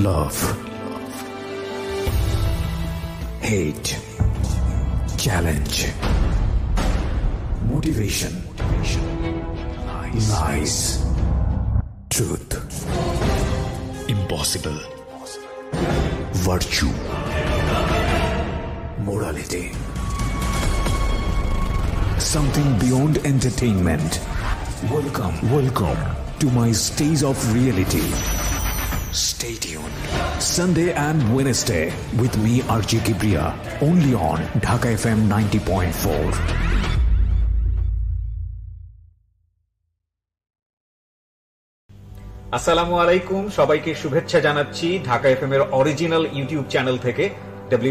Love, hate, challenge, motivation, lies, truth, impossible, virtue, morality, something beyond entertainment. Welcome to my stage of reality. Stay tuned. Sunday and Wednesday with me RJ Kibriya, only on Dhaka FM 90.4. আসসালামু আলাইকুম, সবাইকে শুভেচ্ছা জানাচ্ছি Dhaka FM এর original YouTube channel থেকে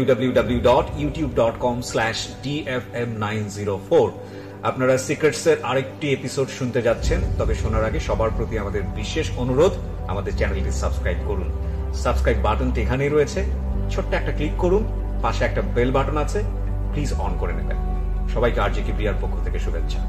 www.youtube.com/dfm904। আপনারা secrets এর আরেকটি এপিসোড শুনতে যাচ্ছেন। তবে শোনার আগে সবার প্রতি আমাদের বিশেষ অনুরোধ, আমাদের চ্যানেলটি সাবস্ক্রাইব করুন। সাবস্ক্রাইব বাটনটি এখানেই রয়েছে, ছোট্ট একটা ক্লিক করুন, পাশে একটা বেল বাটন আছে, প্লিজ অন করে নেবেন। সবাইকে আরজে কিবরিয়ার পক্ষ থেকে শুভেচ্ছা।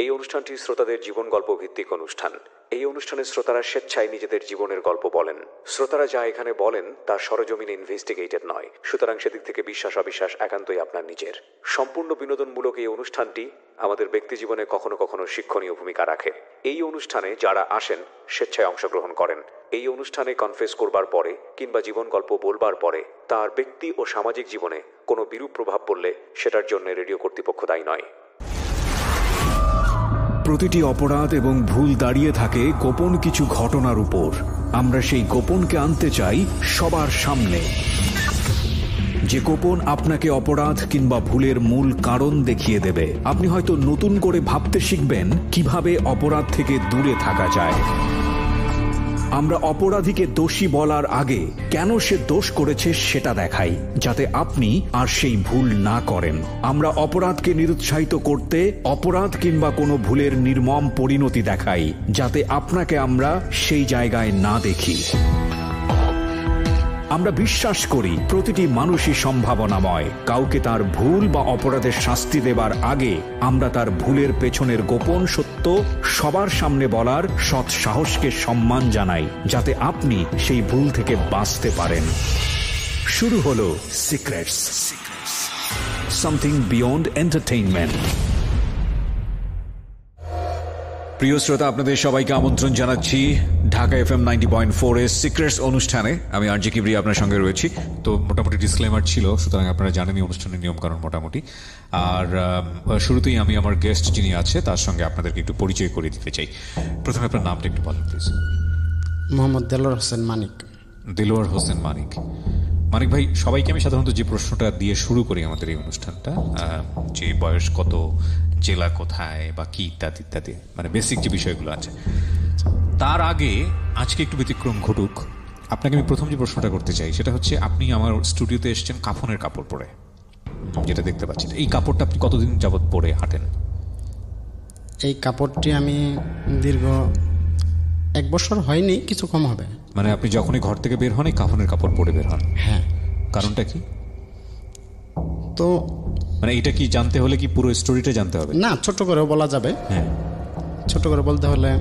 এই অনুষ্ঠানটি শ্রোতাদের জীবন গল্প ভিত্তিক অনুষ্ঠান। এই অনুষ্ঠানে শ্রোতারা স্বেচ্ছায় নিজেদের জীবনের গল্প বলেন। শ্রোতারা যা এখানে বলেন তা সরজমিনে ইনভেস্টিগেটেড নয়, সুতরাং সেদিক থেকে বিশ্বাস অবিশ্বাস একান্তই আপনার নিজের। সম্পূর্ণ বিনোদনমূলক এই অনুষ্ঠানটি আমাদের ব্যক্তি জীবনে কখনো কখনো শিক্ষণীয় ভূমিকা রাখে। এই অনুষ্ঠানে যারা আসেন স্বেচ্ছায় অংশগ্রহণ করেন। এই অনুষ্ঠানে কনফেস করবার পরে কিংবা জীবন গল্প বলবার পরে তার ব্যক্তি ও সামাজিক জীবনে কোনো বিরূপ প্রভাব পড়লে সেটার জন্য রেডিও কর্তৃপক্ষ দায়ী নয়। প্রতিটি অপরাধ এবং ভুল দাঁড়িয়ে থাকে গোপন কিছু ঘটনার উপর। আমরা সেই গোপনকে আনতে চাই সবার সামনে, যে গোপন আপনাকে অপরাধ কিংবা ভুলের মূল কারণ দেখিয়ে দেবে। আপনি হয়তো নতুন করে ভাবতে শিখবেন কিভাবে অপরাধ থেকে দূরে থাকা যায়। আমরা অপরাধীকে দোষী বলার আগে কেন সে দোষ করেছে সেটা দেখাই, যাতে আপনি আর সেই ভুল না করেন। আমরা অপরাধকে নিরুৎসাহিত করতে অপরাধ কিংবা কোনো ভুলের নির্মম পরিণতি দেখাই, যাতে আপনাকে আমরা সেই জায়গায় না দেখি। আমরা বিশ্বাস করি প্রতিটি মানুষই সম্ভাবনাময়। কাউকে তার ভুল বা অপরাধের শাস্তি দেবার আগে আমরা তার ভুলের পেছনের গোপন সত্য সবার সামনে বলার সৎ সাহসকে সম্মান জানাই, যাতে আপনি সেই ভুল থেকে বাঁচতে পারেন। শুরু হলো সিক্রেটস, সামথিং বিয়ন্ড এন্টারটেইনমেন্ট। প্রিয় শ্রোতা, আপনাদের সবাইকে আমন্ত্রণ জানাচ্ছি ঢাকা এফএম 90.4 এর সিক্রেটস অনুষ্ঠানে। আমি আরজে কিবরিয়া আপনার সঙ্গে রয়েছি। তো মোটামুটি ডিসক্লেমার ছিল, সুতরাং আপনারা জানেনই অনুষ্ঠানের নিয়মকানুন মোটামুটি। আর শুরুতেই আমি আমার গেস্ট যিনি আছে তার সঙ্গে আপনাদেরকে একটু পরিচয় করে দিতে চাই। প্রথমে আপনার নামটা একটু বলেন প্লিজ। মোহাম্মদ দেলোয়ার হোসেন মানিক। দেলোয়ার হোসেন মানিক। মানিক ভাই, সবাইকে আমি সাধারণত যে প্রশ্নটা দিয়ে শুরু করি আমাদের এই অনুষ্ঠানটা, যে বয়স কত, জেলা কোথায় বা কি ইত্যাদি ইত্যাদি, মানে বেসিক যে বিষয়গুলো আছে। তার আগে আজকে একটু ব্যতিক্রম ঘটুক। আপনাকে আমি প্রথম যে প্রশ্নটা করতে চাই সেটা হচ্ছে, আপনি আমার স্টুডিওতে এসেছেন কাফনের কাপড় পরে, যেটা দেখতে পাচ্ছেন। এই কাপড়টা আপনি কতদিন যাবৎ পরে হাঁটেন? এই কাপড়টি আমি দীর্ঘ 1 বছর হয়নি, কিছু কম হবে। মানে আপনি যখনই ঘর থেকে বের হন এই কাফনের কাপড় পরে বের হন? হ্যাঁ। কারণটা কি? তো মানে এটা কি জানতে হলে কি পুরো স্টোরিটা জানতে হবে? না, ছোট করে বলা যাবে। হ্যাঁ, ছোট করে বলতে হলে,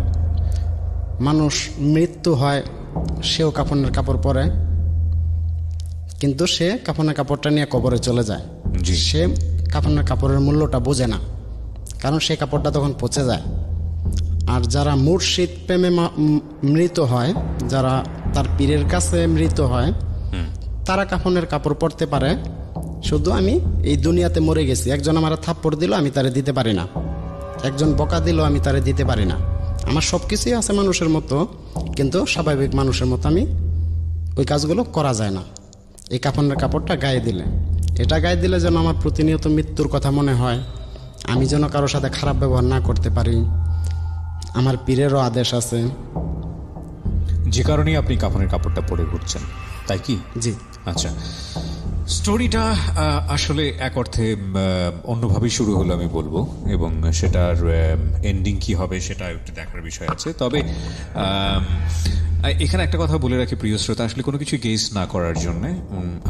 মানুষ মৃত্যু হয় সেও কাফনের কাপড় পরে, কিন্তু সে কাফনের কাপড়টা নিয়ে কবরে চলে যায়। সে কাফনের কাপড়ের মূল্যটা বোঝে না, কারণ সে কাপড়টা তখন পচে যায়। আর যারা মুর্শিদ প্রেমে মৃত হয়, যারা তার পীরের কাছে মৃত হয়, তারা কাফনের কাপড় পরতে পারে। শুধু আমি এই দুনিয়াতে মরে গেছি, একজন আমার থাপ্পড় দিল আমি তারে দিতে পারি না, একজন বকা দিল আমি তারে দিতে পারি না। আমার সব কিছুই আছে মানুষের মতো, কিন্তু স্বাভাবিক মানুষের মতো আমি ওই কাজগুলো করা যায় না। এই কাফনের কাপড়টা গায়ে দিলে, এটা গায়ে দিলে যেন আমার প্রতিনিয়ত মৃত্যুর কথা মনে হয়, আমি যেন কারোর সাথে খারাপ ব্যবহার না করতে পারি। আমার পীরেরও আদেশ আছে, যে কারণেই আপনি কাফনের কাপড়টা পরে ঘুরছেন, তাই কি? জি। আচ্ছা, স্টোরিটা আসলে এক অর্থে অন্যভাবেই শুরু হলো আমি বলবো, এবং সেটার এন্ডিং কি হবে সেটা একটু দেখার বিষয় আছে। তবে এখানে একটা কথা বলে রাখি প্রিয় শ্রোতা, আসলে কোনো কিছু গেস না করার জন্য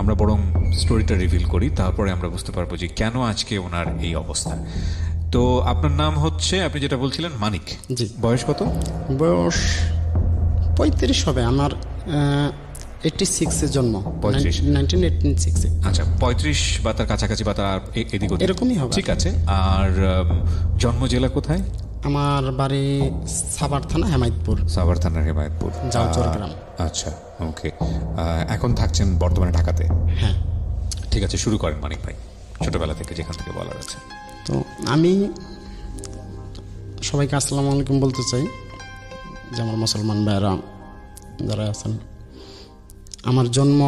আমরা বরং স্টোরিটা রিভিল করি, তারপরে আমরা বুঝতে পারবো যে কেন আজকে ওনার এই অবস্থা। তো আপনার নাম হচ্ছে, আপনি যেটা বলছিলেন, মানিক। জি। বয়স কত? বয়স 35 হবে। আমার 86-এ জন্ম। 35? 1986-এ। আচ্ছা, 35 বা তার কাছাকাছি বা তার এদিক ওদিক এরকমই হবে। ঠিক আছে। আর জন্ম জেলা কোথায়? আমার বাড়ি সাভার থানা, হেমায়তপুর। সাভার থানার হেমায়তপুর, জাউচর গ্রাম। আচ্ছা, ওকে। এখন থাকছেন বর্তমানে ঢাকাতে? হ্যাঁ। ঠিক আছে, শুরু করেন মানিক ভাই, ছোটবেলা থেকে যেখান থেকে বলার আছে। তো আমি সবাইকে আসসালামু আলাইকুম বলতে চাই, যে আমার মুসলমান ভাইয়েরা যারা আছেন। আমার জন্ম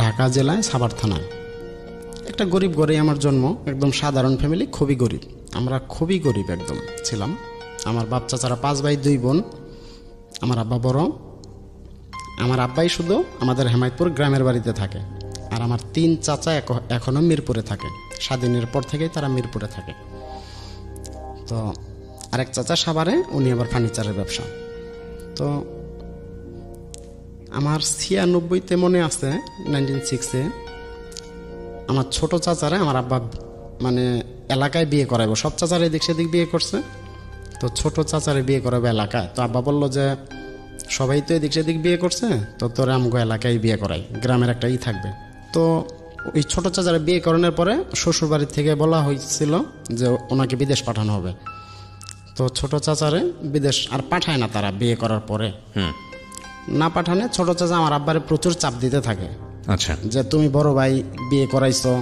ঢাকা জেলায় সাভার থানায়। একটা গরিব ঘরেই আমার জন্ম, একদম সাধারণ ফ্যামিলি, খুবই গরিব। আমরা খুবই গরিব একদম ছিলাম। আমার বাপ চাচারা 5 ভাই 2 বোন। আমার আব্বা বড়। আমার আব্বাই শুধু আমাদের হেমায়তপুর গ্রামের বাড়িতে থাকে, আর আমার 3 চাচা এখনও মিরপুরে থাকে। স্বাধীনের পর থেকেই তারা মিরপুরে থাকে। তো আরেক চাচা সাভারে, উনি আবার ফার্নিচারের ব্যবসা। তো আমার 96-তে মনে আছে, 1996-এ আমার ছোট চাচারা আমার আব্বা মানে এলাকায় বিয়ে করাইবো। সব চাচারা এদিক সেদিক বিয়ে করছে, তো ছোট চাচারে বিয়ে করাবে এলাকায়। তো আব্বা বলল যে সবাই তো এদিক সেদিক বিয়ে করছে, তো তোরা আমগো এলাকায় বিয়ে করাই, গ্রামের একটা থাকবে। তো ওই ছোট চাচারে বিয়ে করানোর পরে শ্বশুর বাড়ির থেকে বলা হয়েছিল যে ওনাকে বিদেশ পাঠানো হবে। তো ছোট চাচারে বিদেশ আর পাঠায় না তারা বিয়ে করার পরে। না পাঠানে ছোট চাচা আমার আব্বারে প্রচুর চাপ দিতে থাকে। আচ্ছা, যে তুমি বড় ভাই বিয়ে করাইছো,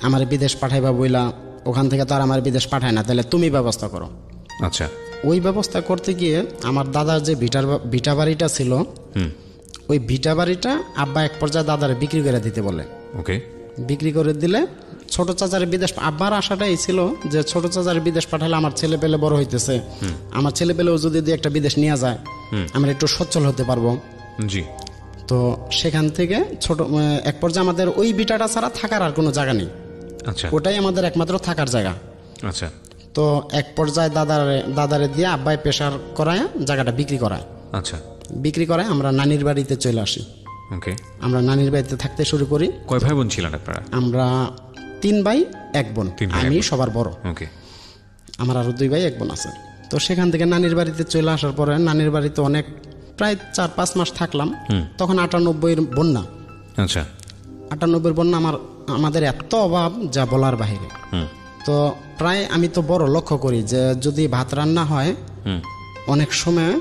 আমার বিদেশ পাঠাইবা বইলা, ওখান থেকে তো আর আমার বিদেশ পাঠায় না, তাহলে তুমি ব্যবস্থা করো। আচ্ছা। ওই ব্যবস্থা করতে গিয়ে আমার দাদার যে ভিটা বাড়িটা ছিল, ওই ভিটা বাড়িটা আব্বা এক পর্যায়ে দাদারে বিক্রি করে দিতে বলে। ওকে। বিক্রি করে দিলে ছোট চাচারে বিদেশ, আব্বার আশাটা এই ছিল যে ছোট চাচারে বিদেশ পাঠালে আমার ছেলে পেলে বড় হইতেছে, আমার ছেলে পেলেও যদি একটা বিদেশ নিয়ে যায় আমরা একটু সচ্ছল হতে পারবো। জি। তো সেখান থেকে ছোট এক পর্যায়ে আমাদের ওই বিটাটা ছাড়া থাকার আর কোনো জায়গা নেই। আচ্ছা। ওটাই আমাদের একমাত্র থাকার জায়গা। আচ্ছা। তো এক পর্যায়ে দাদারে দিয়ে আব্বাই প্রেশার করায় জায়গাটা বিক্রি করায়। আচ্ছা। বিক্রি করায় আমরা নানির বাড়িতে চলে আসি। ওকে। আমরা নানির বাড়িতে থাকতে শুরু করি। কয় ভাই বোন ছিলেন আপনারা? আমরা 3 ভাই 1 বোন। আমি সবার বড়। ওকে। আমার আরো 2 ভাই 1 বোন আছে। তো সেখান থেকে নানির বাড়িতে চলে আসার পরে নানির বাড়িতে অনেক প্রায় 4-5 মাস থাকলাম। তখন 98-এর বন্যা। আচ্ছা। 98-এর বন্যা আমাদের এত অভাব যা বলার বাহিরে। তো প্রায় আমি তো বড় লক্ষ্য করি যে যদি ভাত রান্না হয় অনেক সময়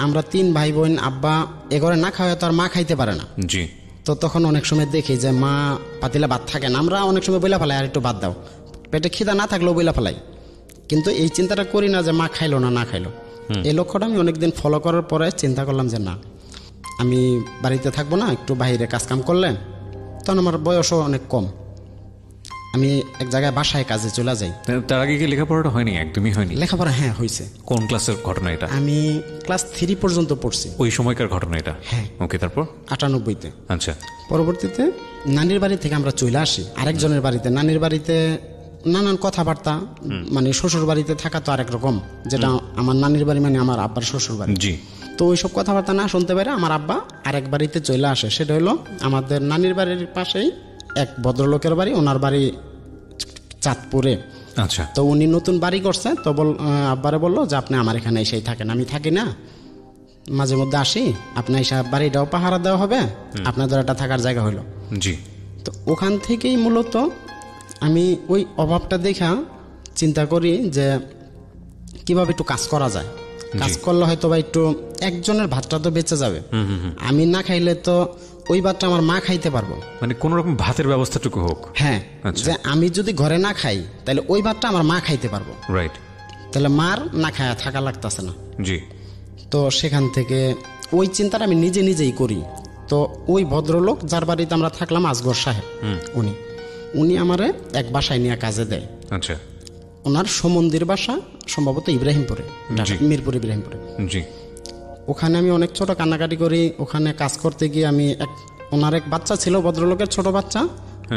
আমরা 3 ভাই বোন, আব্বা এঘরে না খাওয়া তো আর মা খাইতে পারে না। জি। তো তখন অনেক সময় দেখি যে মা পাতিলে ভাত থাকে না, আমরা অনেক সময় বইলা ফেলাই আর একটু ভাত দাও, পেটে খিদা না থাকলেও বইলা ফেলাই। কিন্তু এই চিন্তাটা করি না যে মা খাইলো না খাইলো। এই লক্ষ্যটা আমি অনেকদিন ফলো করার পরে চিন্তা করলাম যে না, আমি বাড়িতে থাকবো না, একটু বাইরে কাজকাম করলে। তখন আমার বয়সও অনেক কম, আমি এক জায়গায় বাসায় কাজে চলে যাই। তার আগে কি লেখাপড়াটা হয়নি? একদমই হয়নি। লেখাপড়া হ্যাঁ হয়েছে। কোন ক্লাসের ঘটনা এটা? আমি ক্লাস 3 পর্যন্ত পড়ছি। ওই সময়কার ঘটনা এটা? হ্যাঁ। ওকে, তারপর? 98-তে। আচ্ছা। পরবর্তীতে নানির বাড়ি থেকে আমরা চলে আসি আরেকজনের বাড়িতে। নানির বাড়িতে নানান কথাবার্তা, মানে শ্বশুর বাড়িতে থাকা তো আরেক রকম, যেটা আমার নানির বাড়ি মানে আমার আব্বার শ্বশুর বাড়ি। জি। তো ওইসব কথাবার্তা না শুনতে পারে আমার আব্বা আরেক বাড়িতে চলে আসে। সেটা হলো আমাদের নানির বাড়ির পাশেই এক ভদ্রলোকের বাড়ি, ওনার বাড়ি চাঁদপুরে। আচ্ছা। তো উনি নতুন বাড়ি করছে, তো আব্বারে বললো যে আপনি আমার এখানে এসেই থাকেন, আমি থাকি না, মাঝে মধ্যে আসি, আপনার এসব বাড়িটাও পাহারা দেওয়া হবে, আপনাদের একটা থাকার জায়গা হলো। জি। তো ওখান থেকেই মূলত আমি ওই অভাবটা দেখা চিন্তা করি যে কিভাবে একটু কাজ করা যায়। কাজ করলে হয়তো বা একটু একজনের ভাতটা তো বেঁচে যাবে, আমি না খাইলে তো ওই ভাতটা আমার মা খাইতে পারবো, মানে কোন রকম ভাতের ব্যবস্থাটুকু হোক। হ্যাঁ, যে আমি যদি ঘরে না খাই তাহলে ওই ভাতটা আমার মা খাইতে পারবো। রাইট। তাহলে মার না খায়া থাকা লাগতেছে না। জি। তো সেখান থেকে ওই চিন্তাটা আমি নিজেই করি। তো ওই ভদ্রলোক যার বাড়িতে আমরা থাকলাম, আসগর সাহেব, উনি আমারে এক বাসায় নিয়ে কাজে দেয়। আচ্ছা। ওনার সমন্দির বাসা সম্ভবত ইব্রাহিমপুরে, মিরপুর ইব্রাহিমপুরে। জি। ওখানে আমি অনেক ছোট কান্নাকাটি করি। ওখানে কাজ করতে গিয়ে আমি ওনার এক বাচ্চা ছিল, ভদ্রলোকের ছোট বাচ্চা,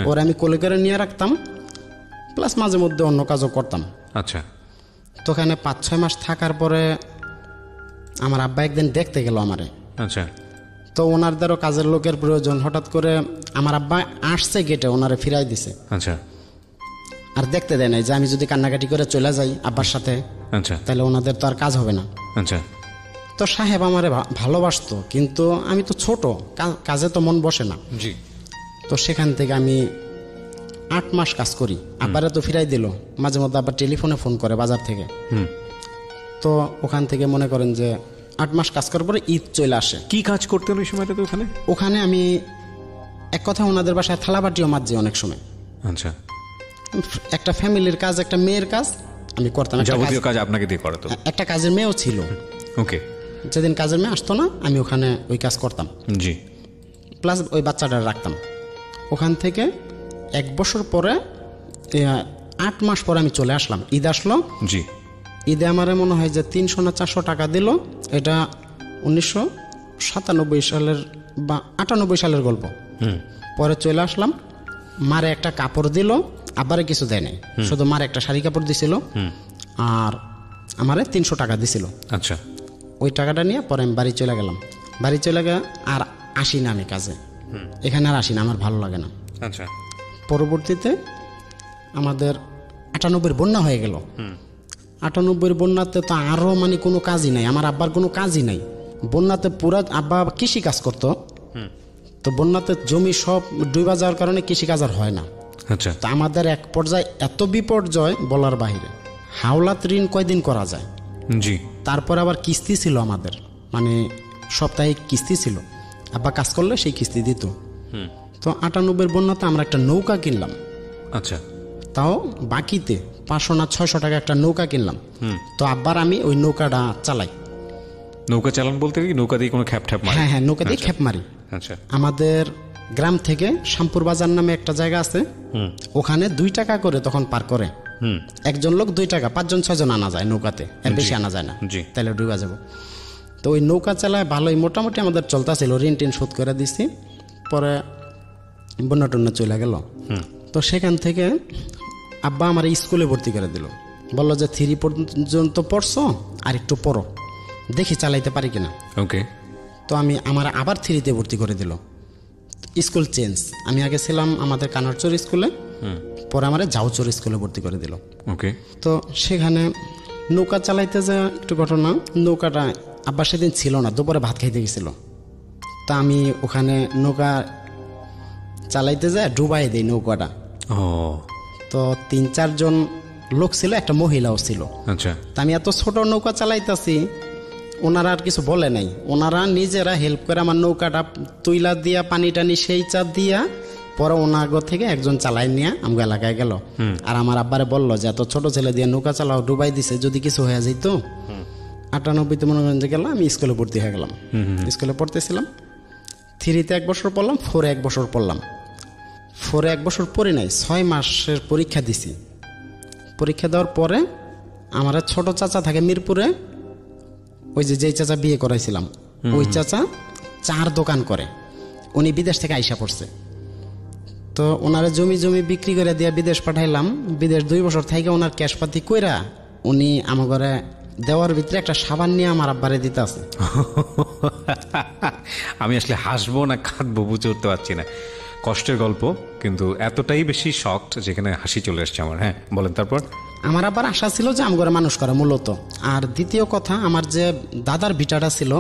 ওরা আমি কোলে করে নিয়ে রাখতাম, প্লাস মাঝে মধ্যে অন্য কাজও করতাম। আচ্ছা। তো ওখানে 5-6 মাস থাকার পরে আমার আব্বা একদিন দেখতে গেল আমারে। আচ্ছা। তো ওনারদেরও কাজের লোকের প্রয়োজন, হঠাৎ করে আমার আব্বা আসছে গেটে, ওনারে ফিরাই দিছে। আচ্ছা। আর দেখতে দেয় নাই যে আমি যদি কান্নাকাটি করে চলে যাই আব্বার সাথে, আচ্ছা তাহলে ওনাদের তো আর কাজ হবে না। আচ্ছা তো সাহেব আমারে ভালোবাসতো, কিন্তু আমি তো ছোট, কাজে তো মন বসে না। জি। তো সেখান থেকে আমি 8 মাস কাজ করি। আব্বারে তো ফিরাই দিল, মাঝে মধ্যে আবার টেলিফোনে ফোন করে বাজার থেকে। তো ওখান থেকে মনে করেন যে 8 মাস কাজ করার পরে ঈদ চলে আসে। কি কাজ করতেন ওই সময়টাতে ওখানে? ওখানে আমি এক কথা ওনাদের বাসায় থালাবাটিও মাজছি অনেক সময়। আচ্ছা, একটা ফ্যামিলির কাজ, একটা মেয়ের কাজ আমি করতাম। যাবতীয় কাজ আপনাকে দিয়ে করাতো? একটা কাজের মেয়েও ছিল। ওকে। যেদিন কাজের মেয়ে আসতো না, আমি ওখানে ওই কাজ করতাম। জি। প্লাস ওই বাচ্চাটা রাখতাম। ওখান থেকে 1 বছর পরে 8 মাস পরে আমি চলে আসলাম। ঈদ আসলো। জি। ঈদে আমার মনে হয় যে 300 না 400 টাকা দিল। এটা 1997 সালের বা 98 সালের গল্প। পরে চলে আসলাম। মারে একটা কাপড় দিল, আবারে কিছু দেয় নাই, শুধু মারে একটা শাড়ি কাপড় দিছিল আর আমারে 300 টাকা দিছিল। আচ্ছা। ওই টাকাটা নিয়ে পরে আমি বাড়ি চলে গেলাম। বাড়ি চলে গেলে আর আসি না আমি কাজে, এখানে আর আসি না, আমার ভালো লাগে না। আচ্ছা। পরবর্তীতে আমাদের 98 বন্যা হয়ে গেল। 98 বন্যাতে তো আরও মানে কোনো কাজই নাই, আমার আব্বার কোনো কাজই নাই। বন্যাতে পুরা আব্বা কৃষি কাজ করতো, তো বন্যাতে জমি সব ডুবা যাওয়ার কারণে কৃষি কাজ আর হয় না। আচ্ছা। তো আমাদের এক পর্যায়ে এত বিপর্যয় বলার বাহিরে। হাওলাত ঋণ কয়দিন করা যায়? জি। তারপর আবার কিস্তি ছিল আমাদের, মানে সাপ্তাহিক কিস্তি ছিল। আব্বা কাজ করলে সেই কিস্তি দিত। তো 98 বন্যাতে আমরা একটা নৌকা কিনলাম। আচ্ছা। তাও বাকিতে 500 না 600 টাকা একটা নৌকা কিনলাম। তো আব্বার আমি ওই নৌকাটা চালাই। নৌকা চালান বলতে কি নৌকা দিয়ে কোনো খ্যাপ ঠ্যাপ মারি? হ্যাঁ হ্যাঁ, নৌকা দিয়ে খেপ মারি। আচ্ছা। আমাদের গ্রাম থেকে শামপুর বাজার নামে একটা জায়গা আছে, ওখানে 2 টাকা করে তখন পার করে। একজন লোক 2 টাকা, 5 জন 6 জন আনা যায় নৌকাতে, এর বেশি আনা যায় না, তাহলে ডুবা যাব। তো ওই নৌকা চালায় ভালোই মোটামুটি আমাদের চলতেছিল, ঋণ টিন শোধ করে দিছি। পরে বন্যা টন্যা চলে গেল। তো সেখান থেকে আব্বা আমার স্কুলে ভর্তি করে দিল, বললো যে 3 পর্যন্ত পড়ছো, আর একটু পড়ো, দেখি চালাইতে পারি কিনা। ওকে। তো আমার আবার 3-তে ভর্তি করে দিল। স্কুল চেঞ্জ, আমি আগে ছিলাম আমাদের কানারচর স্কুলে, পরে আমার জাউচর স্কুলে ভর্তি করে দিল। ওকে। তো সেখানে নৌকা চালাইতে যা একটু ঘটনা, নৌকাটা আব্বা সেদিন ছিল না, দুপুরে ভাত খাইতে গেছিল। তা আমি ওখানে নৌকা চালাইতে যায় ডুবাই দিই নৌকাটা। ও। তো 3-4 জন লোক ছিল, একটা মহিলাও ছিল। আচ্ছা। তা আমি এত ছোট নৌকা চালাইতেছি, ওনারা আর কিছু বলে নাই, ওনারা নিজেরা হেল্প করে আমার নৌকাটা তুইলা দিয়া পানি টানি সেই চাপ দিয়া পরে ওনাগো থেকে একজন চালাই নিয়ে আমগো এলাকায় গেল। আর আমার আব্বারে বললো যে এত ছোট ছেলে দিয়ে নৌকা চালাও, ডুবাই দিছে, যদি কিছু হয়ে যেত। 98-তে মনে করেন যে গেলাম, আমি স্কুলে ভর্তি হয়ে গেলাম। স্কুলে পড়তেছিলাম। 3-তে 1 বছর পড়লাম, 4-এ 1 বছর পড়লাম। 4-এ 1 বছর পড়ি নাই, 6 মাসের পরীক্ষা দিছি। পরীক্ষা দেওয়ার পরে আমার ছোট চাচা থাকে মিরপুরে, ওই যেই চাচা বিয়ে করাইছিলাম, ওই চাচা 4 দোকান করে, উনি বিদেশ থেকে আইসা পড়ছে। তো ওনারা জমি বিক্রি করে দিয়ে বিদেশ পাঠাইলাম। বিদেশ 2 বছর থেকে ওনার ক্যাশপাতি কইরা উনি আমার ঘরে দেওয়ার ভিতরে একটা সাবান নিয়ে আমার আব্বারে দিতে আছে। আমি আসলে হাসবো না কাঁদবো বুঝে উঠতে পারছি না, কষ্টের গল্প কিন্তু এতটাই বেশি শক্ট যেখানে হাসি চলে আসছে আমার। হ্যাঁ বলেন। তারপর আমার আবার আশা ছিল যে আমার ঘরে মানুষ করা মূলত। আর দ্বিতীয় কথা, আমার যে দাদার ভিটাটা ছিল,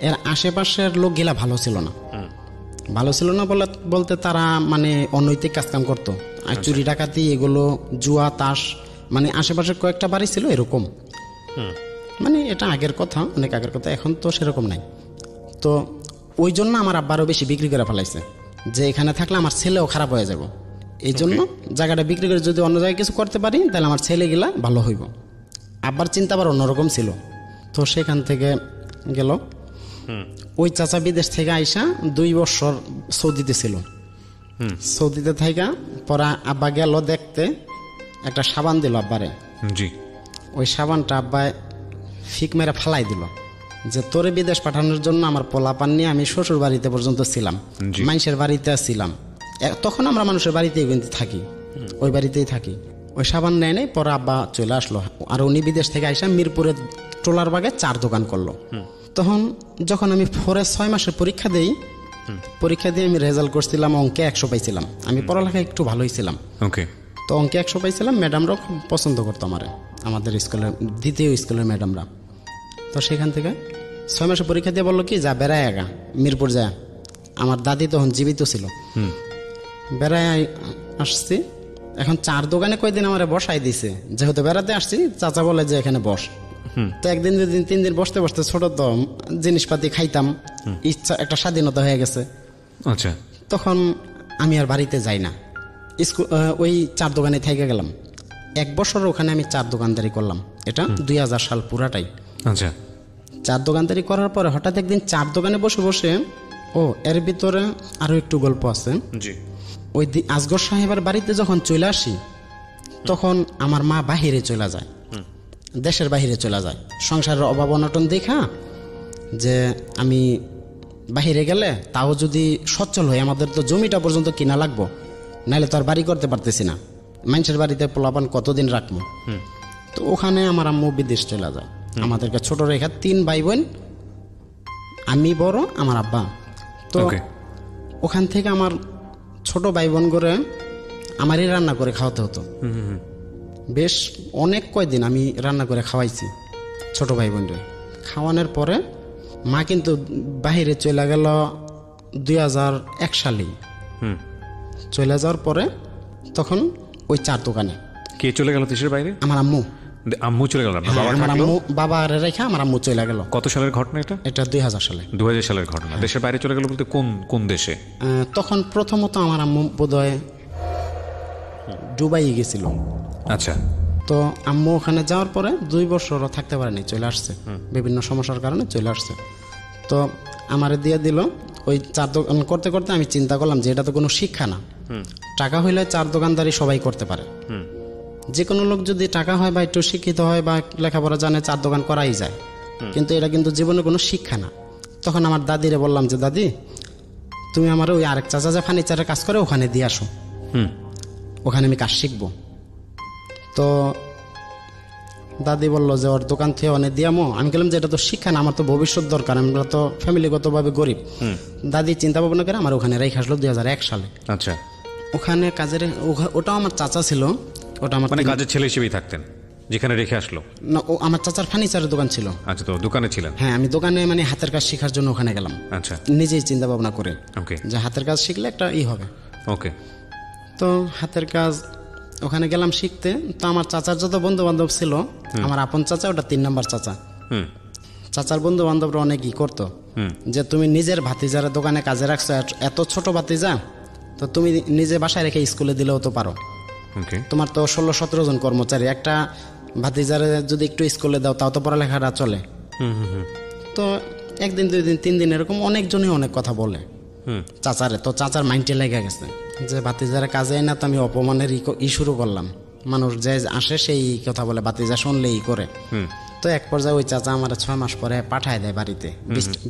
এর আশেপাশের লোক গেলা ভালো ছিল না। ভালো ছিল না বলতে তারা মানে অনৈতিক কাজকাম করতো, আর চুরি ডাকাতি এগুলো, জুয়া তাস, মানে আশেপাশের কয়েকটা বাড়ি ছিল এরকম। মানে এটা আগের কথা, অনেক আগের কথা, এখন তো সেরকম নাই। তো ওই জন্য আমার আব্বারও বেশি বিক্রি করে ফেলাইছে, যে এখানে থাকলে আমার ছেলেও খারাপ হয়ে যাব। এই জন্য জায়গাটা বিক্রি করে যদি অন্য জায়গায় কিছু করতে পারি, তাহলে আমার ছেলেগুলা ভালো হইব। আব্বার চিন্তা আবার অন্যরকম ছিল। তো সেখান থেকে গেল। ওই চাচা বিদেশ থেকে আইসা 2 বছর সৌদিতে ছিল। সৌদিতে থাইকা পরে আব্বা গেল দেখতে, একটা সাবান দিল আব্বারে। জি। ওই সাবানটা আব্বায় ফিক মেরে ফালাই দিল, যে তোরে বিদেশ পাঠানোর জন্য আমার পোলাপান নিয়ে আমি শ্বশুর বাড়িতে পর্যন্ত ছিলাম, মানুষের বাড়িতে ছিলাম। তখন আমরা মানুষের বাড়িতেই কিন্তু থাকি, ওই বাড়িতেই থাকি। ওই সাবান নেয় নাই, পরে আব্বা চলে আসলো। আর উনি বিদেশ থেকে আইসা মিরপুরের টোলার বাগে 4 দোকান করলো। তখন যখন আমি 4-এ 6 মাসের পরীক্ষা দিই, পরীক্ষা দিয়ে আমি রেজাল্ট করছিলাম, অঙ্কে 100 পাইছিলাম। আমি পড়ালেখায় একটু ভালোই ছিলাম। ওকে। তো অঙ্কে 100 পাইছিলাম, ম্যাডামরাও খুব পছন্দ করতো আমাদের স্কুলের দ্বিতীয় স্কুলের ম্যাডামরা। তো সেখান থেকে 6 মাসে পরীক্ষা দিয়ে বললো কি যা বেড়ায় আগা মিরপুর যায়। আমার দাদি তখন জীবিত ছিল। বেড়ায় আসছি, এখন চার দোকানে কয়দিন আমার বসাই দিছে, যেহেতু বেড়াতে আসছি চাচা বলে যে এখানে বস। তো একদিন 2 দিন 3 দিন বসতে বসতে ছোট তো জিনিসপাতি খাইতাম, ইচ্ছা একটা স্বাধীনতা হয়ে গেছে। আচ্ছা, তখন আমি আর বাড়িতে যাই না, স্কুল ওই 4 দোকানে থেকে গেলাম। 1 বছর ওখানে আমি 4 দোকানদারি করলাম, এটা 2000 সাল পুরাটাই। আচ্ছা, 4 দোকানদারি করার পরে হঠাৎ একদিন 4 দোকানে বসে বসে, এর ভিতরে আরো একটু গল্প আছে। জি। ওই আসগর সাহেবের বাড়িতে যখন চলে আসি, তখন আমার মা বাহিরে চলে যায়, দেশের বাহিরে চলে যায়। সংসারের অভাব অনটন দেখা যে আমি বাহিরে গেলে তাও যদি সচ্ছল হয়, আমাদের তো জমিটা পর্যন্ত কিনা লাগবো, নাহলে তো আর বাড়ি করতে পারতেছি না, মানুষের বাড়িতে পোলাপান কতদিন রাখবো। তো ওখানে আমার আম্মু বিদেশ চলে যায়, আমাদেরকে ছোট রেখা 3 ভাই বোন, আমি বড়, আমার আব্বা। তো ওখান থেকে আমার ছোট ভাই বোন করে আমারই রান্না করে খাওয়াতে হতো। বেশ অনেক কয়দিন আমি রান্না করে খাওয়াইছি ছোট ভাই বোনরে। খাওয়ানোর পরে মা কিন্তু বাহিরে চলে গেল 2001 সালেই। চলে যাওয়ার পরে তখন ওই 4 দোকানে। কে চলে গেল দেশের বাইরে? আমার আম্মু। আম্মু চলে গেল? আমার আম্মু, বাবা রেখে আমার আম্মু চলে গেল। কত সালের ঘটনা এটা? এটা 2000 সালে। 2000 সালের ঘটনা। দেশের বাইরে চলে গেল বলতে কোন দেশে? তখন প্রথমত আমার আম্মু বোধহয় দুবাই গেছিল। আচ্ছা। তো আম্মু ওখানে যাওয়ার পরে 2 বছরও থাকতে পারেনি, চলে আসছে, বিভিন্ন সমস্যার কারণে চলে আসছে। তো আমারে দিয়ে দিল। ওই 4 দোকান করতে করতে আমি চিন্তা করলাম যে এটা তো কোনো শিক্ষা না, টাকা হইলে 4 দোকানদারি সবাই করতে পারে। যে কোনো লোক যদি টাকা হয় বা একটু শিক্ষিত হয় বা লেখাপড়া জানে, 4 দোকান করাই যায়, কিন্তু এটা কিন্তু জীবনে কোনো শিক্ষা না। তখন আমার দাদিরে বললাম যে দাদি, তুমি আমার ওই আরেক চাচা যে ফার্নিচারের কাজ করে ওখানে দিয়ে আসো, ওখানে আমি কাজ শিখবো। তো দাদি বললো যে ওর দোকান থেকে অনেক দিয়ামো। আমি বললাম যে এটা তো শিক্ষা না, আমার তো ভবিষ্যৎ দরকার, আমরা তো ফ্যামিলিগতভাবে গরিব। দাদি চিন্তা ভাবনা করে আমার ওখানে রেখে আসলো 2001 সালে। আচ্ছা। ওখানে কাজের, ওটাও আমার চাচা ছিল, ওটা আমার মানে কাজের ছেলে হিসেবেই থাকতেন যেখানে রেখে আসলো? না, ও আমার চাচার ফার্নিচারের দোকান ছিল। আচ্ছা, তো দোকানে ছিলেন? হ্যাঁ, আমি দোকানে মানে হাতের কাজ শেখার জন্য ওখানে গেলাম। আচ্ছা। নিজেই চিন্তা ভাবনা করে ওকে, যে হাতের কাজ শিখলে একটা হবে। ওকে। তো হাতের কাজ ওখানে গেলাম শিখতে। তো আমার চাচার যত বন্ধু বান্ধব ছিল, আমার আপন চাচা ওটা 3 নম্বর চাচা। চাচার বন্ধু বান্ধবরা অনেক ই করতো যে তুমি নিজের ভাতিজার দোকানে কাজে রাখছো, এত ছোট ভাতিজা, তো তুমি নিজে বাসায় রেখে স্কুলে দিলেও তো পারো, তোমার তো 16-17 জন কর্মচারী, একটা ভাতিজারে যদি একটু স্কুলে দাও তাও তো পড়ালেখাটা চলে। তো 1 দিন 2 দিন 3 দিন এরকম অনেকজনই অনেক কথা বলে চাচারে। তো চাচার মাইন্ডে লেগে গেছে যে ভাতিজারে কাজে না, তো আমি অপমানের ই শুরু করলাম। মানুষ যে আসে সেই কথা বলে, ভাতিজা শুনলেই করে। তো এক পর্যায়ে ওই চাচা আমার 6 মাস পরে পাঠায় দেয় বাড়িতে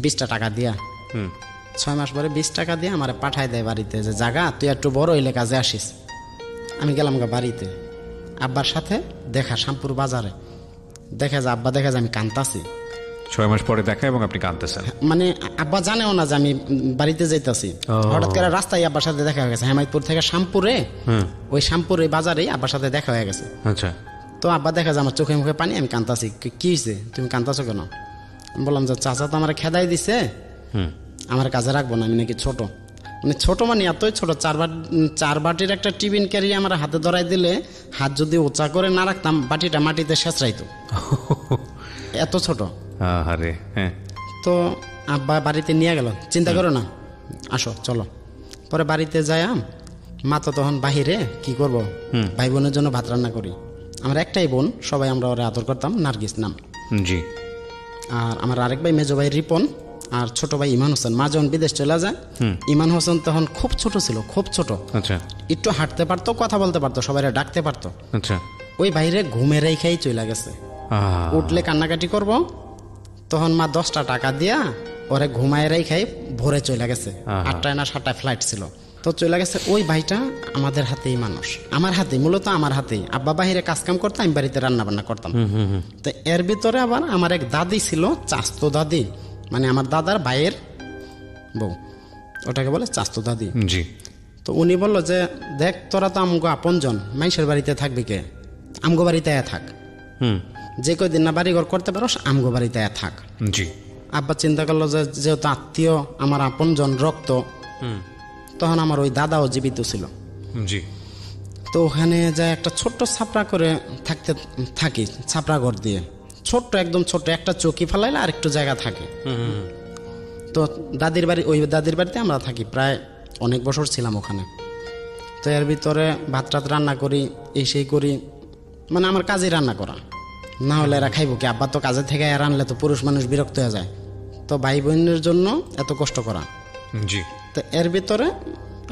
20টা টাকা দিয়া। 6 মাস পরে 20 টাকা দিয়ে আমার পাঠায় দেয় বাড়িতে যে জাগা তুই একটু বড় হইলে কাজে আসিস। আমি গেলাম বাড়িতে, আব্বার সাথে দেখা শ্যামপুর বাজারে। দেখা যায় আব্বা দেখা যায় আমি কাঁদতাছি। 6 মাস পরে দেখা এবং আপনি কাঁদতেছেন? মানে আব্বা জানেও না যে আমি বাড়িতে যাইতাছি। হঠাৎ করে রাস্তায় আব্বার সাথে দেখা হয়ে গেছে, হেমায়তপুর থেকে শ্যামপুরে, ওই শ্যামপুর ওই বাজারেই আব্বার সাথে দেখা হয়ে গেছে। আচ্ছা। তো আব্বা দেখা যায় আমার চোখে মুখে পানি, আমি কাঁদতাছি। কি হয়েছে, তুমি কাঁদতাছো কেন? আমি বললাম যে চাচা তো আমার খেদাই দিছে, আমার কাজে রাখবো না, আমি নাকি ছোট। মানে ছোট মানে এতই ছোট, 4 বাটির একটা টিফিন ক্যারি আমার হাতে ধরাই দিলে হাত যদি উঁচা করে না রাখতাম বাটিটা মাটিতে ছেঁচড়াইতো, এত ছোট। আরে হ্যাঁ। তো আব্বা বাড়িতে নিয়ে গেল, চিন্তা করো না, আসো চলো। পরে বাড়িতে যাই, মা তো তখন বাহিরে, কি করব, ভাই বোনের জন্য ভাত রান্না করি। আমার একটাই বোন, সবাই আমরা ওরে আদর করতাম, নার্গিস নাম। জি। আর আমার আরেক ভাই মেজো ভাই রিপন, আর ছোট ভাই ইমান হোসেন। মা যখন বিদেশ চলে যায়, ইমান হোসেন তখন খুব ছোট ছিল, খুব ছোট। আচ্ছা। একটু হাঁটতে পারতো, কথা বলতে পারতো, সবাই ডাকতে পারতো। আচ্ছা। ওই বাইরে ঘুমে রেখেই চলে গেছে। উঠলে কান্নাকাটি করব, তখন মা 10টা টাকা দিয়া ওরে ঘুমায় রেখাই ভোরে চলে গেছে। 8টায় না 7টায় ফ্লাইট ছিল, তো চলে গেছে। ওই ভাইটা আমাদের হাতেই মানুষ, আমার হাতেই, মূলত আমার হাতেই। আব্বা বাহিরে কাজকাম করতাম, আমি বাড়িতে রান্না বান্না করতাম। তো এর ভিতরে আবার আমার এক দাদি ছিল, চাস্তো দাদি, মানে আমার দাদার ভাইয়ের বউ, ওটাকে বলে চাস্তো দাদি। জি। তো উনি বলল যে দেখ তোরা তো আমগো আপনজন, মানুষের বাড়িতে থাকবি কে, আমগো বাড়িতে থাক, যে কয়দিন না বাড়িঘর করতে পারো আমগো বাড়িতে থাক। জি। আব্বা চিন্তা করলো যে যেহেতু আত্মীয় আমার আপনজন রক্ত, তখন আমার ওই দাদাও জীবিত ছিল। জি। তো ওখানে যায় একটা ছোট্ট ছাপড়া করে থাকি, ছাপড়া ঘর দিয়ে, ছোট্ট একদম ছোট্ট, একটা চৌকি ফেলাইলে আর একটু জায়গা থাকে। তো দাদির বাড়ি, ওই দাদির বাড়িতে আমরা থাকি, প্রায় অনেক বছর ছিলাম ওখানে। তো এর ভিতরে ভাত টাত রান্না করি, এই সেই করি, মানে আমার কাজে রান্না করা, না হলে এরা খাইব কি, আব্বা তো কাজে থেকে আর আনলে তো পুরুষ মানুষ বিরক্ত হয়ে যায়, তো ভাই বোনের জন্য এত কষ্ট করা। জি। তো এর ভিতরে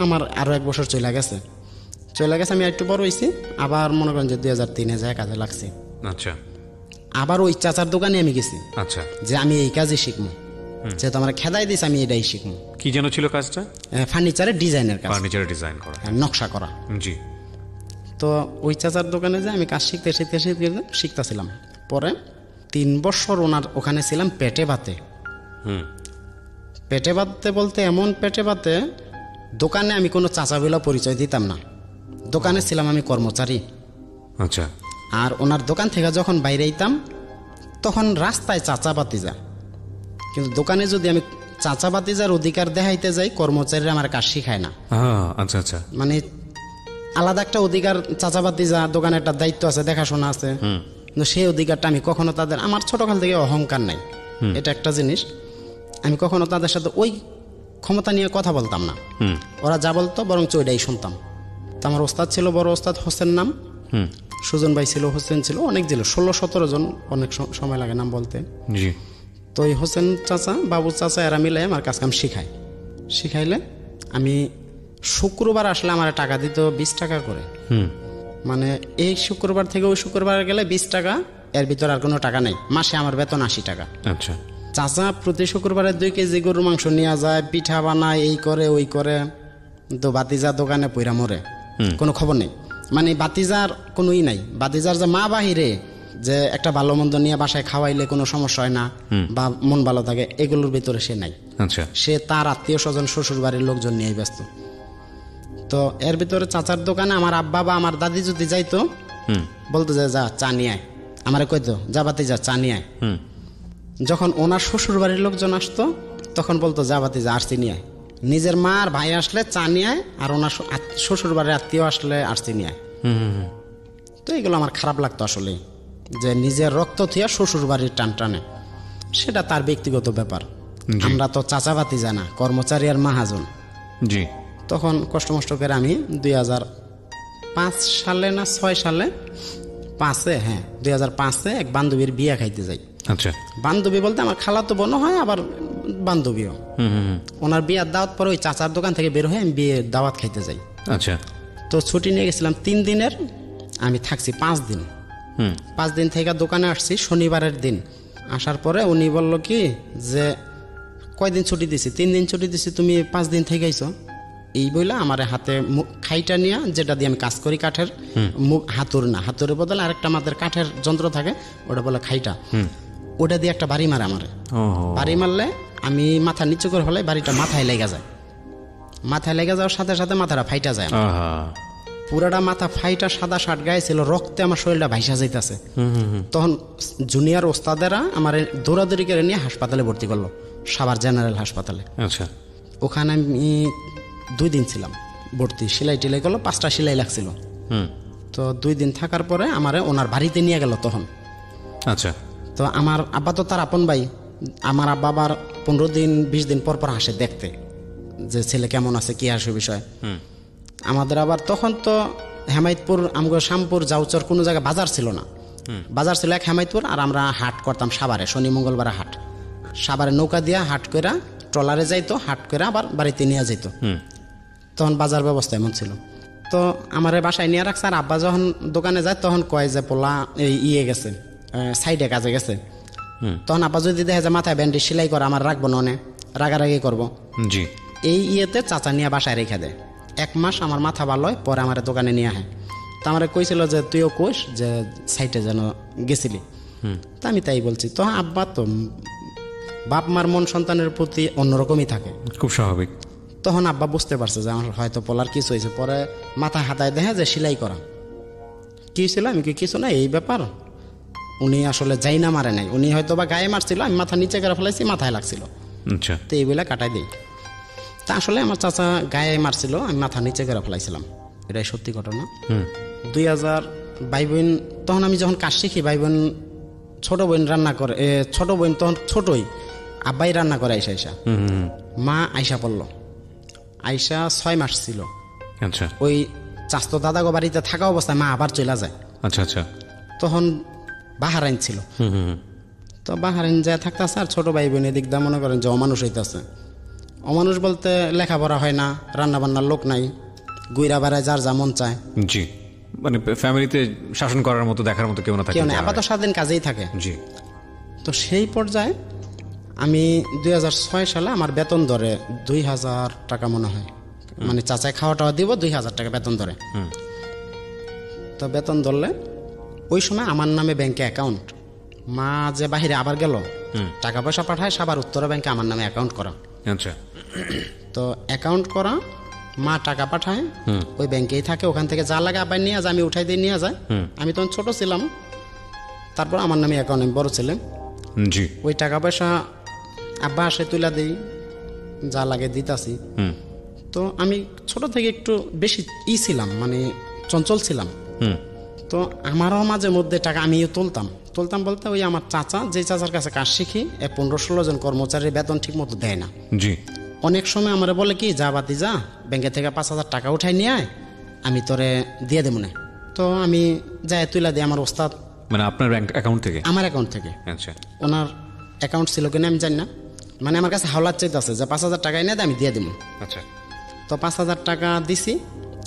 আমার আরও 1 বছর চলে গেছে, আমি একটু বড় হয়েছি, আবার মনে করেন যে 2003-এ যায় কাজে লাগছি। আচ্ছা। আবার ওই চাচার দোকানে আমি গেছি, আচ্ছা, যে আমি এই কাজই শিখবো, যেহেতু আমার খেদাই দিস আমি এটাই শিখবো। কি যেন ছিল কাজটা? ফার্নিচারের ডিজাইনের কাজ, ফার্নিচারের ডিজাইন করা, নকশা করা। জি। তো ওই চাচার দোকানে যে আমি কাজ শিখতেছিলাম। পরে 3 বছর ওনার ওখানে ছিলাম পেটে ভাতে। পেটে ভাতে বলতে এমন পেটে ভাতে, দোকানে আমি কোনো চাচা বলে পরিচয় দিতাম না, দোকানে ছিলাম আমি কর্মচারী। আচ্ছা। আর ওনার দোকান থেকে যখন বাইরে আইতাম তখন রাস্তায় চাচা বাতিজা, কিন্তু দোকানে যদি আমি চাচা বাতিজার অধিকার দেখাইতে যাই, কর্মচারীরা আমার কাজ শিখায় না। আচ্ছা আচ্ছা। মানে আলাদা একটা অধিকার, চাচা বাতিজা দোকানে একটা দায়িত্ব আছে, দেখাশোনা আছে, কিন্তু সেই অধিকারটা আমি কখনো তাদের, আমার ছোটকাল থেকে অহংকার নাই, এটা একটা জিনিস, আমি কখনো তাদের সাথে ওই ক্ষমতা নিয়ে কথা বলতাম না। ওরা যা বলতো বরং ওইটাই শুনতাম। তো আমার ওস্তাদ ছিল, বড় ওস্তাদ হোসেন নাম, সুজন ভাই ছিল, হোসেন ছিল, অনেক ছিল, 16-17 জন, অনেক সময় লাগে নাম বলতে। জি। তো এই হোসেন চাচা, বাবু চাচা, এরা মিলে আমার কাজ কাম শিখাইলে আমি শুক্রবার আসলে আমার টাকা দিত 20 টাকা করে। মানে এই শুক্রবার থেকে ওই শুক্রবার গেলে 20 টাকা, এর ভিতর আর কোনো টাকা নেই। মাসে আমার বেতন 80 টাকা। আচ্ছা। চাচা প্রতি শুক্রবারে 2 কেজি গরুর মাংস নিয়ে যায়, পিঠা বানায়, এই করে ওই করে। তো বাতিজা দোকানে পইরা মরে, কোনো খবর নেই। মানে বাতিজার কোনোই নাই, বাতিজার যে মা বাহিরে যে একটা ভালো মন্দ নিয়ে বাসায় খাওয়াইলে কোনো সমস্যা হয় না বা মন ভালো থাকে, এগুলোর ভিতরে সে নাই। আচ্ছা। সে তার আত্মীয় স্বজন, শ্বশুর বাড়ির লোকজন নিয়ে ব্যস্ত। তো এর ভিতরে চাচার দোকানে আমার আব্বা বা আমার দাদি যদি যাইতো, বলতো যে যা চা নিয়ে আয়, আমারে কইতো যা বাতি যা চা নিয়ে আয়। যখন ওনার শ্বশুর বাড়ির লোকজন আসতো তখন বলতো যা বাতি যা আরসি নিয়ে আয়। নিজের মা আর ভাই আসলে চা নিয়ে আয়, আর ওনার শ্বশুর বাড়ির আত্মীয় আসলে আরসি নিয়ে আয়। তো এগুলো আমার খারাপ লাগতো আসলে, যে নিজের রক্ত থিয়া শ্বশুর বাড়ির টান টানে, সেটা তার ব্যক্তিগত ব্যাপার। আমরা তো চাচাবাতি জানা, কর্মচারী আর মাহাজন। জি। তখন কষ্ট করে আমি 2005 সালে না 6 সালে, 2005-এ এক বান্ধবীর বিয়ে খাইতে যাই। আচ্ছা। বান্ধবী বলতে আমার খালাতো বোনও হয়, আবার বান্ধবীও। ওনার বিয়ের দাওয়াত পরে ওই চাচার দোকান থেকে বের হয়ে আমি বিয়ের দাওয়াত খাইতে যাই। আচ্ছা। তো ছুটি নিয়ে গেছিলাম 3 দিনের, আমি থাকছি 5 দিন। 5 দিন থেকে দোকানে আসছি শনিবারের দিন। আসার পরে উনি বলল কি যে কয়দিন ছুটি দিছি, 3 দিন ছুটি দিছি, তুমি 5 দিন থেকে আইছো। এই বইলা আমার হাতে খাইটা নিয়ে, যেটা দিয়ে আমি কাজ করি কাঠের, হাতুর না, হাতুরের বদলে আরেকটা আমাদের কাঠের যন্ত্র থাকে, ওটা বলে খাইটা, ওটা দিয়ে একটা বাড়ি মারে আমারে। বাড়ি মারলে আমি মাথা নিচু করে হলে বাড়িটা মাথায় লেগে যায়। মাথায় লেগে যাওয়ার সাথে সাথে মাথাটা ফাইটা যায়, পুরাটা মাথা ফাইটা, সাদা শার্ট গায়ে ছিল, রক্তে আমার শরীরটা ভাইসা যাইতেছে। তখন জুনিয়র ওস্তাদেরা আমার দৌড়াদৌড়ি করে নিয়ে হাসপাতালে ভর্তি করলো, সাভার জেনারেল হাসপাতালে। আচ্ছা। ওখানে আমি 2 দিন ছিলাম ভর্তি, সেলাই টেলাই করলো, 5টা সেলাই লাগছিল। তো 2 দিন থাকার পরে আমারে ওনার বাড়িতে নিয়ে গেল তখন। আচ্ছা। তো আমার আব্বা তো তার আপন ভাই, আমার আব্বা আবার 15 দিন 20 দিন পর আসে দেখতে যে ছেলে কেমন আছে, কি আসে বিষয়। আমাদের আবার তখন তো হেমায়তপুর, আমগো শ্যামপুর, জাউচর কোনো জায়গায় বাজার ছিল না। বাজার ছিল এক হেমায়তপুর, আর আমরা হাট করতাম সাভারে, শনি মঙ্গলবারে হাট। সাভারে নৌকা দিয়া হাট কইরা ট্রলারে যাইতো, হাট করে আবার বাড়িতে নিয়ে যাইতো। তখন বাজার ব্যবস্থা এমন ছিল। তো আমার বাসায় নিয়ে রাখছে, আর আব্বা যখন দোকানে যায় তখন কয় যে পোলা ইয়ে গেছে, সাইডে কাজে গেছে। তখন আব্বা যদি দেখে যে মাথায় ব্যান্ডেজ সেলাই করে, আমার রাখবো না, অনেক রাগারাগি করবো। জি। এই ইয়েতে চাচা নিয়ে বাসায় রেখে দেয়। 1 মাস আমার মাথা ভালো হয়, পরে আমার দোকানে নিয়ে আহে। তা আমার কইছিল যে তুইও কোষ যে সাইডে যেন গেছিলি। তা আমি তাই বলছি। তো আব্বা তো বাপ মার মন সন্তানের প্রতি অন্যরকমই থাকে, খুব স্বাভাবিক। তখন আব্বা বুঝতে পারছে যে আমার হয়তো পোলার কিছু হয়েছে। পরে মাথায় হাতায় দেখে যে সেলাই করা। কী ছিল? আমি কি কিছু না, এই ব্যাপার। উনি আসলে যাই না মারে নাই, উনি হয়তো বা গায়ে মারছিল, আমি মাথা নিচে করে ফেলাইছি, মাথায় লাগছিল, আচ্ছা। তো এই বলে কাটাই দিই। তা আসলে আমার চাচা গায়ে মারছিল, আমি মাথা নিচে করে ফেলাইছিলাম, এটাই সত্যি ঘটনা। 2000 ভাই বোন, তখন আমি যখন কাজ শিখি, ভাই বোন ছোট বোন রান্না করে, ছোট বোন তখন ছোটই, আব্বাই রান্না করে আইসা মা আইসা পড়লো। আইসা 6 মাস ছিল। আচ্ছা ওই চাস্তো দাদাগো বাড়িতে থাকা অবস্থায় মা আবার চলে যায়। আচ্ছা আচ্ছা। তখন বাহারাইন ছিল, তো বাহারাইন যায় থাকতেছে। আর ছোট ভাই বোন এদিক দা মনে করেন যে অমানুষ হইতেছে। অমানুষ বলতে লেখাপড়া হয় না, রান্না বান্নার লোক নাই, গুইরা বেড়ায় যার যা মন চায়। জি, মানে ফ্যামিলিতে শাসন করার মতো, দেখার মতো কেউ না থাকে, কেউ নেই, আপাতত সারাদিন কাজেই থাকে। জি। তো সেই পর্যায়ে আমি 2006 সালে আমার বেতন ধরে 2000 টাকা মনে হয়, মানে চাচায় খাওয়া টাওয়া দিব, 2000 টাকা বেতন ধরে। তো বেতন ধরলে ওই সময় আমার নামে ব্যাংকে অ্যাকাউন্ট, মা যে বাহিরে আবার গেল, টাকা পয়সা পাঠায় সাবার উত্তরা ব্যাংকে আমার নামে অ্যাকাউন্ট করা। আচ্ছা। তো অ্যাকাউন্ট করা, মা টাকা পাঠায়, ওই ব্যাংকেই থাকে, ওখান থেকে যা লাগে আবার নিয়ে যায়, আমি উঠাই দিয়ে নিয়ে যায়। আমি তখন ছোট ছিলাম, তারপর আমার নামে অ্যাকাউন্ট, আমি বড় ছিলাম। জি। ওই টাকা পয়সা আব্বা আসে তুলা দিই, যা লাগে দিতাছি। তো আমি ছোট থেকে একটু বেশি ছিলাম, মানে চঞ্চল ছিলাম। তো আমারও মাঝে মধ্যে টাকা আমিও তুলতাম বলতে ওই আমার চাচা, যে চাচার কাছে কাজ শিখি, 15-16 জন কর্মচারীর বেতন ঠিক মতো দেয় না। জি। অনেক সময় আমার বলে কি, যা বাতি যা, ব্যাংকে থেকে 5000 টাকা উঠাই নিয়ে আয়, আমি তোরে দিয়ে দেবো না। তো আমি যাই তুলা দিই আমার ওস্তাদ, মানে আপনার ব্যাংক অ্যাকাউন্ট থেকে? আমার অ্যাকাউন্ট থেকে। আচ্ছা। ওনার অ্যাকাউন্ট ছিল কিনা আমি জানি না, মানে আমার কাছে হাওলাত চাইতেছে যে 5000 টাকা এনে দেয়, আমি দিয়ে দেবো। আচ্ছা। তো 5000 টাকা দিছি।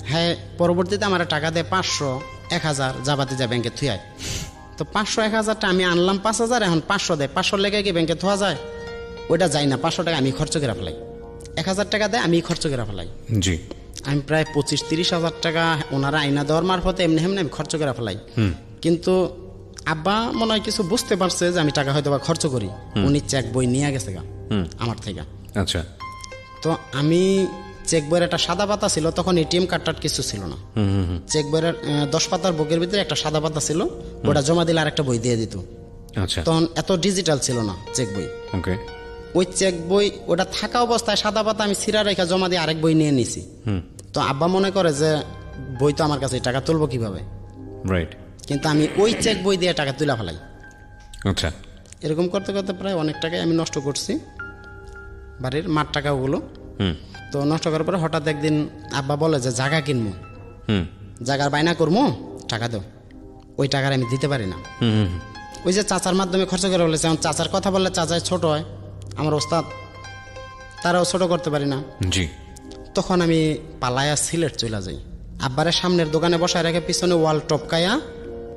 হ্যাঁ, পরবর্তীতে আমার টাকা দেয় 500, 1000, যাবাতে যা ব্যাংকে থুয়ায়। তো 500, 1000টা আমি আনলাম 5000, এখন 500 দেয়। 500 লেগে কি ব্যাংকে থোয়া যায়? ওইটা যাই না, 500 টাকা আমি খরচ করে ফেলাই, 1000 টাকা দেয়, আমি খরচ করে ফেলাই। জি। আমি প্রায় 25-30 হাজার টাকা ওনারা আইনা দেওয়ার মারফতে এমনি এমনি আমি খরচ করে ফেলাই। কিন্তু আব্বা মনে হয় কিছু বুঝতে পারছে যে আমি টাকা হয়তো বা খরচ করি, উনি চেক বই নিয়ে গেছে গা আমার থেকে। আচ্ছা। তো আমি চেক বইয়ের একটা সাদা পাতা ছিল, তখন এটিএম কার্ড কিছু ছিল না। চেক বইয়ের 10 পাতার বুকের ভিতরে একটা সাদা পাতা ছিল, ওটা জমা দিলে আর একটা বই দিয়ে দিত। আচ্ছা। তখন এত ডিজিটাল ছিল না চেক বই। ওকে। ওই চেক বই ওটা থাকা অবস্থায় সাদা পাতা আমি সিরা রেখা জমা দিয়ে আরেক বই নিয়ে নিছি। তো আব্বা মনে করে যে বই তো আমার কাছে, টাকা তুলবো কিভাবে? রাইট। কিন্তু আমি ওই চেক বই দিয়ে টাকা তুলা ফেলাই। আচ্ছা। এরকম করতে করতে প্রায় অনেক টাকাই আমি নষ্ট করছি, বাড়ির মার টাকা ওগুলো। তো নষ্ট করার পরে হঠাৎ একদিন আব্বা বলে যে জায়গা কিনবো, জায়গার বায়না করবো, টাকা দাও। ওই টাকার আমি দিতে পারি না। ওই যে চাচার মাধ্যমে খরচ করে বলেছে, এখন চাচার কথা বললে চাচাই ছোট হয়, আমার ওস্তাদ তারাও ছোট করতে পারি না। জি। তখন আমি পালায়া সিলেট চলে যাই। আব্বারের সামনের দোকানে বসায় রেখে পিছনে ওয়াল টপকায়া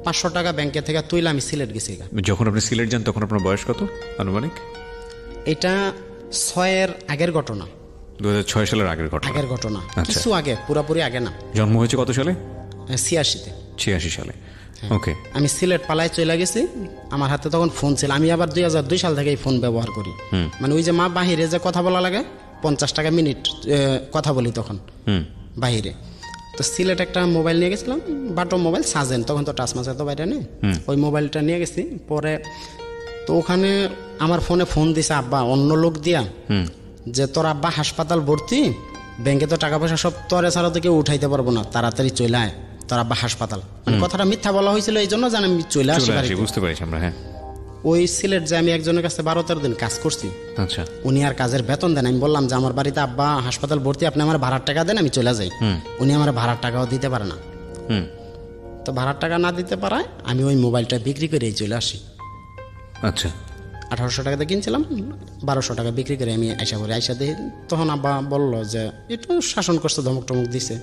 500 টাকা ব্যাংকে থেকে তুইলে আমি সিলেট গেছি। যখন আপনি সিলেট যান তখন আপনার বয়স কত আনুমানিক? এটা 6-এর আগের ঘটনা, 2006 সালের আগের ঘটনা। কিছু আগে, পুরোপুরি আগে না। জন্ম হয়েছে কত সালে? 86-তে। 86 সালে। ওকে। আমি সিলেট পালায় চলে গেছি। আমার হাতে তখন ফোন ছিল, আমি আবার 2002 সাল থেকে ফোন ব্যবহার করি। মানে ওই যে মা বাহিরে যে কথা বলা লাগে, 50 টাকা মিনিট কথা বলি তখন বাহিরে। তো সিলেট একটা মোবাইল নিয়ে গেছিলাম, বাটো মোবাইল, সাজেন, তখন তো টাচ মাছ এত বাইরে নেই। ওই মোবাইলটা নিয়ে গেছি। পরে তো ওখানে আমার ফোন দিছে আব্বা, অন্য লোক দিয়া, যে তোর আব্বা হাসপাতাল ভর্তি, ব্যাংকে তো টাকা পয়সা সব তোরে ছাড়া তো কেউ উঠাইতে পারবো না, তাড়াতাড়ি চলে আয়, তোর আব্বা হাসপাতাল। মানে কথাটা মিথ্যা বলা হয়েছিল, এই জন্য জানি আমি চলে আসি। বুঝতে পারছি আমরা। হ্যাঁ। ওই সিলেট যে আমি একজনের কাছে 12-13 দিন কাজ করছি। আচ্ছা। উনি আর কাজের বেতন দেন। আমি বললাম যে আমার বাড়িতে আব্বা হাসপাতাল ভর্তি, আপনি আমার ভাড়ার টাকা দেন, আমি চলে যাই। উনি আমার ভাড়ার টাকাও দিতে পারে না। তো ভাড়ার টাকা না দিতে পারায় আমি ওই মোবাইলটা বিক্রি করেই চলে আসি। আচ্ছা। 1800 টাকাতে কিনছিলাম, 1200 টাকা বিক্রি করে আমি আইসা দিই। তখন আব্বা বললো যে একটু শাসন করছে, ধমক টমক দিছে,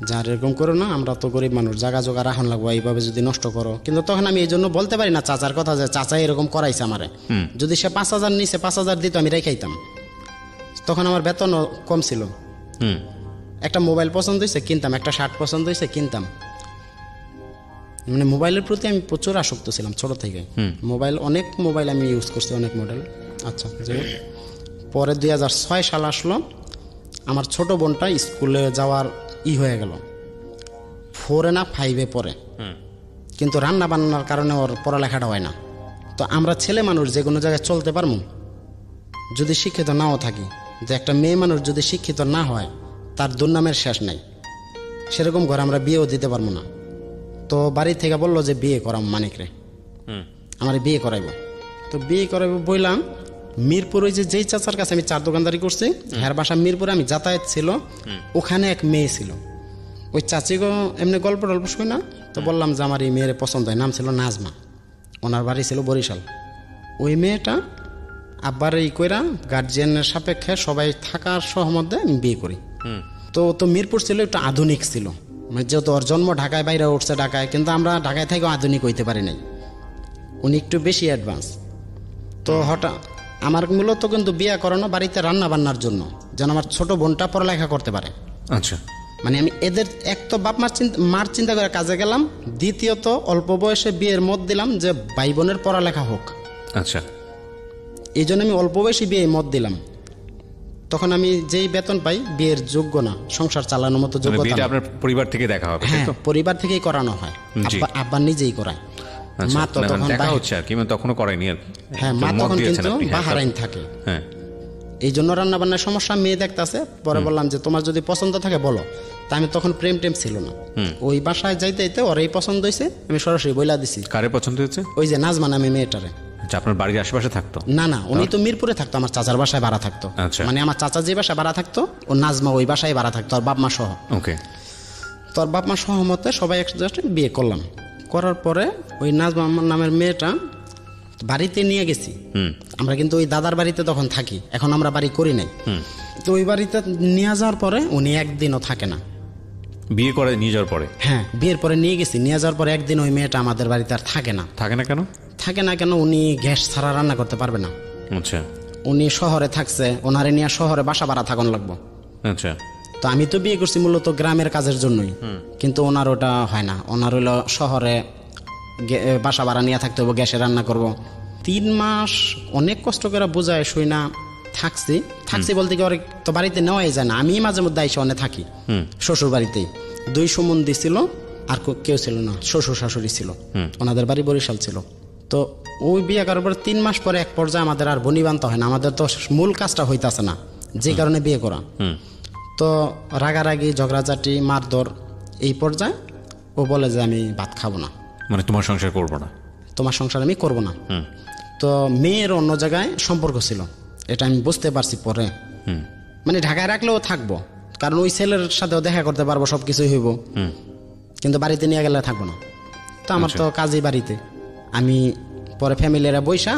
যার এরকম করো না, আমরা তো গরিব মানুষ, জায়গা জোগা রাখন লাগবো, এইভাবে যদি নষ্ট করো। কিন্তু তখন আমি এই জন্য বলতে পারি না চাচার কথা যে চাচা এরকম করাইছে আমারে। যদি সে 5000 নিচে 5000 দিত, আমি রেখাইতাম। তখন আমার বেতনও কম ছিল। একটা মোবাইল পছন্দ হয়েছে কিনতাম, একটা শার্ট পছন্দ হয়েছে কিনতাম। মানে মোবাইলের প্রতি আমি প্রচুর আসক্ত ছিলাম ছোট থেকে। অনেক মোবাইল আমি ইউজ করছি, অনেক মডেল। আচ্ছা, পরে 2006 সাল আসলো, আমার ছোট বোনটা স্কুলে যাওয়ার হয়ে গেল, 4 না 5 পরে, কিন্তু রান্না বান্নার কারণে ওর পড়ালেখাটা হয় না। তো আমরা ছেলে মানুষ যে কোনো জায়গায় চলতে পারবো যদি শিক্ষিত নাও থাকি। যে একটা মেয়ে মানুষ যদি শিক্ষিত না হয় তার দুর্নামের শেষ নাই। সেরকম ঘরে আমরা বিয়েও দিতে পারবো না। তো বাড়ি থেকে বললো যে বিয়ে করাম মানিকরে, আমার বিয়ে করাইব। তো বিয়ে করাইব বললাম, মিরপুরে যেই চাচার কাছে আমি চার দোকানদারি করছি, হ্যার বাসা মিরপুরে, আমি যাতায়াত ছিল, ওখানে এক মেয়ে ছিল। ওই চাচিগো এমনি গল্প টল্প শুই না, তো বললাম যে আমার এই মেয়ের পছন্দ হয়। নাম ছিল নাজমা, ওনার বাড়ি ছিল বরিশাল। ওই মেয়েটা আব্বার কইরা গার্জিয়ানের সাপেক্ষে সবাই থাকার সহমতে আমি বিয়ে করি। তো মিরপুর ছিল একটু আধুনিক ছিল, যেহেতু ওর জন্ম ঢাকায়, বাইরে উঠছে ঢাকায়, কিন্তু আমরা ঢাকায় থেকেও আধুনিক হইতে পারি নাই, উনি একটু বেশি অ্যাডভান্স। তো হঠাৎ আমার মূলত কিন্তু বিয়ে করানো বাড়িতে রান্না বান্নার জন্য, যেন আমার ছোট বোনটা পড়ালেখা করতে পারে। আচ্ছা, মানে আমি এদের এক তো বাপ মার চিন্তা করে কাজে গেলাম, দ্বিতীয়ত অল্প বয়সে বিয়ের মত দিলাম যে ভাই বোনের পড়ালেখা হোক। আচ্ছা, এই জন্য আমি অল্প বয়সী বিয়ে মত দিলাম। তখন আমি যেই বেতন পাই বিয়ের যোগ্য না, সংসার চালানোর মতো যোগ্যতা। আপনার পরিবার থেকে দেখা হবে? হ্যাঁ, পরিবার থেকেই করানো হয়, আব্বা নিজেই করায়। মা তো তখন দেখা হচ্ছে আর কি, তখনও করায়নি আর কি। হ্যাঁ, মা তখন কিন্তু বাহারাইন থাকে। হ্যাঁ, এই জন্য রান্না বান্নার সমস্যা, মেয়ে দেখতেছে। পরে বললাম যে তোমার যদি পছন্দ থাকে বলো। তা আমি তখন প্রেম টেম ছিল না, ওই বাসায় যাইতে যাইতে ওরাই পছন্দ হয়েছে, আমি সরাসরি বইলা দিছি। কারে পছন্দ হয়েছে? ওই যে নাজমা নামে মেয়েটারে। আচ্ছা, আপনার বাড়ির আশেপাশে থাকতো? না, উনি তো মিরপুরে থাকতো, আমার চাচার বাসায় ভাড়া থাকতো। মানে আমার চাচা যে বাসায় ভাড়া থাকতো, ও নাজমা ওই বাসায় ভাড়া থাকতো, আর বাপ মা সহ। ওকে। তোর বাপ মা সহমতে সবাই একসাথে বিয়ে করলাম। করার পরে ওই নাজমা নামের মেয়েটা বাড়িতে নিয়ে গেছি আমরা, কিন্তু ওই দাদার বাড়িতে তখন থাকি, এখন আমরা বাড়ি করি নাই। তো ওই বাড়িতে নিয়ে যাওয়ার পরে উনি একদিনও থাকে না। বিয়ে করে নিয়ে যাওয়ার পরে? হ্যাঁ, বিয়ের পরে নিয়ে গেছি, নিয়ে যাওয়ার পরে একদিন ওই মেয়েটা আমাদের বাড়িতে আর থাকে না। থাকে না কেন? থাকে না কেন, উনি গ্যাস ছাড়া রান্না করতে পারবে না। আচ্ছা। উনি শহরে থাকছে, ওনারে নিয়ে শহরে বাসা ভাড়া থাকুন লাগবো। আচ্ছা। তো আমি তো বিয়ে করছি মূলত গ্রামের কাজের জন্যই, কিন্তু ওনার ওটা হয় না। ওনার হইলো শহরে বাসা ভাড়া নিয়ে থাকতে হবে, গ্যাসে রান্না করব। 3 মাস অনেক কষ্ট করে বোঝায় শুই না থাকছি বলতে কি, ওর তো বাড়িতে নেওয়াই যায় না। আমি মাঝে মধ্যে আইসা অনেক থাকি শ্বশুর বাড়িতেই। 2 সম্বন্ধী ছিল, আর কেউ ছিল না, শ্বশুর শাশুড়ি ছিল, ওনাদের বাড়ি বরিশাল ছিল। তো ওই বিয়ে করার পর 3 মাস পরে এক পর্যায়ে আমাদের আর বনিবান্ত হয় না, আমাদের তো মূল কাজটা হইতাছে না, যে কারণে বিয়ে করা। তো রাগারাগি, ঝগড়াঝাটি, মারধর, এই পর্যায়ে ও বলে যে আমি ভাত খাবো না, মানে তোমার সংসার করবো না, তোমার সংসার আমি করবো না। তো মেয়ের অন্য জায়গায় সম্পর্ক ছিল, এটা আমি বুঝতে পারছি পরে। মানে ঢাকায় রাখলেও থাকবো, কারণ ওই ছেলের সাথেও দেখা করতে পারবো, সব কিছুই হইব, কিন্তু বাড়িতে নিয়ে গেলে থাকবো না। তো আমার তো কাজই বাড়িতে। আমি পরে ফ্যামিলিরা বইসা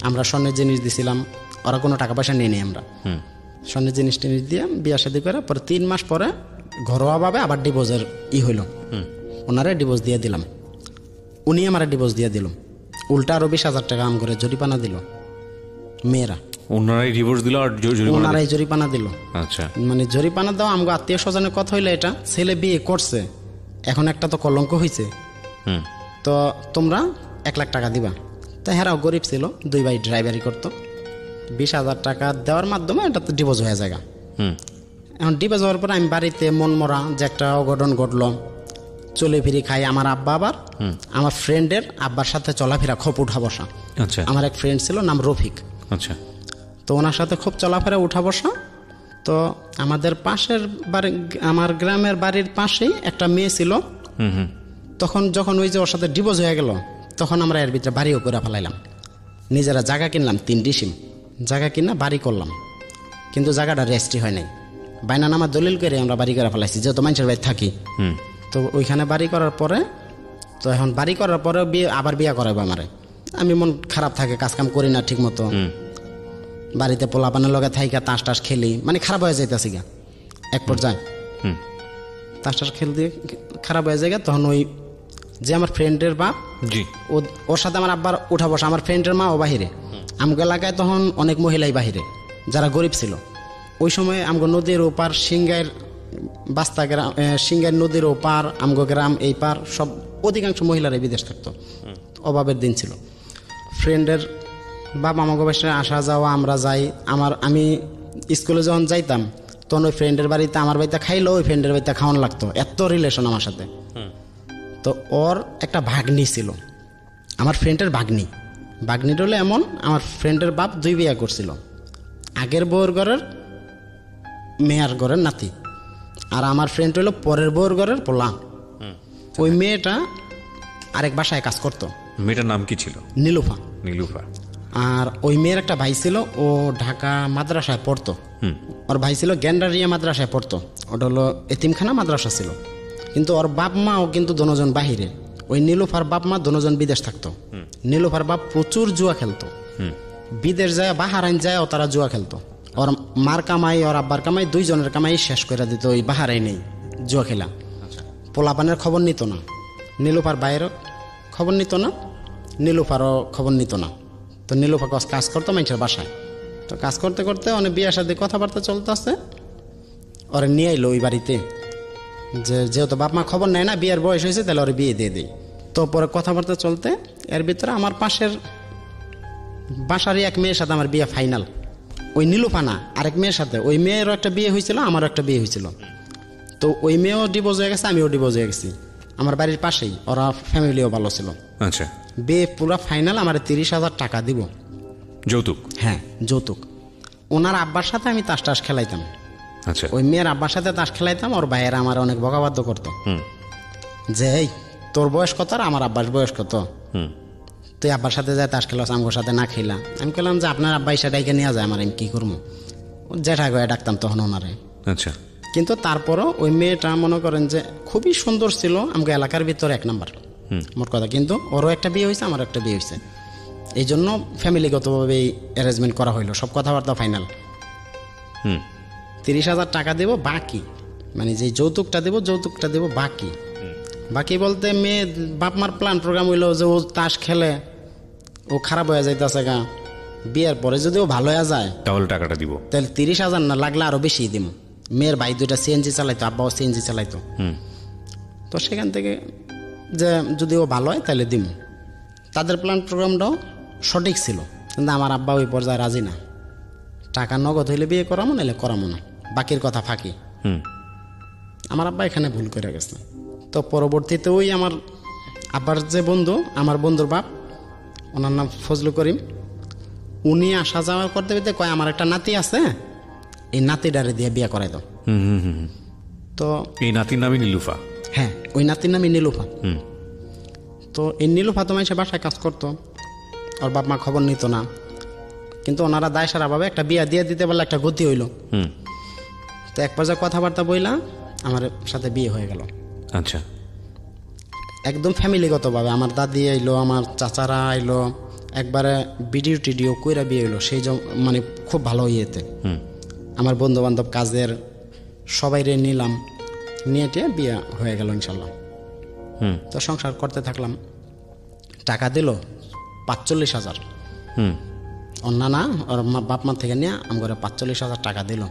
আমরা স্বর্ণের জিনিস দিছিলাম, ওরা কোনো টাকা পয়সা নিয়ে নিই, আমরা স্বর্ণের জিনিস টিনিস দিয়ে বিয়া শাদী করে পরে 3 মাস পরে ঘরোয়াভাবে আবার ডিভোর্সের হইল। ওনারে ডিভোর্স দিয়ে দিলাম, উনি আমার ডিভোর্স দিয়ে দিল। উল্টা আরো 20,000 টাকা আম করে জরিপানা দিল মেয়েরা। ওনারাই ডিভোর্স দিল আর ওনারাই জরিপানা দিল। আচ্ছা, মানে জরিপানা দাও আমগো আত্মীয় স্বজনের কথা হইলে, এটা ছেলে বিয়ে করছে, এখন একটা তো কলঙ্ক হয়েছে, তো তোমরা 1 লাখ টাকা দিবা। তো হেরাও গরিব ছিল, 2 ভাই ড্রাইভারি করতো। 20,000 টাকা দেওয়ার মাধ্যমে এটা তো ডিভোর্স হয়ে যায়। এখন ডিভোর্স হওয়ার পরে আমি বাড়িতে মন মরা যে একটা অঘটন ঘটলো, চলে ফিরি খাই। আমার আব্বা আবার আমার ফ্রেন্ডের আব্বার সাথে চলাফেরা খুব উঠা বসা। আচ্ছা। আমার এক ফ্রেন্ড ছিল, নাম রফিক। আচ্ছা। তো ওনার সাথে খুব চলাফেরা উঠা বসা। তো আমাদের পাশের বাড়ি, আমার গ্রামের বাড়ির পাশেই একটা মেয়ে ছিল। তখন যখন ওই যে ওর সাথে ডিভোর্স হয়ে গেল, তখন আমরা এর ভিতরে বাড়িও করে ফেলাইলাম, নিজেরা জায়গা কিনলাম, 3 ডিসিম জায়গা কিনা বাড়ি করলাম, কিন্তু জায়গাটা রেজিস্ট্রি হয় নাই। বাইনা নামা দলিল করে আমরা বাড়ি করে ফেলাইছি, যেহেতু মানুষের বাড়ি থাকি। তো ওইখানে বাড়ি করার পরে, তো এখন বাড়ি করার পরে আবার বিয়ে করাবো আমারে। আমি মন খারাপ থাকে, কাজকাম করি না ঠিক মতো, বাড়িতে পোলাপানের লগে থাইকা তাস টাস খেলি, মানে খারাপ হয়ে যাইতেছি গা এক পর্যায়ে। তাস টাস খেলতে খারাপ হয়ে যায়। তখন ওই যে আমার ফ্রেন্ডের বাপ, ওর সাথে আমার আব্বার উঠা বসা। আমার ফ্রেন্ডের মা ও বাহিরে, আমগো এলাকায় তখন অনেক মহিলাই বাহিরে, যারা গরিব ছিল। ওই সময় আমগো নদীর ওপার সিংগাইয়ের বাস্তা গ্রাম, সিংগাইয়ের নদীর ওপার, আমগো গ্রাম এই পার সব অধিকাংশ মহিলারাই বিদেশ থাকতো, অভাবের দিন ছিল। ফ্রেন্ডের বাপ আমাকে বাসায় আসা যাওয়া, আমরা যাই। আমি স্কুলে যখন যাইতাম তখন ওই ফ্রেন্ডের বাড়িতে আমার বাড়িতে খাইলো, ওই ফ্রেন্ডের বাড়িতে খাওয়ানো লাগতো, এত রিলেশন আমার সাথে। তো ওর একটা ভাগ্নি ছিল, আমার ফ্রেন্ডের ভাগ্নিটা হলো এমন, আমার ফ্রেন্ডের বাপ 2 বিয়ে করছিল, আগের বউর ঘরের মেয়ের ঘরের নাতি, আর আমার ফ্রেন্ড হলো পরের বউর ঘরের পোলা। ওই মেয়েটা আরেক বাসায় কাজ করতো। মেয়েটার নাম কি ছিল? নীলুফা। নীলুফা। আর ওই মেয়ের একটা ভাই ছিল, ও ঢাকা মাদ্রাসায় পড়তো। ওর ভাই ছিল গ্যান্ডারিয়া মাদ্রাসায় পড়তো, ওটা হলো এতিমখানা মাদ্রাসা ছিল। কিন্তু ওর বাপ মাও কিন্তু দুজন বাহিরে। ওই নীলুফার বাপ মা দুজন বিদেশ থাকতো। নীলুফার বাপ প্রচুর জুয়া খেলতো, বিদেশ যায় বাহারাইন যায় ও তারা জুয়া খেলতো। ওর মার কামাই ওর আব্বার কামাই 2 জনের কামাই শেষ করে দিত ওই বাহারাইনেই জুয়া খেলা। পোলাপানের খবর নিত না, নীলুফার বাইরেও খবর নিত না, নীলুফারও খবর নিত না। তো নীলুফা কাজ করতো মানুষের বাসায়। তো কাজ করতে করতে অনেক বিয়ের সাথে কথাবার্তা চলতে আসছে, ওরে নিয়ে আইলো ওই বাড়িতে, যেহেতু বাপ মা খবর নেয় না, বিয়ের বয়স হয়েছে, তাহলে ওরে বিয়ে দিয়ে দিই। তো পরে কথাবার্তা চলতে এর ভিতরে আমার পাশের বাসারই এক মেয়ের সাথে আমার বিয়ে ফাইনাল। ওই নীলুফা না, আরেক মেয়ের সাথে। ওই মেয়েরও একটা বিয়ে হয়েছিল, আমারও একটা বিয়ে হয়েছিল। তো ওই মেয়েও ডিভোর্স হয়ে গেছে, আমিও ডিভোর্স হয়ে গেছি। আমার বাড়ির পাশেই, ওরা ফ্যামিলিও ভালো ছিল। আচ্ছা। বিয়ে পুরো ফাইনাল, আমার 30,000 টাকা দিব যৌতুক? হ্যাঁ, যৌতুক। ওনার আব্বার সাথে আমি তাস খেলাইতাম। আচ্ছা। ওই মেয়ের আব্বার সাথে তাস খেলাইতাম, ওর ভাইয়েরা আমার অনেক বকাবাদ্য করতো যে এই তোর বয়স কত আর আমার আব্বার বয়স কত, তুই আব্বার সাথে যায় তাস খেলাস, আমার সাথে না খেলা। আমি বললাম যে আপনার আব্বা এসে ডাইকে নিয়ে যায়, আমার আমি কী করবো, জ্যাঠা গয়ে ডাকতাম তখন ওনারে। আচ্ছা। কিন্তু তারপরও ওই মেয়েটা মনে করেন যে খুবই সুন্দর ছিল, আমাকে এলাকার ভিতরে 1 নাম্বার মোট কথা। কিন্তু ওরও একটা বিয়ে হয়েছে, আমারও একটা বিয়ে হয়েছে, এই জন্য ফ্যামিলিগতভাবে অ্যারেঞ্জমেন্ট করা হইলো, সব কথাবার্তা ফাইনাল। 30,000 টাকা দেব বাকি, মানে যে যৌতুকটা দেব বাকি বলতে মেয়ে বাপ মার প্ল্যান প্রোগ্রাম হইলো যে ও তাস খেলে, ও খারাপ হয়ে যাইতেছে গা, বিয়ের পরে যদি ও ভালো হয়ে যায় তাহলে টাকাটা দিব, তাহলে 30,000 না, লাগলে আরো বেশি দিব। মেয়ের ভাই 2টা সিএনজি চালাইতো, আব্বাও সিএনজি চালাইতো। তো সেখান থেকে যে যদি ও ভালো হয় তাহলে দিব। তাদের প্ল্যান প্রোগ্রামটাও সঠিক ছিল, কিন্তু আমার আব্বা ওই পর্যায়ে রাজি না। টাকা নগদ হইলে বিয়ে করামো, নাহলে করামো না, বাকির কথা ফাঁকি। আমার আব্বা এখানে ভুল করে গেছে। তো পরবর্তীতে ওই আমার আব্বার যে বন্ধু, আমার বন্ধুর বাপ, ওনার নাম ফজলু করিম, উনি আসা যাওয়া করতে পেতে কয় আমার একটা নাতি আছে, এই নাতিটারে দিয়ে বিয়ে করাই দাও। তো এই নাতির নামই নীলুফা? হ্যাঁ, ওই নাতির নামই নীলুফা। তো এই নীলুফা তো মানুষের বাসায় কাজ করতো, ওর বাপ মা খবর নিত না, কিন্তু ওনারা দায় সারাভাবে একটা বিয়ে দিয়ে দিতে পারলে একটা গতি হইল। তো এক পর্যায়ে কথাবার্তা বইলা আমার সাথে বিয়ে হয়ে গেল। আচ্ছা। একদম ফ্যামিলিগতভাবে আমার দাদি আইলো, আমার চাচারা আইলো, একবারে ভিডিও টিডিও কইরা বিয়ে হইলো। সেই মানে খুব ভালো ইয়েতে আমার বন্ধু বান্ধব কাজের সবাইরে নিলাম, নিয়ে টিয়ে বিয়ে হয়ে গেল ইনশাল্লাহ। তো সংসার করতে থাকলাম। টাকা দিল 45,000, অন্য না, ওর বাপ মা থেকে নিয়ে আমার 45,000 টাকা দিল।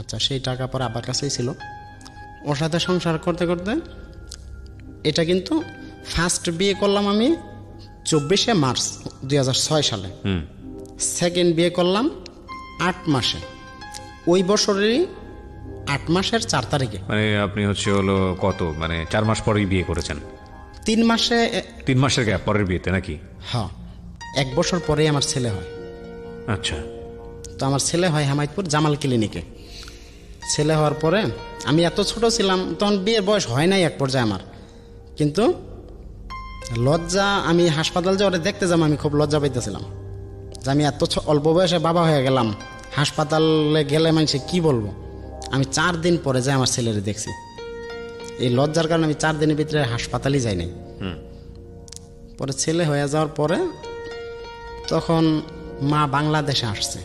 আচ্ছা, সেই টাকা পরে আবার কাছেই ছিল। ওর সাথে সংসার করতে করতে, এটা কিন্তু ফার্স্ট বিয়ে করলাম আমি 24শে মার্চ 2006 সালে। সেকেন্ড বিয়ে করলাম 8 মাসে, ওই বছরেরই 8 মাসের 4 তারিখে। মানে আপনি হলো কত, মানে 4 মাস পরেই বিয়ে করেছেন? 3 মাসে, 3 মাসের গ্যাপ পরের বিয়েতে নাকি? হ্যাঁ, 1 বছর পরেই আমার ছেলে হয়। আচ্ছা। তো আমার ছেলে হয় হামায়তপুর জামাল ক্লিনিকে। ছেলে হওয়ার পরে আমি এত ছোট ছিলাম, তখন বিয়ের বয়স হয় নাই এক পর্যায়ে আমার, কিন্তু লজ্জা, আমি হাসপাতাল যে ওরা দেখতে যাবো, আমি খুব লজ্জা পাইতেছিলাম যে আমি এত অল্প বয়সে বাবা হয়ে গেলাম। হাসপাতালে গেলে মানুষে কি বলবো। আমি 4 দিন পরে যাই আমার ছেলেরে দেখছি। এই লজ্জার কারণে আমি 4 দিনের ভিতরে হাসপাতালই যাই নাই। পরে ছেলে হয়ে যাওয়ার পরে তখন মা বাংলাদেশে আসছে।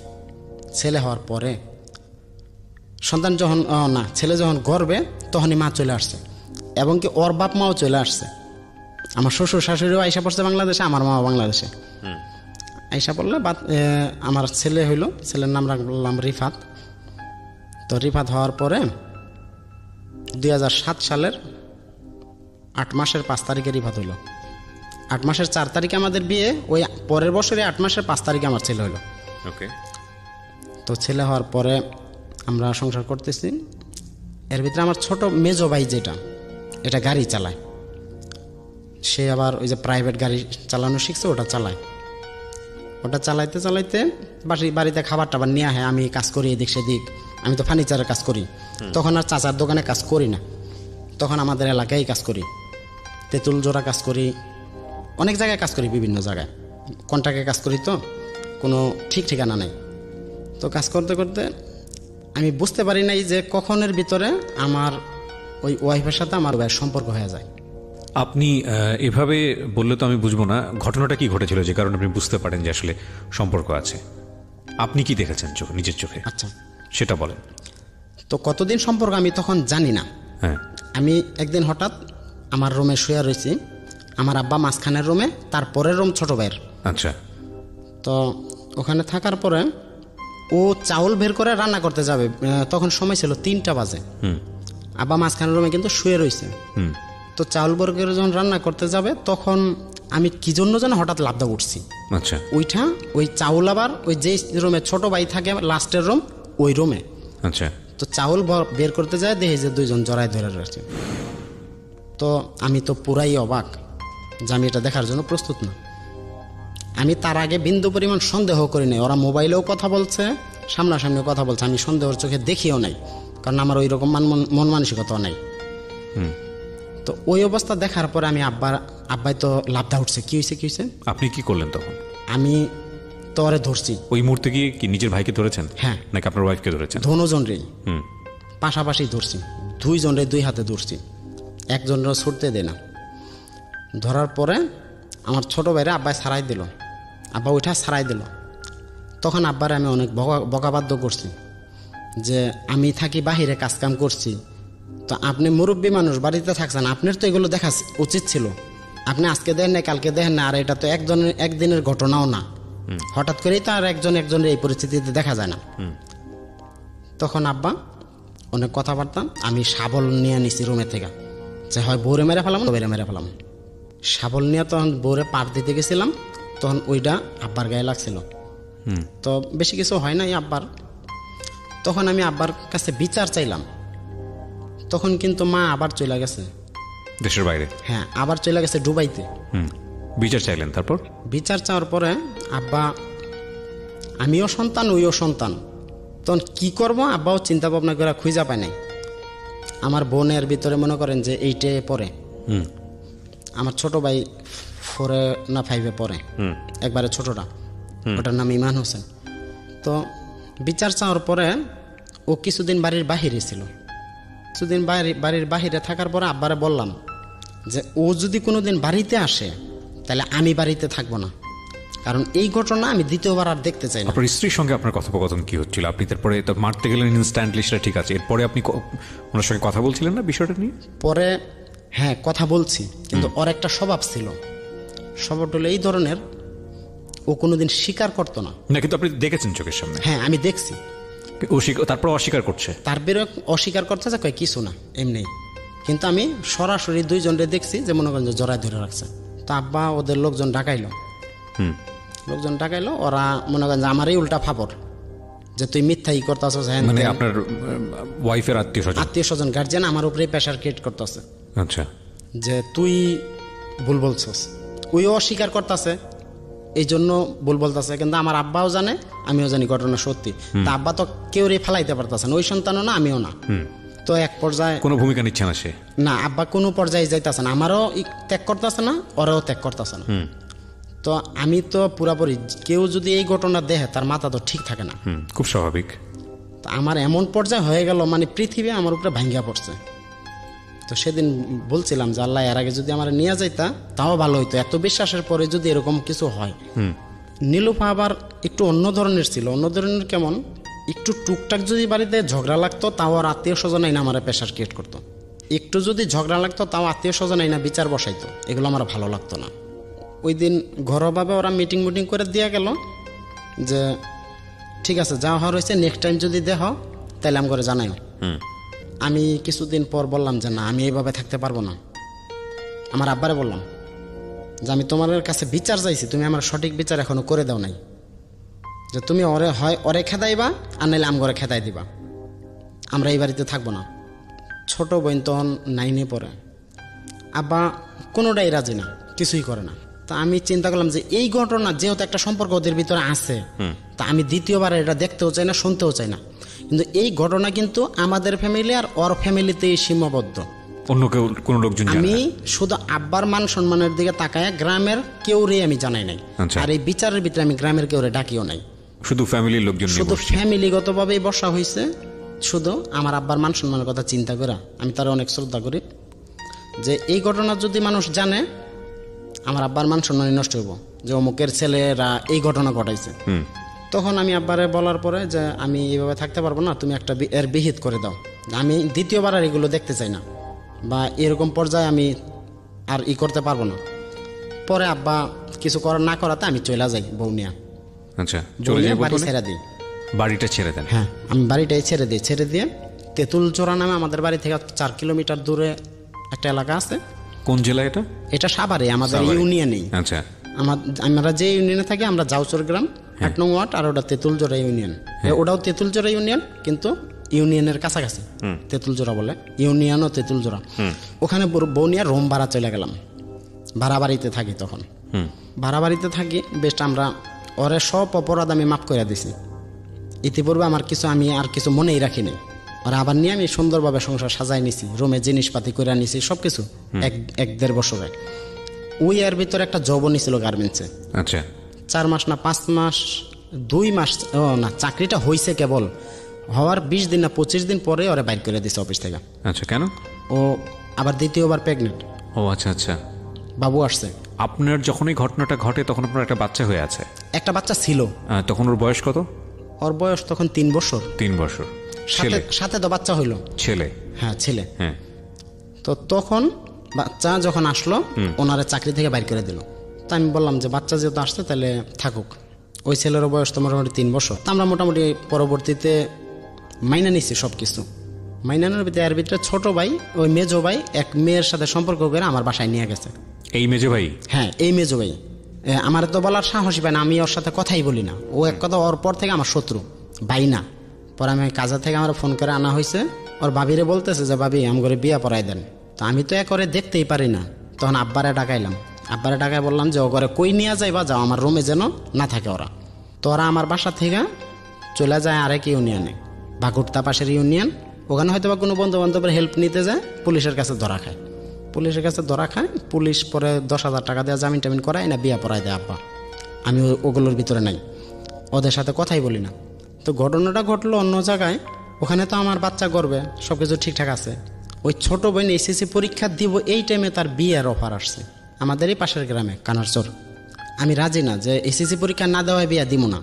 ছেলে হওয়ার পরে সন্তান যখন না, ছেলে যখন গর্বে তখনই মা চলে আসছে, এবং কি ওর বাপ মাও চলে আসছে। আমার শ্বশুর শাশুড়িও আইসা পড়ছে বাংলাদেশে, আমার মা বাংলাদেশে আইসা পড়লে আমার ছেলে হইল, ছেলের নাম রাখলাম রিফাত। তো রিফাত হওয়ার পরে 2007 সালের 8 মাসের 5 তারিখে রিফাত হইল। 8 মাসের 4 তারিখে আমাদের বিয়ে, ওই পরের বছরে 8 মাসের 5 তারিখে আমার ছেলে হলো। ওকে। তো ছেলে হওয়ার পরে আমরা সংসার করতেছি। এর ভিতরে আমার ছোট মেজো ভাই যেটা, এটা গাড়ি চালায়, সে আবার ওই যে প্রাইভেট গাড়ি চালানো শিখছে, ওটা চালায়। ওটা চালাইতে চালাইতে বাড়িতে খাবার টাবার নিয়ে আহে, আমি কাজ করি এদিক সেদিক, আমি তো ফার্নিচারের কাজ করি। তখন আর চাচার দোকানে কাজ করি না, তখন আমাদের এলাকায় কাজ করি, তেঁতুল জোড়া কাজ করি, অনেক জায়গায় কাজ করি, বিভিন্ন জায়গায় কন্ট্রাক্টে কাজ করি, তো কোনো ঠিক ঠিকানা নেই। তো কাজ করতে করতে আমি বুঝতে পারি নাই যে কখনের ভিতরে আমার ওই ওয়াইফের সাথে আমার ভাইয়ের সম্পর্ক হয়ে যায়। আপনি এভাবে বললে তো আমি বুঝবো না, ঘটনাটা কি ঘটেছিল যে কারণে আপনি বুঝতে পারেন যে আসলে সম্পর্ক আছে? আপনি কি দেখেছেন নিজের চোখে? আচ্ছা, সেটা বলেন। তো কতদিন সম্পর্ক আমি তখন জানি না। হ্যাঁ। আমি একদিন হঠাৎ আমার রুমে শুয়ে রয়েছি, আমার আব্বা মাঝখানের রুমে, তারপরের রুম ছোট ভাইয়ের। আচ্ছা। তো ওখানে থাকার পরে ও চাউল বের করে রান্না করতে যাবে, তখন সময় ছিল 3টা বাজে। আব্বা মাঝখানের রুমে কিন্তু শুয়ে রয়েছে। তো চাউল বের করে যখন রান্না করতে যাবে, তখন আমি কি জন্য যেন হঠাৎ লাফদা উঠছি। আচ্ছা। ওইটা ওই চাউল আবার ওই যে রুমে ছোট ভাই থাকে লাস্টের রুম, ওই রুমে। আচ্ছা। তো চাউল বের করতে যায়, দেখি যে 2জন জড়ায় ধরে রয়েছে। তো আমি তো পুরাই অবাক যে আমি এটা দেখার জন্য প্রস্তুত না। আমি তার আগে বিন্দু পরিমাণ সন্দেহ করি নাই, ওরা মোবাইলেও কথা বলছে, সামনাসামনিও কথা বলছে, আমি সন্দেহের চোখে দেখিও নাই, কারণ আমার ওই রকম মন মানসিকতাও নাই। তো ওই অবস্থা দেখার পরে আমি আব্বাই তো লাফদা উঠছে, কি হয়েছে। আপনি কি করলেন তখন? আমি তো ওরে ধরছি। ওই মুহূর্তে গিয়ে কি নিজের ভাইকে ধরেছেন? হ্যাঁ। নাকি আপনার ওয়াইফকে ধরেছেন? ধনুজনরেই পাশাপাশি ধরছি, 2 জনরে 2 হাতে ধরছি, একজনের ছুটতে দে না। ধরার পরে আমার ছোট ভাইরা আব্বাই ছাড়াই দিল, আব্বা ওইটা ছাড়াই দিল। তখন আব্বারে আমি অনেক বকাবাদ্য করছি যে আমি থাকি বাহিরে কাজকাম করছি, তো আপনি মুরব্বী মানুষ বাড়িতে থাকছেন, আপনার তো এগুলো দেখা উচিত ছিল, আপনি আজকে দেখেন না কালকে দেখেন না, আর এটা তো একদিনের ঘটনাও না, হঠাৎ করেই তো আর একজনের এই পরিস্থিতিতে দেখা যায় না। তখন আব্বা অনেক কথাবার্তা, আমি শাবল নিয়ে নিছি রুমে থেকে, যে হয় বউরে মেরে ফেলাম, বউরে মেরে ফেলাম। শাবল নিয়ে তখন বউরে পার দিতে গেছিলাম, তখন ওইটা আব্বার গায়ে লাগছিল। তো বেশি কিছু হয় নাই আব্বার। তখন আমি আব্বার কাছে বিচার চাইলাম, তখন কিন্তু মা আবার চলে গেছে দেশের বাইরে। হ্যাঁ, আবার চলে গেছে দুবাইতে। বিচার চাইলেন? তারপর বিচার চাওয়ার পরে আব্বা, আমিও সন্তান ওইও সন্তান, তখন কি করব আব্বাও চিন্তা ভাবনা করে খুঁজা পায় নাই। আমার বোনের ভিতরে মনে করেন যে 8-এ পড়ে, আমার ছোট ভাই 4-এ না 5-এ পড়ে, একবারে ছোটটা, ওটার নাম ইমান হোসেন। তো বিচার চাওয়ার পরে ও কিছুদিন বাড়ির বাহিরে ছিল, কিছুদিন বাড়ির বাহিরে থাকার পরে আব্বারে বললাম যে ও যদি কোনোদিন বাড়িতে আসে তাহলে আমি বাড়িতে থাকবো না, কারণ এই ঘটনা আমি দ্বিতীয়বার আর দেখতে চাই না। আপনার স্ত্রীর সঙ্গে আপনার কথোপকথন কি হচ্ছিল? আপনি তারপরে তো মারতে গেলেন ইনস্ট্যান্টলি, সেটা ঠিক আছে, এরপরে আপনি ওনার সঙ্গে কথা বলছিলেন না বিষয়টা নিয়ে? পরে হ্যাঁ কথা বলছি, কিন্তু ওর একটা স্বভাব ছিল, স্বভাবটা হলো এই ধরনের, ও কোনোদিন স্বীকার করতো না। না, কিন্তু আপনি দেখেছেন চোখের সামনে? হ্যাঁ, আমি দেখছি। তারপর অস্বীকার করছে? তার বেরো অস্বীকার করছে যে কয় কিছু না এমনি, কিন্তু আমি সরাসরি 2 জনরে দেখছি যে মনে করেন যে জড়ায় ধরে রাখছে। তো আব্বা ওদের লোকজন ডাকাইলো, ওরা মনে করেন যে আমারই উল্টা ফাপর, যে তুই মিথ্যাই করতেছ, মানে আপনার ওয়াইফের আত্মীয় স্বজন গার্জিয়ান আমার উপরে প্রেশার ক্রিয়েট করতেছে। আচ্ছা। যে তুই ভুল বলছস, ওইও অস্বীকার করতেছে, এই জন্য ভুল বলতেছে, কিন্তু আমার আব্বাও জানে আমিও জানি ঘটনা সত্যি। তা আব্বা তো কেউরে ফেলাইতে পারতেছে না, ওই সন্তানও না আমিও না। তো এক পর্যায়ে কোনো ভূমিকা নিচ্ছে না সে? না, আব্বা কোনো পর্যায়ে যাইতেছে না, আমারও ত্যাগ করতেছে না, ওরাও ত্যাগ করতেছে না। তো আমি তো পুরাপুরি, কেউ যদি এই ঘটনা দেখে তার মাথা তো ঠিক থাকে না। খুব স্বাভাবিক। তো আমার এমন পর্যায়ে হয়ে গেল, মানে পৃথিবী আমার উপরে ভাঙ্গিয়া পড়ছে। তো সেদিন বলছিলাম যে আল্লাহ, এর আগে যদি আমার নিয়ে যাইতা তাও ভালো হইতো, এত বিশ্বাসের পরে যদি এরকম কিছু হয়। নীলুফা আবার একটু অন্য ধরনের ছিল। অন্য ধরনের কেমন, একটু টুকটাক যদি বাড়িতে ঝগড়া লাগতো তাও আর আত্মীয় স্বজন আইনা আমার প্রেশার ক্রিয়েট করতো। একটু যদি ঝগড়া লাগতো তাও আত্মীয় স্বজন আইনা বিচার বসাইতো, এগুলো আমার ভালো লাগতো না। ওই দিন ঘরোয়াভাবে ওরা মিটিং করে দিয়ে গেল যে ঠিক আছে, যা হওয়ার হয়েছে নেক্সট টাইম যদি দেহ তাহলে আমি করে জানাইও। আমি কিছুদিন পর বললাম যে না, আমি এইভাবে থাকতে পারবো না। আমার আব্বারে বললাম যে আমি তোমার কাছে বিচার চাইছি, তুমি আমার সঠিক বিচার এখনো করে দাও নাই, যে তুমি ওরে খেদাইবা আর নাইলে আমগরে খেদাই দিবা, আমরা এই বাড়িতে থাকবো না। ছোট বোন তখন 9-এ পড়ে, আব্বা কোনোটাই রাজি না, কিছুই করে না। তা আমি চিন্তা করলাম যে এই ঘটনা যেহেতু একটা সম্পর্ক ওদের ভিতরে আছে, তা আমি দ্বিতীয়বার এটা দেখতেও চাই না, শুনতেও চাই না। কিন্তু এই ঘটনা কিন্তু আমাদের ফ্যামিলি আর ওর ফ্যামিলিতেই সীমাবদ্ধ, অন্য কেউ কোনো লোকজন জানে আমি না। শুধু আব্বার মান সম্মানের দিকে তাকায় গ্রামের কেউ রে আমি জানাই নাই। আচ্ছা। আর এই বিচারের ভিতরে আমি গ্রামের কেউ রে ডাকিও নাই, শুধু ফ্যামিলির লোকজন নিয়ে শুধু বসছে। ফ্যামিলিগতভাবেই বসা হয়েছে। শুধু আমার আব্বার মান সম্মানের কথা চিন্তা করে আমি তার অনেক শ্রদ্ধা করি, যে এই ঘটনা যদি মানুষ জানে আমার আব্বার মান সম্মানই নষ্ট হইব, যে অমুকের ছেলেরা এই ঘটনা ঘটাইছে। তখন আমি আব্বারে বলার পরে যে আমি এইভাবে থাকতে পারবো না, তুমি একটা এর বিহিত করে দাও, আমি দ্বিতীয়বার আর এগুলো দেখতে চাই না, বা এরকম পর্যায়ে আমি আর করতে পারবো না। পরে আব্বা কিছু করার না করাতে আমি চলে যাই বউ নিয়ে। আচ্ছা, চলে যাই বাড়ি বলতে ছেড়ে দিই। বাড়িটা ছেড়ে দেন? হ্যাঁ, আমি বাড়িটাই ছেড়ে দিই। ছেড়ে দিয়ে তেঁতুলচোরা নামে আমাদের বাড়ি থেকে 4 কিলোমিটার দূরে একটা এলাকা আছে। কোন জেলা এটা? এটা সাভারে, আমাদের সাভারে। ইউনিয়নেই। আচ্ছা, আমরা যে ইউনিয়নে থাকি আমরা জাউচর গ্রাম 8 নং ওয়ার্ড, আর ওটা তেঁতুলজোড়া ইউনিয়ন। ওটাও তেঁতুলজোড়া ইউনিয়ন, কিন্তু ইউনিয়নের কাছাকাছি তেঁতুলজোড়া বলে, ইউনিয়ন ও তেঁতুলজোড়া। ওখানে বৌনিয়া রোম ভাড়া চলে গেলাম, ভাড়া বাড়িতে থাকি তখন। ভাড়া বাড়িতে থাকি বেশ, আমরা ওরে সব অপরাধ আমি মাফ করে দিছি। ইতিপূর্বে আমার আমি আর কিছু মনেই রাখিনি। ওরা আবার নিয়ে আমি সুন্দরভাবে সংসার সাজাই নিছি, রুমে জিনিসপাতি করে নিছি সব কিছু। 1-1.5 বছরে ওই এর ভিতরে একটা জবও ছিল গার্মেন্টসে। আচ্ছা, 4 মাস না 5 মাস, 2 মাস না, চাকরিটা হয়েছে কেবল হওয়ার 20 দিন না 25 দিন পরে ওরা বাইর করে দিছে অফিস থেকে। আচ্ছা, কেন? ও আবার দ্বিতীয়বার প্রেগনেন্ট, ও আচ্ছা আচ্ছা, বাবু আসছে। আপনার যখন এই ঘটনাটা ঘটে তখন আপনার একটা বাচ্চা হয়ে আছে? একটা বাচ্চা ছিল। তখন ওর বয়স কত? ওর বয়স তখন 3 বছর। 3 বছর। ছেলে? সাথে তো বাচ্চা হইল। ছেলে? হ্যাঁ, ছেলে। হ্যাঁ। তো তখন বাচ্চা যখন আসলো ওনারা চাকরি থেকে বাইর করে দিল। তা আমি বললাম যে বাচ্চা যেহেতু আসছে তাহলে থাকুক। ওই ছেলের বয়স তো মোটামুটি 3 বছর। তা আমরা মোটামুটি পরবর্তীতে মাইনা নিচ্ছি সব কিছু। মাইনানোর ভিতরে এর ভিতরে ছোট ভাই, ওই মেজো ভাই এক মেয়ের সাথে সম্পর্ক করে আমার বাসায় নিয়ে গেছে। এই মেজো ভাই? হ্যাঁ, এই মেজো ভাই। আমার তো বলার সাহসই পায় না, আমি ওর সাথে কথাই বলি না। ও এক কথা, ওর পর থেকে আমার শত্রু, ভাই না। পরে আমি কাজা থেকে আমার ফোন করে আনা হয়েছে, ওর ভাবিরে বলতেছে যে ভাবি আম করে বিয়া পড়াই দেন। তো আমি তো করে দেখতেই পারি না। তখন আব্বারে ডাকাইলাম, আব্বারে ডাকাই বললাম যে ও ঘরে কই নিয়ে যাই বা যাও, আমার রুমে যেন না থাকে ওরা। তো ওরা আমার বাসা থেকে চলে যায় আরেক ইউনিয়নে, বাগুড়তা পাশের ইউনিয়ন। ওখানে হয়তো বা কোনো বন্ধু বান্ধবের হেল্প নিতে যায়, পুলিশের কাছে ধরা খায়। পুলিশের কাছে ধরা খায়, পুলিশ পরে 10,000 টাকা দেওয়া জামিন টামিন করায় না, বিয়া পড়ায় দেয় আব্বা। আমি ওগুলোর ভিতরে নাই, ওদের সাথে কথাই বলি না। তো ঘটনাটা ঘটলো অন্য জায়গায়। ওখানে তো আমার বাচ্চা গর্বে, সব কিছু ঠিকঠাক আছে। ওই ছোট বোন এসএসসি পরীক্ষা দিব, এই টাইমে তার বিয়ের অফার আসছে আমাদেরই পাশের গ্রামে কানারচর। আমি রাজি না, যে এসএসসি পরীক্ষা না দেওয়ায় বিয়ে দিব না।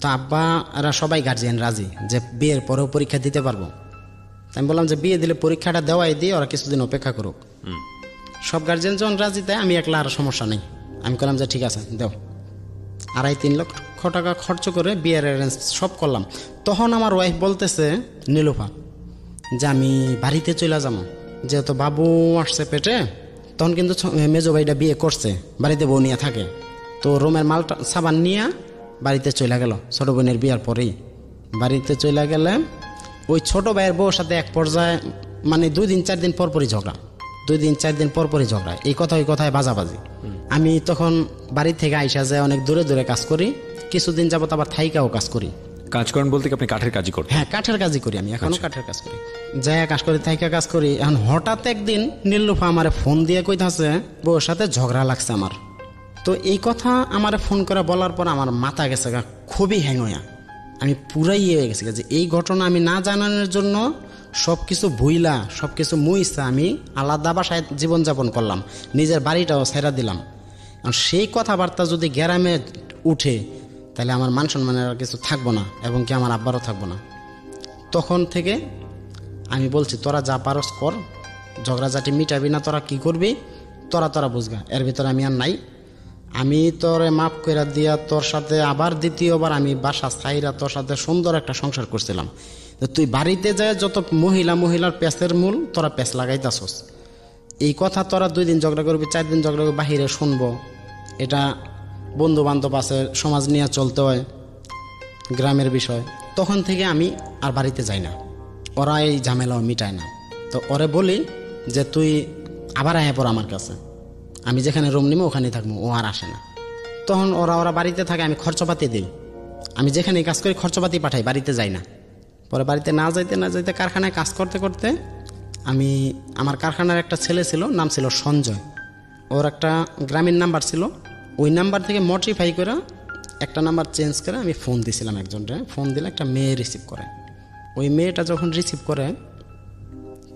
তো আব্বা এরা সবাই গার্জিয়ান রাজি যে বিয়ের পরেও পরীক্ষা দিতে পারবো। আমি বললাম যে বিয়ে দিলে পরীক্ষাটা দেওয়াই দিয়ে ওরা কিছুদিন অপেক্ষা করুক। সব গার্জিয়ান যখন রাজি দেয়, আমি একলা আর সমস্যা নেই। আমি বললাম যে ঠিক আছে দেও। 2.5-3 লক্ষ টাকা খরচ করে বিয়ের অ্যারেঞ্জ সব করলাম। তখন আমার ওয়াইফ বলতেছে নীলুফা যে আমি বাড়িতে চলে যাবো, যেহেতু বাবু আসছে পেটে। তখন কিন্তু মেজো ভাইটা বিয়ে করছে, বাড়িতে বউ নিয়ে থাকে। তো রুমের মালটা সাবান নিয়ে বাড়িতে চলে গেল, ছোটো বোনের বিয়ার পরেই বাড়িতে চলে গেলে ওই ছোট ভাইয়ের বউর সাথে এক পর্যায়ে মানে 2-4 দিন পরপরই ঝগড়া, 2-4 দিন পরপরই ঝগড়া, এই কথায় কথায় বাজাবাজি। আমি তখন বাড়ি থেকে আইসা যায় অনেক দূরে দূরে কাজ করি, কিছুদিন যাবত আবার থাইকাও কাজ করি। কাজ করেন বলতে কি আপনি কাঠের কাজই করেন? হ্যাঁ, কাঠের কাজই করি আমি এখনো, কাঠের কাজ করি, যাই কাজ করি, থাইকা কাজ করি। এখন হঠাৎ একদিন নীলুফা আমারে ফোন দিয়ে কইতাছে বউর সাথে ঝগড়া লাগছে আমার। তো এই কথা আমারে ফোন করে বলার পর আমার মাথা গেছে খুবই হ্যাং হইয়া, আমি পুরাই হয়ে গেছি যে এই ঘটনা আমি না জানানোর জন্য সব কিছু ভুইলা, সব কিছু মুইসা আমি আলাদা বাসায় জীবনযাপন করলাম, নিজের বাড়িটাও ছেড়ে দিলাম। সেই কথাবার্তা যদি গ্রামে উঠে তাহলে আমার মান সম্মানের আর কিছু থাকবো না, এবং কি আমার আব্বারও থাকবো না। তখন থেকে আমি বলছি তোরা যা পারস কর, ঝগড়াঝাটি মিটাবি না, তোরা কি করবি তোরা বুঝগা, এর ভিতরে আমি আর নাই। আমি তোরে মাফ করে দিয়া তোর সাথে আবার দ্বিতীয়বার আমি বাসা ছাইরা তোর সাথে সুন্দর একটা সংসার করছিলাম। তুই বাড়িতে যায় যত মহিলার প্যাঁচের মূল তোরা প্যাঁচ লাগাইতাছস, এই কথা তোরা 2 দিন ঝগড়া করবি, 4 দিন ঝগড়া করবি, বাহিরে শুনবো, এটা বন্ধু বান্ধব আছে, সমাজ নিয়ে চলতে হয়, গ্রামের বিষয়। তখন থেকে আমি আর বাড়িতে যাই না, ওরা এই ঝামেলাও মিটায় না। তো ওরে বলি যে তুই আবার আয়া পড় আমার কাছে, আমি যেখানে রুম নিবো ওখানেই থাকবো। ও আর আসে না। তখন ওরা বাড়িতে থাকে, আমি খরচপাতি দিই, আমি যেখানে কাজ করি খরচপাতি পাঠাই, বাড়িতে যাই না। পরে বাড়িতে না যাইতে কারখানায় কাজ করতে করতে আমার কারখানার একটা ছেলে ছিল, নাম ছিল সঞ্জয়। ওর একটা গ্রামীণ নাম্বার ছিল, ওই নাম্বার থেকে মডিফাই করে একটা নাম্বার চেঞ্জ করে আমি ফোন দিয়েছিলাম একজনকে। ফোন দিলে একটা মেয়ে রিসিভ করে। ওই মেয়েটা যখন রিসিভ করে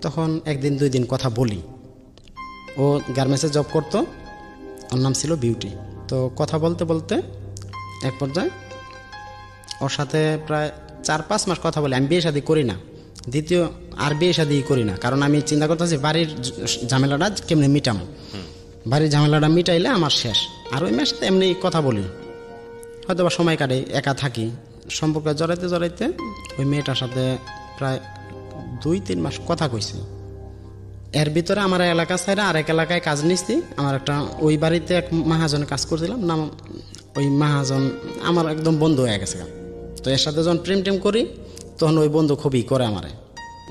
তখন একদিন 2 দিন কথা বলি। ও গার্মেন্টসে জব করতো, ওর নাম ছিল বিউটি। তো কথা বলতে বলতে এক পর্যায়ে ওর সাথে প্রায় 4-5 মাস কথা বলি। আমি বিয়ে শাদী করি না, বিয়ে শাদী করি না, কারণ আমি চিন্তা করতেছি বাড়ির ঝামেলাটা কেমনি মিটামো, বাড়ির ঝামেলাটা মিটাইলে আমার শেষ। আর ওই মেয়ের সাথে এমনি কথা বলি, হয়তো বা সময় কাটে, একা থাকি। সম্পর্কে জড়াইতে ওই মেয়েটার সাথে প্রায় 2-3 মাস কথা কইছি। এর ভিতরে আমার এলাকা ছাড়া আরেক এলাকায় কাজ নিচ্ছি। আমার একটা ওই বাড়িতে এক মহাজনে কাজ করছিলাম, নাম ওই মহাজন আমার একদম বন্ধু হয়ে গেছে। তো এর সাথে যখন প্রেম করি তখন ওই বন্ধু খুবই করে আমারে,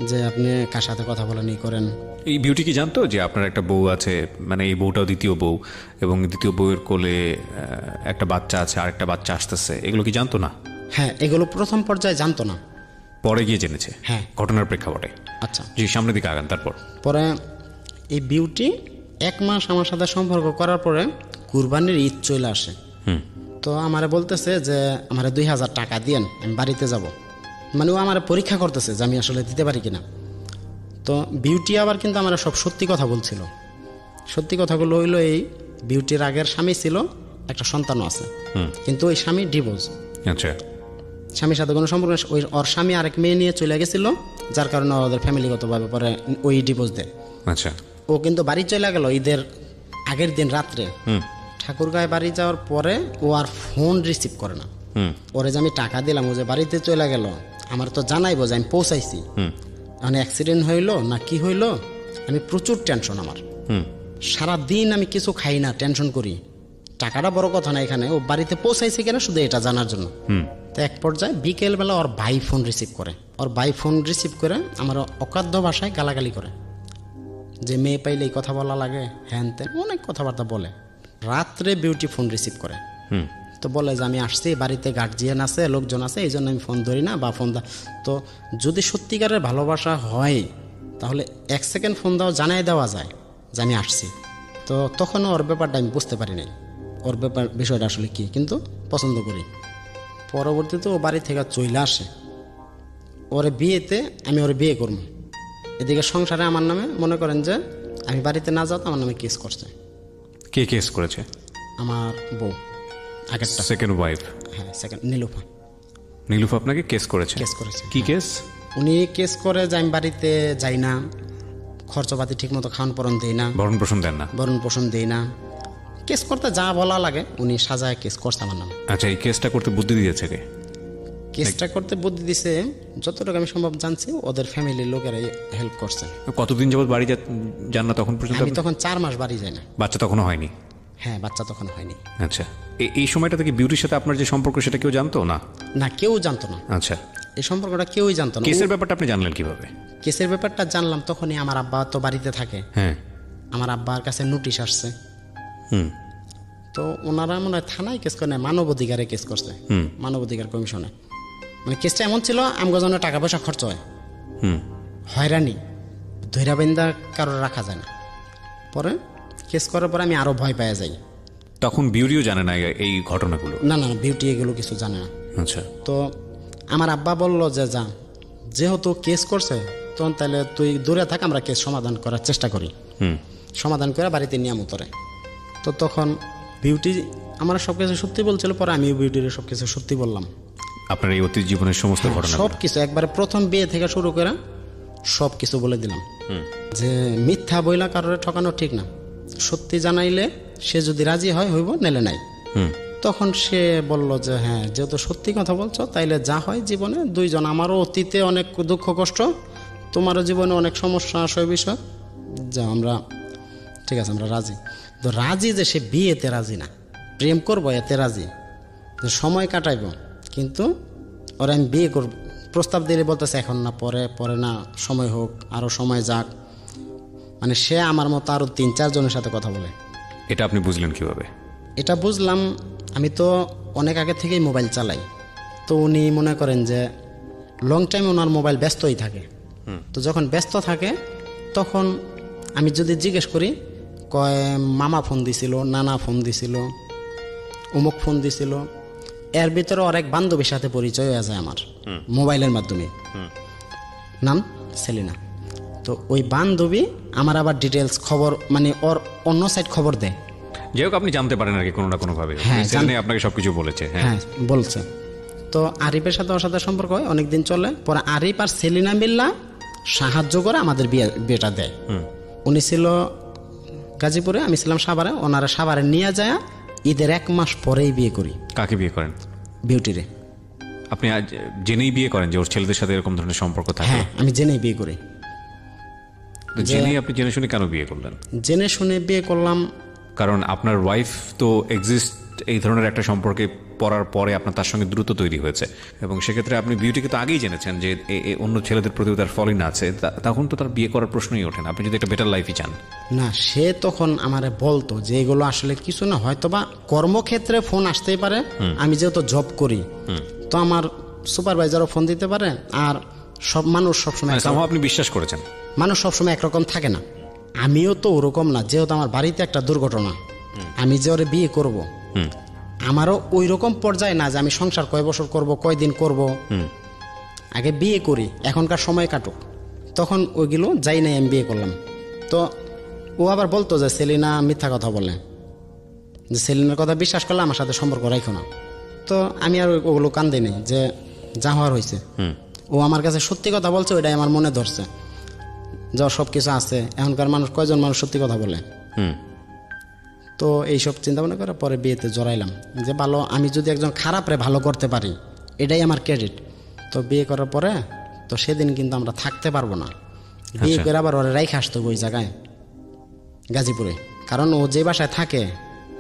যে আপনি কার সাথে কথা বলেন ই করেন। এই বিউটি কি জানতো যে আপনার একটা বউ আছে, মানে এই বউটাও দ্বিতীয় বউ, এবং দ্বিতীয় বউয়ের কোলে একটা বাচ্চা আছে, আরেকটা বাচ্চা আসতেছে, এগুলো কি জানতো না? হ্যাঁ, এগুলো প্রথম পর্যায়ে জানতো না, পরে গিয়ে জেনেছে। হ্যাঁ, ঘটনার প্রেক্ষাপটে। আচ্ছা জি, সামনের দিকে আগান। তারপর পরে এই বিউটি 1 মাস আমার সাথে সম্পর্ক করার পরে কুরবানির ঈদ চলে আসে। তো আমারে বলতেছে যে আমারে 2000 টাকা দিয়েন, আমি বাড়িতে যাব। মানে ও আমার পরীক্ষা করতেছে যে আমি আসলে দিতে পারি কিনা। তো বিউটি আবার কিন্তু আমার সব সত্যি কথা বলছিল। সত্যি কথাগুলো হইলো এই, বিউটির আগের স্বামী ছিল, একটা সন্তানও আছে, কিন্তু ওই স্বামী ডিভোর্স। আচ্ছা, স্বামীর সাথে কোনো সম্পর্ক, ওর স্বামী আরেক মেয়ে নিয়ে চলে গেছিল, যার কারণে ওদের ফ্যামিলিগতভাবে পরে ওই ডিভোর্স দেয়। আচ্ছা, ও কিন্তু বাড়ি চলে গেল ঈদের আগের দিন রাত্রে। ঠাকুরগাঁয় বাড়ি যাওয়ার পরে ও আর ফোন রিসিভ করে না। ওরে যে আমি টাকা দিলাম, ও যে বাড়িতে চলে গেল, আমার তো জানাইবো যে আমি পৌঁছাইছি। মানে অ্যাক্সিডেন্ট হইলো না কি হইলো, আমি প্রচুর টেনশন। আমার সারাদিন আমি কিছু খাই না, টেনশন করি। টাকাটা বড় কথা না, এখানে ও বাড়িতে পৌঁছাইছে কিনা শুধু এটা জানার জন্য। তো এক পর্যায়ে বিকেলবেলা ওর ভাই ফোন রিসিভ করে। ওর ভাই ফোন রিসিভ করে আমার অকাধ্য ভাষায় গালাগালি করে, যে মেয়ে পাইলে এই কথা বলা লাগে, হ্যান ত্যান অনেক কথাবার্তা বলে। রাত্রে বিউটি ফোন রিসিভ করে, তো বলে যে আমি আসছি, বাড়িতে গার্জিয়ান আছে, লোকজন আছে, এই জন্য আমি ফোন ধরি না বা ফোন তো যদি সত্যিকারের ভালোবাসা হয় তাহলে 1 সেকেন্ড ফোন দাও, জানাই দেওয়া যায় যে আমি আসছি। তো তখনও ওর ব্যাপারটা আমি বুঝতে পারি নাই, ওর বিষয়টা আসলে কি, কিন্তু পছন্দ করি। পরবর্তীতে ও বাড়ি থেকে চলে আসে। ওরে বিয়েতে আমি ওরে বিয়ে করব, এদিকে সংসারে আমার নামে মনে করেন যে আমি বাড়িতে না যাও তো আমার নামে কেস করছে। কে কেস করেছে? আমার বউ, আগেরটা সেকেন্ড ওয়াইফ। হ্যাঁ, সেকেন্ড নীলুফা। নীলুফা আপনাকে কেস করেছে? কেস করেছে। কি কেস? উনি কেস করে যে আমি বাড়িতে যাই না, খরচপাতি ঠিক মতো খাওয়ান পরন দেই না, ভরণ পোষণ দেন না, ভরণ পোষণ দেই না। কেস করতে যা বলা লাগে উনি সাজায় কেস করছে আমার নামে। আচ্ছা, এই কেসটা করতে বুদ্ধি দিয়েছে কে? কেসটা করতে বুদ্ধি দিছে যতটুকু আমি সম্ভব জানছি, ওদের ফ্যামিলির লোকেরাই হেল্প করছে। কতদিন যাবত বাড়ি যান না তখন পর্যন্ত? আমি তখন 4 মাস বাড়ি যাই না। বাচ্চা তখনও হয়নি? হ্যাঁ, বাচ্চা তখন হয়নি। আচ্ছা, এই সময়টা থেকে বিউটির সাথে আপনার যে সম্পর্ক সেটা কেউ জানতো না? না, কেউ জানতো না। আচ্ছা, এই সম্পর্কটা কেউই জানতো না। কেসের ব্যাপারটা আপনি জানলেন কিভাবে? কেসের ব্যাপারটা জানলাম তখনই, আমার আব্বা তো বাড়িতে থাকে। হ্যাঁ, আমার আব্বার কাছে নোটিশ আসছে। তো ওনারা মনে হয় থানায় কেস করে না, মানবাধিকারে কেস করছে, মানবাধিকার কমিশনে। মানে কেসটা এমন ছিল, আমগজনে টাকা পয়সা খরচ হয়, হয়রানি, ধৈরাবেন্দা কারোর রাখা যায় না। পরে কেস করার পরে আমি আরো ভয় পেয়ে যাই। তখন বিউটিও জানে না এই ঘটনাগুলো? না, বিউটি এগুলো কিছু জানে না। আচ্ছা, তো আমার আব্বা বললো যে যা, যেহেতু কেস করছে তখন তাহলে তুই দূরে থাক, আমরা কেস সমাধান করার চেষ্টা করি। সমাধান করে বাড়িতে নিয়ে আমতরে। তো তখন বিউটি আমার সব কিছু সত্যি বলছিল, পরে আমিও বিউটির সব কিছু সত্যি বললাম। আপনার এই অতীত জীবনের সমস্ত ঘটনা? সব কিছু একবারে প্রথম বিয়ে থেকে শুরু করে সব কিছু বলে দিলাম, যে মিথ্যা বইলা কারোর ঠকানো ঠিক না। সত্যি জানাইলে সে যদি রাজি হয় হইব, নেলে নাই। তখন সে বলল যে হ্যাঁ, যেহেতু সত্যি কথা বলছো তাইলে যা হয় জীবনে, দুইজন, আমারও অতীতে অনেক দুঃখ কষ্ট, তোমারও জীবনে অনেক সমস্যা আসে বিষয়, যা আমরা ঠিক আছে, আমরা রাজি। তো রাজি যে সে বিয়েতে রাজি না, প্রেম করবো এতে রাজি, যে সময় কাটাইব, কিন্তু ওরা আমি বিয়ে করব প্রস্তাব দিলে বলতেছে এখন না, পরে, পরে না, সময় হোক, আরও সময় যাক। মানে সে আমার মতো আরও 3-4 জনের সাথে কথা বলে। এটা আপনি বুঝলেন কিভাবে? এটা বুঝলাম, আমি তো অনেক আগে থেকেই মোবাইল চালাই, তো উনি মনে করেন যে লং টাইম ওনার মোবাইল ব্যস্তই থাকে। তো যখন ব্যস্ত থাকে তখন আমি যদি জিজ্ঞেস করি, কয় মামা ফোন দিছিল, নানা ফোন দিছিল, অমুক ফোন দিছিল। এর ভিতরে ওর এক বান্ধবীর সাথে পরিচয় হয়ে যায় আমার মোবাইলের মাধ্যমে, নাম সেলিনা। তো ওই বান্ধবী আমার আবার ডিটেলস খবর, মানে ওর অন্য সাইড খবর দেয়। যাই হোক, আপনি জানতে পারেন আর কি কোনো না কোনো ভাবে। হ্যাঁ, সেলিনা আপনাকে সবকিছু বলেছে। হ্যাঁ বলছে। তো আরিফের সাথে ওর সাথে সম্পর্ক হয়, অনেকদিন চলে। পরে আরিফ আর সেলিনা মিল্লা সাহায্য করে আমাদের বিয়েটা দেয়। উনি ছিল গাজীপুরে, আমি ছিলাম সাভারে। ওনারা সাভারে নিয়ে যায়, ঈদের 1 মাস পরেই বিয়ে করি। কাকে বিয়ে করেন? বিউটিরে। আপনি আজ জেনেই বিয়ে করেন যে ওর ছেলেদের সাথে এরকম ধরনের সম্পর্ক থাকে? হ্যাঁ, আমি জেনেই বিয়ে করি। জেনেই আপনি জেনে শুনে কেন বিয়ে করলেন? জেনে শুনে বিয়ে করলাম কারণ আপনার ওয়াইফ তো এক্সিস্ট এই ধরনের একটা সম্পর্কে পড়ার পরে আপনার তার সঙ্গে দ্রুত তৈরি হয়েছে, এবং সেক্ষেত্রে আপনি বিউটিকে তো আগেই জেনেছেন যে অন্য ছেলেদের প্রতি তার ফলোইং আছে, তখন তো তার বিয়ে করার প্রশ্নই ওঠে না, আপনি যদি একটা বেটার লাইফই চান। না, সে তখন আমারে বলতো যে এগুলো আসলে কিছু না, হয়তো বা কর্মক্ষেত্রে ফোন আসতেই পারে। আমি যেহেতু জব করি, তো আমার সুপারভাইজারও ফোন দিতে পারে। আর সব মানুষ সবসময়, আপনি বিশ্বাস করেছেন মানুষ সবসময় একরকম থাকে না। আমিও তো ওরকম না, যেহেতু আমার বাড়িতে একটা দুর্ঘটনা, আমি যে ওরে বিয়ে করব, আমারও ওই রকম পর্যায়ে না যে আমি সংসার কয় বছর করব, কয়দিন করব, আগে বিয়ে করি, এখনকার সময় কাটুক। তখন ওইগুলো যাই নাই, আমি বিয়ে করলাম। তো ও আবার বলতো যে সেলিনা মিথ্যা কথা বলে, যে সেলিনার কথা বিশ্বাস করলে আমার সাথে সম্পর্ক রাখো না। তো আমি আর ওগুলো কান দিই নাই, যে যা হওয়ার হয়েছে। ও আমার কাছে সত্যি কথা বলছে, ওইটাই আমার মনে ধরছে, যা সব কিছু আছে। এখনকার মানুষ, কয়জন মানুষ সত্যি কথা বলে? তো এইসব চিন্তা ভাবনা করে পরে বিয়েতে জড়াইলাম, যে ভালো, আমি যদি একজন খারাপরে ভালো করতে পারি, এটাই আমার ক্রেডিট। তো বিয়ে করার পরে তো সেদিন কিন্তু আমরা থাকতে পারবো না, বিয়ে করে আবার ওরা রাইখে আসতো ওই জায়গায় গাজীপুরে। কারণ ও যে বাসায় থাকে,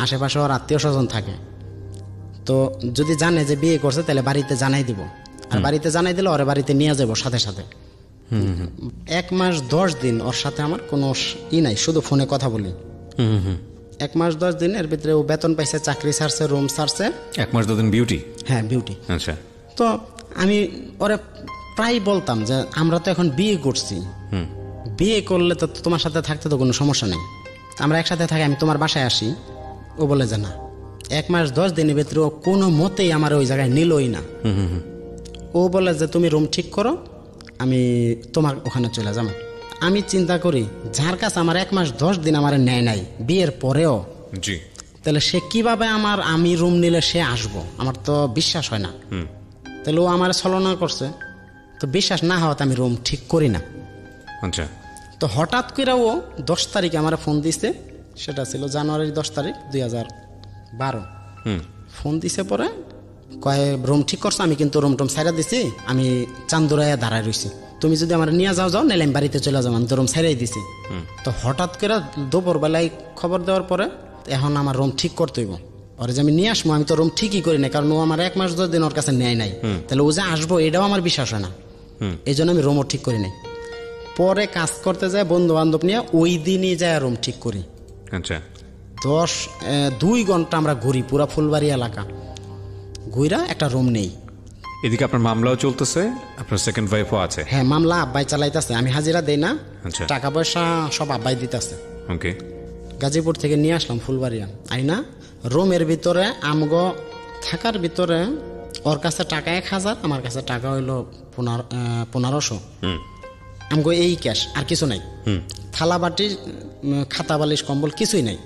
আশেপাশে ওর আত্মীয় স্বজন থাকে। তো যদি জানে যে বিয়ে করছে, তাহলে বাড়িতে জানাই দিব, আর বাড়িতে জানাই দিলে ওরে বাড়িতে নিয়ে যাবো সাথে সাথে। 1 মাস 10 দিন ওর সাথে আমার কোনো নাই, শুধু ফোনে কথা বলি। 1 মাস 10 দিন, এর ভিতরে ও বেতন পাইছে, চাকরি ছাড়ছে, রুম ছাড়ছে। 1 মাস 2 দিন বিউটি? হ্যাঁ, বিউটি। আচ্ছা। তো আমি ওরে প্রায় বলতাম যে আমরা তো এখন বিয়ে করছি, বিয়ে করলে তো তোমার সাথে থাকতে তো কোনো সমস্যা নেই, আমরা একসাথে থাকি, আমি তোমার বাসায় আসি। ও বলে যে না। 1 মাস 10 দিনের ভিতরে ও কোনো মতেই আমার ওই জায়গায় নিলই না। ও বলে যে তুমি রুম ঠিক করো, আমি তোমার ওখানে চলে যাবো। আমি চিন্তা করি, যার কাছে আমার 1 মাস 10 দিন আমার নেয় নাই বিয়ের পরেও, জি, তাহলে সে কিভাবে আমি রুম নিলে সে আসবো? আমার তো বিশ্বাস হয় না। তাহলে ও আমার ছলনা করছে। তো বিশ্বাস না হওয়াতে আমি রুম ঠিক করি না। আচ্ছা। তো হঠাৎ করে ও 10 তারিখে আমার ফোন দিছে, সেটা ছিল জানুয়ারির 10 তারিখ 2012। ফোন দিছে, পরে কয়ে রুম ঠিক করছো? আমি কিন্তু রুম টুম ছাইরা দিছি, আমি চান্দুরায় দাঁড়ায় রয়েছি, তুমি যদি আমার নিয়ে যাও নাহলে আমি বাড়িতে চলে যাবো, আমি তো রুম ছাইরাই দিছি। তো হঠাৎ করে দুপুর বেলায় খবর দেওয়ার পরে এখন আমার রুম ঠিক করতে হইব। ওরে যে আমি নিয়ে আসবো, আমি তো রুম ঠিকই করি না, কারণ ও আমার 1 মাস 10 দিন ওর কাছে নেয় নাই। তাহলে ও যে আসবো এটাও আমার বিশ্বাস হয় না, এই জন্য আমি রুমও ঠিক করি নাই। পরে কাজ করতে যায় বন্ধু বান্ধব নিয়ে, ওই দিনই যায় রুম ঠিক করি। আচ্ছা। 2 ঘন্টা আমরা ঘুরি পুরা ফুলবাড়ি এলাকা, ঘুরা একটা রুম নেই। এদিকে আপনার মামলাও চলতেছে, আপনার সেকেন্ড ওয়াইফও আছে? হ্যাঁ, মামলা আব্বাই চালাইতেছে, আমি হাজিরা দেই না। আচ্ছা। টাকা পয়সা সব আব্বাই দিতেছে। ওকে। গাজীপুর থেকে নিয়ে আসলাম ফুলবাড়িয়া, আইনা রুমের ভিতরে আমগো থাকার ভিতরে ওর কাছে টাকা 1000, আমার কাছে টাকা হইলো 1500। আমগো এই ক্যাশ, আর কিছু নাই। থালা বাটি, খাতা বালিশ, কম্বল কিছুই নাই।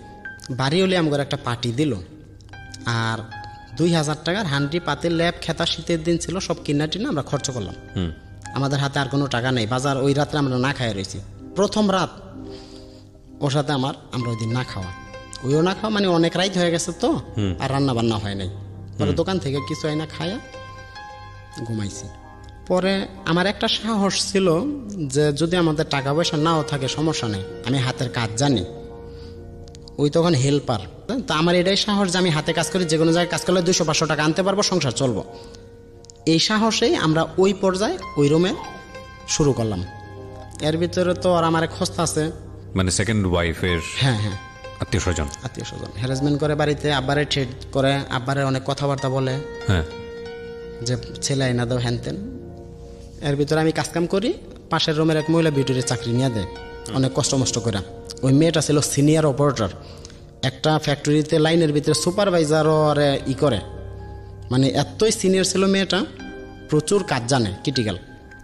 বাড়ি হলে আমগো একটা পার্টি দিল, আর 2000 টাকার হান্ডি পাতিল ল্যাব খেতা, শীতের দিন ছিল, সব কিনা টিনা আমরা খরচ করলাম। আমাদের হাতে আর কোনো টাকা নেই, বাজার ওই রাত্রে আমরা না খাই রয়েছি। প্রথম রাত ওর সাথে আমরা ওই দিন না খাওয়া, ওইও না খাওয়া, মানে অনেক রাত হয়ে গেছে তো, আর রান্না বান্না হয় নাই। পরে দোকান থেকে কিছু হয় না, খায়া ঘুমাইছি। পরে আমার একটা সাহস ছিল যে যদি আমাদের টাকা পয়সা নাও থাকে সমস্যা নেই, আমি হাতের কাজ জানি। ওই তখন হেল্পার। তো আমার এটাই সাহস যে আমি হাতে কাজ করি, যে কোনো জায়গায় কাজ করলে 200-500 টাকা আনতে পারবো, সংসার চলবো। এই সাহসেই আমরা ওই পর্যায়ে ওই রুমে শুরু করলাম। এর ভিতরে তো আর আমার খস্তা আছে, মানে সেকেন্ড ওয়াইফের হ্যাঁ হ্যাঁ আত্মীয় স্বজন হ্যারাসমেন্ট করে বাড়িতে, আব্বারে ট্রেড করে, আব্বারে অনেক কথাবার্তা বলে, হ্যাঁ, যে ছেলে আইনা দাও হ্যান তেন। এর ভিতরে আমি কাজকাম করি, পাশের রুমের এক মহিলা বিউটির চাকরি নিয়ে দেয় অনেক কষ্ট মষ্ট করে। ওই মেয়েটা ছিল সিনিয়র অপারেটর একটা ফ্যাক্টরিতে, লাইনের ভিতরে সুপারভাইজারও ই করে, মানে এতই সিনিয়র ছিল মেয়েটা, প্রচুর কাজ জানে ক্রিটিক্যাল।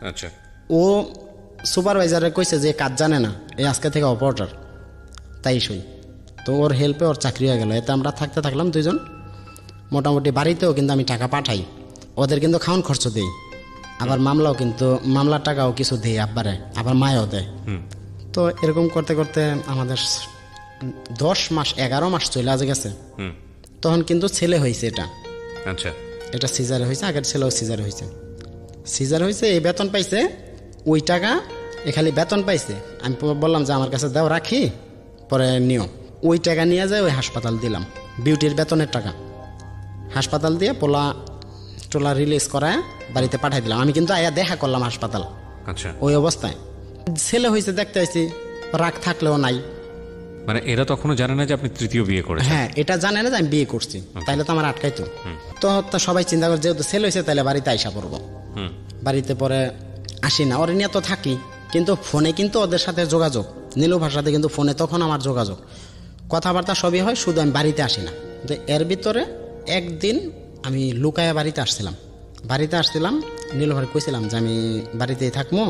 আচ্ছা, ও সুপারভাইজারে কইছে যে কাজ জানে না, এই আজকে থেকে অপারেটর, তাই সই। তো ওর হেল্পে ওর চাকরি হয়ে গেল। এতে আমরা থাকতে থাকলাম দুইজন। মোটামুটি বাড়িতেও কিন্তু আমি টাকা পাঠাই, ওদের কিন্তু খাওয়ান খরচ দেই, আবার মামলাও কিন্তু মামলার টাকাও কিছু দেই আব্বারে, আবার মায়ও দেয়। তো এরকম করতে করতে আমাদের 10 মাস 11 মাস চলে গেছে। তখন কিন্তু ছেলে হয়েছে, আচ্ছা, এটা সিজারে হয়েছে, আগের ছেলেও সিজারে হয়েছে। সিজারে হয়েছে, এই বেতন পাইছে, ওই টাকা এ খালি বেতন পাইছে। আমি বললাম যে আমার কাছে দাও, রাখি, পরে নিও। ওই টাকা নিয়ে যায় ওই হাসপাতাল দিলাম, বিউটির বেতনের টাকা। হাসপাতাল দিয়ে পোলা টোলা রিলিজ করায় বাড়িতে পাঠাই দিলাম। আমি কিন্তু আয়া দেখা করলাম হাসপাতাল, আচ্ছা। ওই অবস্থায় ছেলে হয়েছে, দেখতে আসছি, রাগ থাকলেও নাই। মানে এরা তখনও জানে না যে আপনি তৃতীয় বিয়ে করেছেন? হ্যাঁ, এটা জানে না যে আমি বিয়ে করছি, তাইলে তো আমার আটকাইতো। তো সবাই চিন্তা করে যেহেতু ছেলে হয়েছে তাহলে বাড়িতে আইসা পড়বো। বাড়িতে পরে আসি না, ওরে নিয়ে তো থাকি, কিন্তু ফোনে কিন্তু ওদের সাথে যোগাযোগ, নীলুফার সাথে কিন্তু ফোনে তখন আমার যোগাযোগ, কথাবার্তা সবই হয়, শুধু আমি বাড়িতে আসি না। তো এর ভিতরে একদিন আমি লুকায়া বাড়িতে আসছিলাম, নীলুফার কইছিলাম যে আমি বাড়িতেই থাকবো,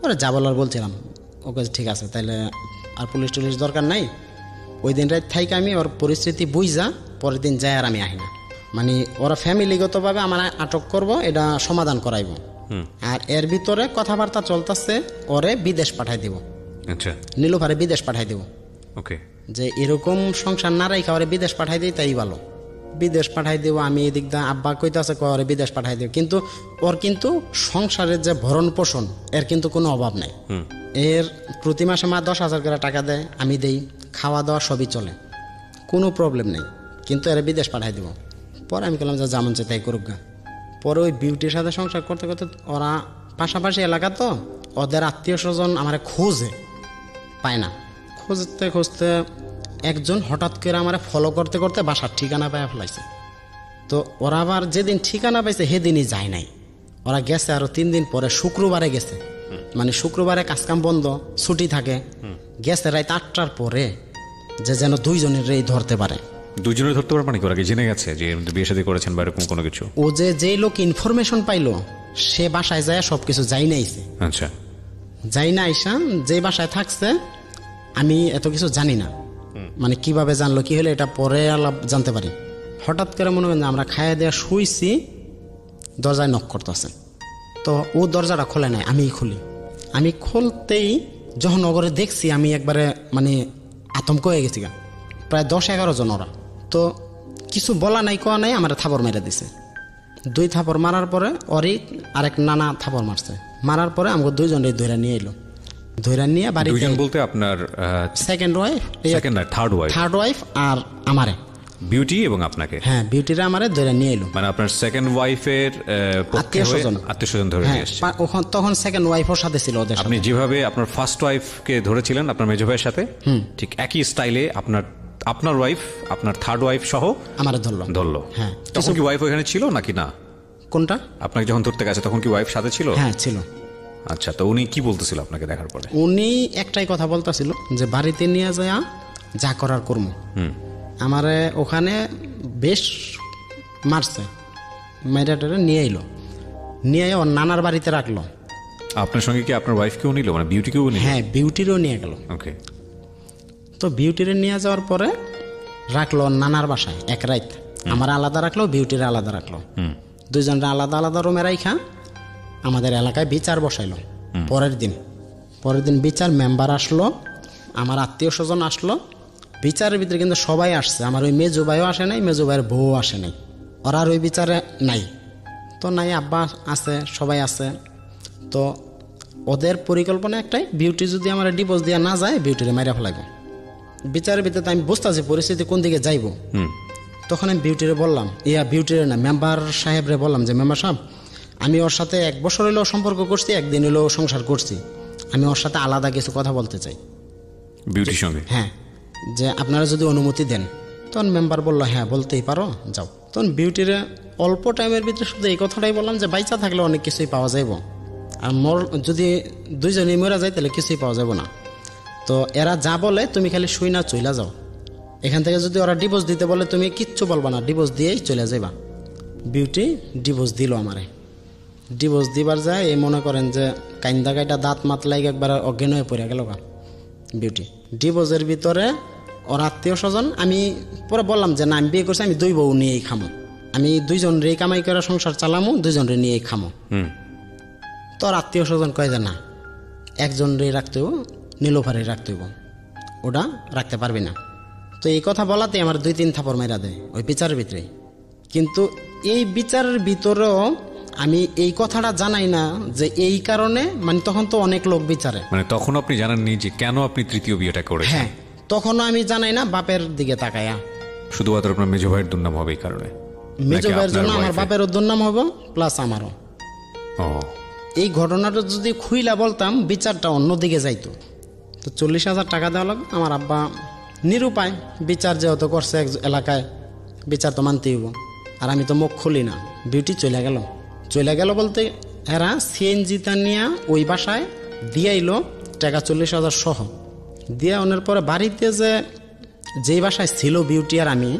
ওরা যা বলার বলছিলাম। ওকে ঠিক আছে, তাহলে আর পুলিশ টুলিশ দরকার নাই। ওই দিন রাত থাইকে আমি ওর পরিস্থিতি বুঝা পরের দিন যাই আর আমি আহি না। মানে ওরা ফ্যামিলিগতভাবে আমার আটক করব, এটা সমাধান করাইব। আর এর ভিতরে কথাবার্তা চলতেছে, ওরে বিদেশ পাঠাই দিব। আচ্ছা, নীলুফারে বিদেশ পাঠাই দিব। ওকে, যে এরকম সংসার না রাইখা ওরে বিদেশ পাঠাই দিই, তাই ভালো। বিদেশ পাঠাই দেব আমি, এদিক দা আব্বা কইতাছে ওরে বিদেশ পাঠাই দেব, কিন্তু ওর কিন্তু সংসারের যে ভরণ পোষণ এর কিন্তু কোনো অভাব নাই। এর প্রতি মাসে মা 10,000 করে টাকা দেয়, আমি দেই, খাওয়া দাওয়া সবই চলে, কোনো প্রবলেম নেই, কিন্তু এর বিদেশ পাঠাই দেব। পরে আমি বললাম যে যেমন চে তাই করুক গা। পরে ওই বিউটির সাথে সংসার করতে করতে ওরা পাশাপাশি এলাকা, তো ওদের আত্মীয় স্বজন আমার খোঁজে, পায় না। খুঁজতে খুঁজতে একজন হঠাৎ করে আমার ফলো করতে করতে বাসার ঠিকানা পায় ফেলাইছে। তো ওরা আবার যেদিন ঠিকানা পাইছে সেদিনই যায় নাই, ওরা গেছে আরো 3 দিন পরে, শুক্রবারে গেছে। মানে শুক্রবারে কাজকাম বন্ধ, ছুটি থাকে, গেছে রাত 8টার পরে, যে যেন দুইজনের ধরতে পারে। দুজনে ধরতে পারে মানে কি, ওরা কি জেনে গেছে যে বিয়ে শাদী করেছেন বা এরকম কোনো কিছু? ও যে লোক ইনফরমেশন পাইলো সে বাসায় যায় সবকিছু যাই না আইছে। আচ্ছা, যাই না আইসা যে বাসায় থাকছে আমি এত কিছু জানি না, মানে কিভাবে জানলো কি হলো এটা পরে আলাপ জানতে পারি। হঠাৎ করে মনে করেন আমরা খাইয়া দেওয়া শুইছি, দরজায় নক করতেছে, তো ও দরজাটা খোলে নাই, আমি খুলি। আমি খুলতেই যখন নগরে দেখছি আমি একবারে মানে আতঙ্ক হয়ে গেছি গা। প্রায় 10-11 জন ওরা, তো কিছু বলা নাই কোয়া নাই, আমার থাপড় মেরে দিছে। 2 থাপড় মারার পরে ওরই আরেক নানা থাপড় মারছে, মারার পরে আমাকে 2 জনের ধরে নিয়ে এলো। ধরে নিয়ে বাড়িতে, দুইজন বলতে আপনার সেকেন্ড ওয়াইফ, সেকেন্ড না থার্ড ওয়াইফ আর আমারে, বিউটি এবং আপনাকে, হ্যাঁ বিউটিরা আমারে ধরে নিয়ে এলো। মানে আপনার সেকেন্ড ওয়াইফের আত্মীয় স্বজন ধরে নিয়ে এসেছে। তখন সেকেন্ড ওয়াইফও সাথে ছিল ওদের। আপনি যেভাবে আপনার ফার্স্ট ওয়াইফকে ধরেছিলেন আপনার মেজো ভাইয়ের সাথে, ঠিক একই স্টাইলে আপনার ওয়াইফ, আপনার থার্ড ওয়াইফ সহ আমারে ধরলো। হ্যাঁ, তখন কি ওয়াইফ ওখানে ছিল নাকি না? কোনটা? আপনাকে যখন ধরতে গেছে তখন কি ওয়াইফ সাথে ছিল? হ্যাঁ ছিল। আচ্ছা, তো উনি কি বলতেছিল আপনাকে দেখার পরে? উনি একটাই কথা বলতেছিল যে বাড়িতে নিয়ে যায় যা করার কর্ম। আমারে ওখানে বেশ মারছে, মেয়েটারে নিয়ে এলো, নিয়ে ওর নানার বাড়িতে রাখলো। আপনার সঙ্গে কি আপনার ওয়াইফকেও নিল, মানে বিউটিকেও নিল? হ্যাঁ, বিউটিরও নিয়ে গেল। ওকে। তো বিউটিরে নিয়ে যাওয়ার পরে রাখলো নানার বাসায় এক রাত, আমার আলাদা রাখলো, বিউটির আলাদা রাখলো, দুইজনের আলাদা আলাদা রুমে রাইখা আমাদের এলাকায় বিচার বসাইলো। পরের দিন বিচার মেম্বার আসলো, আমার আত্মীয় স্বজন আসলো। বিচারের ভিতরে কিন্তু সবাই আসছে, আমার ওই মেজো ভাইও আসে নাই, মেজো ভাইয়ের বউ আসে নাই, ওরা আর ওই বিচারে নাই। তো নাই, আব্বা আছে, সবাই আছে। তো ওদের পরিকল্পনা একটাই, বিউটি যদি আমার ডিভোর্স দেওয়া না যায় বিউটিরে মাইরা ফেলাইব, বিচারের ভিতরে আমি বুঝতেছি পরিস্থিতি কোন দিকে যাইব। তখন আমি বিউটিরে বললাম, বিউটিরে না, মেম্বার সাহেবরে বললাম যে মেম্বার সাহেব, আমি ওর সাথে 1 বছর হলেও সম্পর্ক করছি, 1 দিন হলেও সংসার করছি, আমি ওর সাথে আলাদা কিছু কথা বলতে চাই বিউটির সঙ্গে। হ্যাঁ, যে আপনারা যদি অনুমতি দেন। তখন মেম্বার বললো হ্যাঁ বলতেই পারো, যাও। তখন বিউটিরে অল্প টাইমের ভিতরে শুধু এই কথাটাই বললাম যে বাইচা থাকলে অনেক কিছুই পাওয়া যাইব, আর যদি 2 জনই মরা যায় তাহলে কিছুই পাওয়া যাব না। তো এরা যা বলে তুমি খালি শুই না চইলা যাও, এখান থেকে যদি ওরা ডিভোর্স দিতে বলে তুমি কিচ্ছু বলবা না, ডিভোর্স দিয়েই চলে যাইবা। বিউটি ডিভোর্স দিল আমারে। ডিভোর্স দিবার যায় এই মনে করেন যে কাইন্দা গাইটা দাঁত মাত লাগে একবার অজ্ঞান হয়ে পড়ে গেল। বিউটি ডিভোর্সের ভিতরে ওর আত্মীয় স্বজন, আমি পরে বললাম যে না আমি বিয়ে করছি, আমি 2 বউ নিয়েই খামো, আমি 2 জন রে কামাই করে সংসার চালামো, 2 জন রে নিয়েই খামো। তোর আত্মীয় স্বজন কয় যে না, 1 জন রে রাখতে হইব, নীলোফারে রাখতে হইব, ওটা রাখতে পারবি না। তো এই কথা বলাতে আমার 2-3 থাপড় মেরা দেয় ওই বিচারের ভিতরে। কিন্তু এই বিচারের ভিতরেও আমি এই কথাটা জানাই না যে এই কারণে, মানে তখন তো অনেক লোক বিচারে, মানে তখন আপনি জানাননি যে কেন আপনি তৃতীয় বিয়েটা করেছেন। হ্যাঁ, তখনও আমি জানাই না, বাপের দিকে তাকায়া। শুধুমাত্র আপনার মেজো ভাইয়ের দুর্নাম হবে এই কারণে? মেজো ভাইয়ের জন্য আমার বাপেরও দুর্নাম হবে, প্লাস আমারও। এই ঘটনাটা যদি খুইলা বলতাম বিচারটা অন্যদিকে যাইতো। তো 40,000 টাকা দেওয়া লাগবে। আমার আব্বা নিরুপায়, বিচার যেহেতু করছে এক এলাকায়, বিচার তো মানতেই হইব, আর আমি তো মুখ খুলি না। বিউটি চলে গেল বলতে এরা সিএনজিটা নিয়ে ওই বাসায় দিয়ে আইলো টাকা 40,000 সহ দিয়ে আনার পরে বাড়িতে যেই বাসায় ছিল বিউটি আর আমি,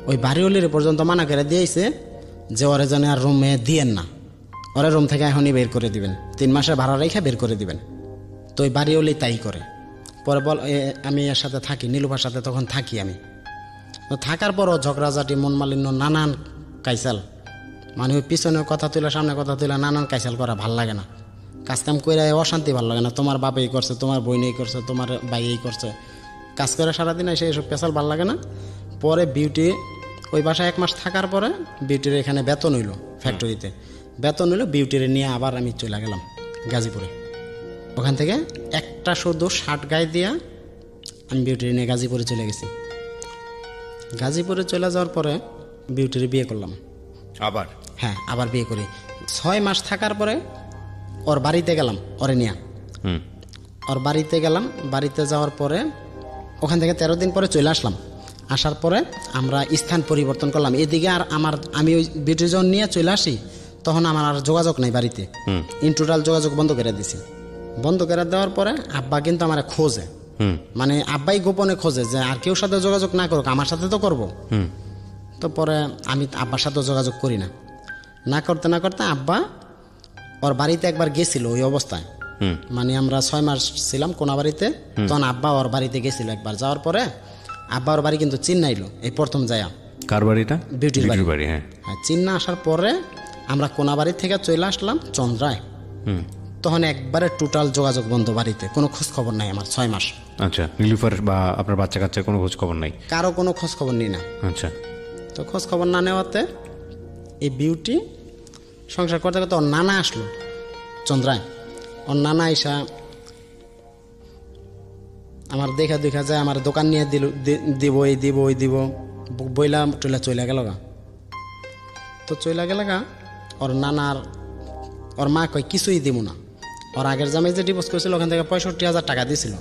ওই বাড়িওয়ালির পর্যন্ত মানা করে দিয়েছে যে ওরে যেন আর রুমে দিয়েন না, ওরা রুম থেকে এখনই বের করে দিবেন, 3 মাসের ভাড়া রেখে বের করে দিবেন। তো ওই বাড়িওয়ালি তাই করে। পরে আমি এর সাথে থাকি, নীলুফার সাথে তখন থাকি আমি। তো থাকার পরও ঝগড়াঝাটি, মন মালিন্য, নানান কাইসাল, মানে ওই পিছনে কথা তুলে সামনে কথা তুলে নানান কাইসাল করা ভাল লাগে না। কাজকাম করে অশান্তি ভাল লাগে না। তোমার বাপ এই করছে, তোমার বোন এই করছে, তোমার ভাই এই করছে, কাজ করে সারাদিন এসে এসব পেশাল ভাল লাগে না। পরে বিউটি ওই বাসায় 1 মাস থাকার পরে বিউটির এখানে বেতন হইল, ফ্যাক্টরিতে বেতন হইল। বিউটির নিয়ে আবার আমি চলে গেলাম গাজীপুরে। ওখান থেকে একটা শুধু শার্ট গায়ে দিয়া আমি বিউটির নিয়ে গাজীপুরে চলে গেছি। গাজীপুরে চলে যাওয়ার পরে বিউটির বিয়ে করলাম আবার। হ্যাঁ, আবার বিয়ে করি। 6 মাস থাকার পরে ওর বাড়িতে গেলাম, ওরে নিয়ে ওর বাড়িতে গেলাম। বাড়িতে যাওয়ার পরে ওখান থেকে 13 দিন পরে চলে আসলাম। আসার পরে আমরা স্থান পরিবর্তন করলাম এদিকে। আর আমি ওই বিউটি যখন নিয়ে চলে আসি তখন আমার আর যোগাযোগ নাই বাড়িতে, ইন টোটাল যোগাযোগ বন্ধ করে দিছি। বন্ধ করে দেওয়ার পরে আব্বা কিন্তু আমার খোঁজে, মানে আব্বাই গোপনে খোঁজে যে আর কেউ সাথে যোগাযোগ না করুক, আমার সাথে তো করবো। তো পরে আমি আব্বার সাথে যোগাযোগ করি না। না করতে আব্বা ওর বাড়িতে একবার গেছিল ওই অবস্থায়, মানে আমরা 6 মাস ছিলাম কোনাবাড়িতে, তখন আব্বা ওর বাড়িতে গেছিল একবার। যাওয়ার পরে আব্বা ওর বাড়ি কিন্তু চিন্নাইলো এই প্রথম যায়া। কার বাড়িটা? বিউটির বাড়ি। হ্যাঁ, চিন্না আসার পরে আমরা কোনাবাড়ি থেকে চলে আসলাম চন্দ্রায়। তখন একবারে টোটাল যোগাযোগ বন্ধ, বাড়িতে কোনো খোঁজ খবর নাই আমার 6 মাস। আচ্ছা, নীলুফার বা আপনার বাচ্চা কাচ্চার কোনো খোঁজ খবর নাই? কারো কোনো খোঁজ খবর নিই না। আচ্ছা। তো খোঁজ খবর না নেওয়াতে এই বিউটি সংসার করতে করতে ওর নানা আসলো চন্দ্রায়। ওর নানা আইসা আমার দেখা যায় আমার দোকান নিয়ে দিব ওই দিব বইলা টইলা চলে গেল গা। তো চলে গেল গা। ওর নানার ওর মা কয় কিছুই দিব না। ওর আগের জামাই যে ডিভোর্স করেছিল ওখান থেকে 65,000 টাকা দিয়েছিল।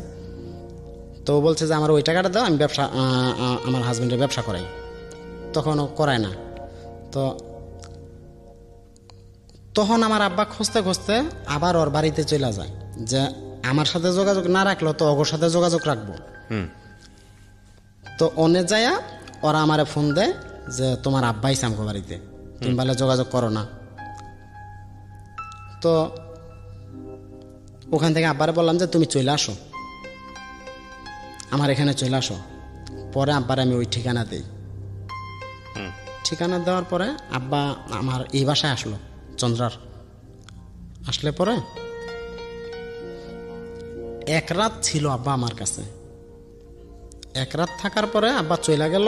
তো বলছে যে আমার ওই টাকাটা দাও, আমি ব্যবসা আমার হাজবেন্ডের ব্যবসা করাই। তখন ও করায় না। তো তখন আমার আব্বা খুঁজতে খুঁজতে আবার ওর বাড়িতে চলে যায় যে আমার সাথে যোগাযোগ না রাখলো তো ওর সাথে যোগাযোগ রাখবো। তো অনে যায়া ওরা আমারে ফোন দেয় যে তোমার আব্বাই সামকো বাড়িতে, তুমি বলে যোগাযোগ করো না। তো ওখান থেকে আব্বারে বললাম যে তুমি চলে আসো, আমার এখানে চলে আসো। পরে আব্বারে আমি ওই ঠিকানা দিই। ঠিকানা দেওয়ার পরে আব্বা আমার এই বাসায় আসলো চন্দ্রার। আসলে পরে 1 রাত ছিল আব্বা আমার কাছে। 1 রাত থাকার পরে আব্বা চলে গেল।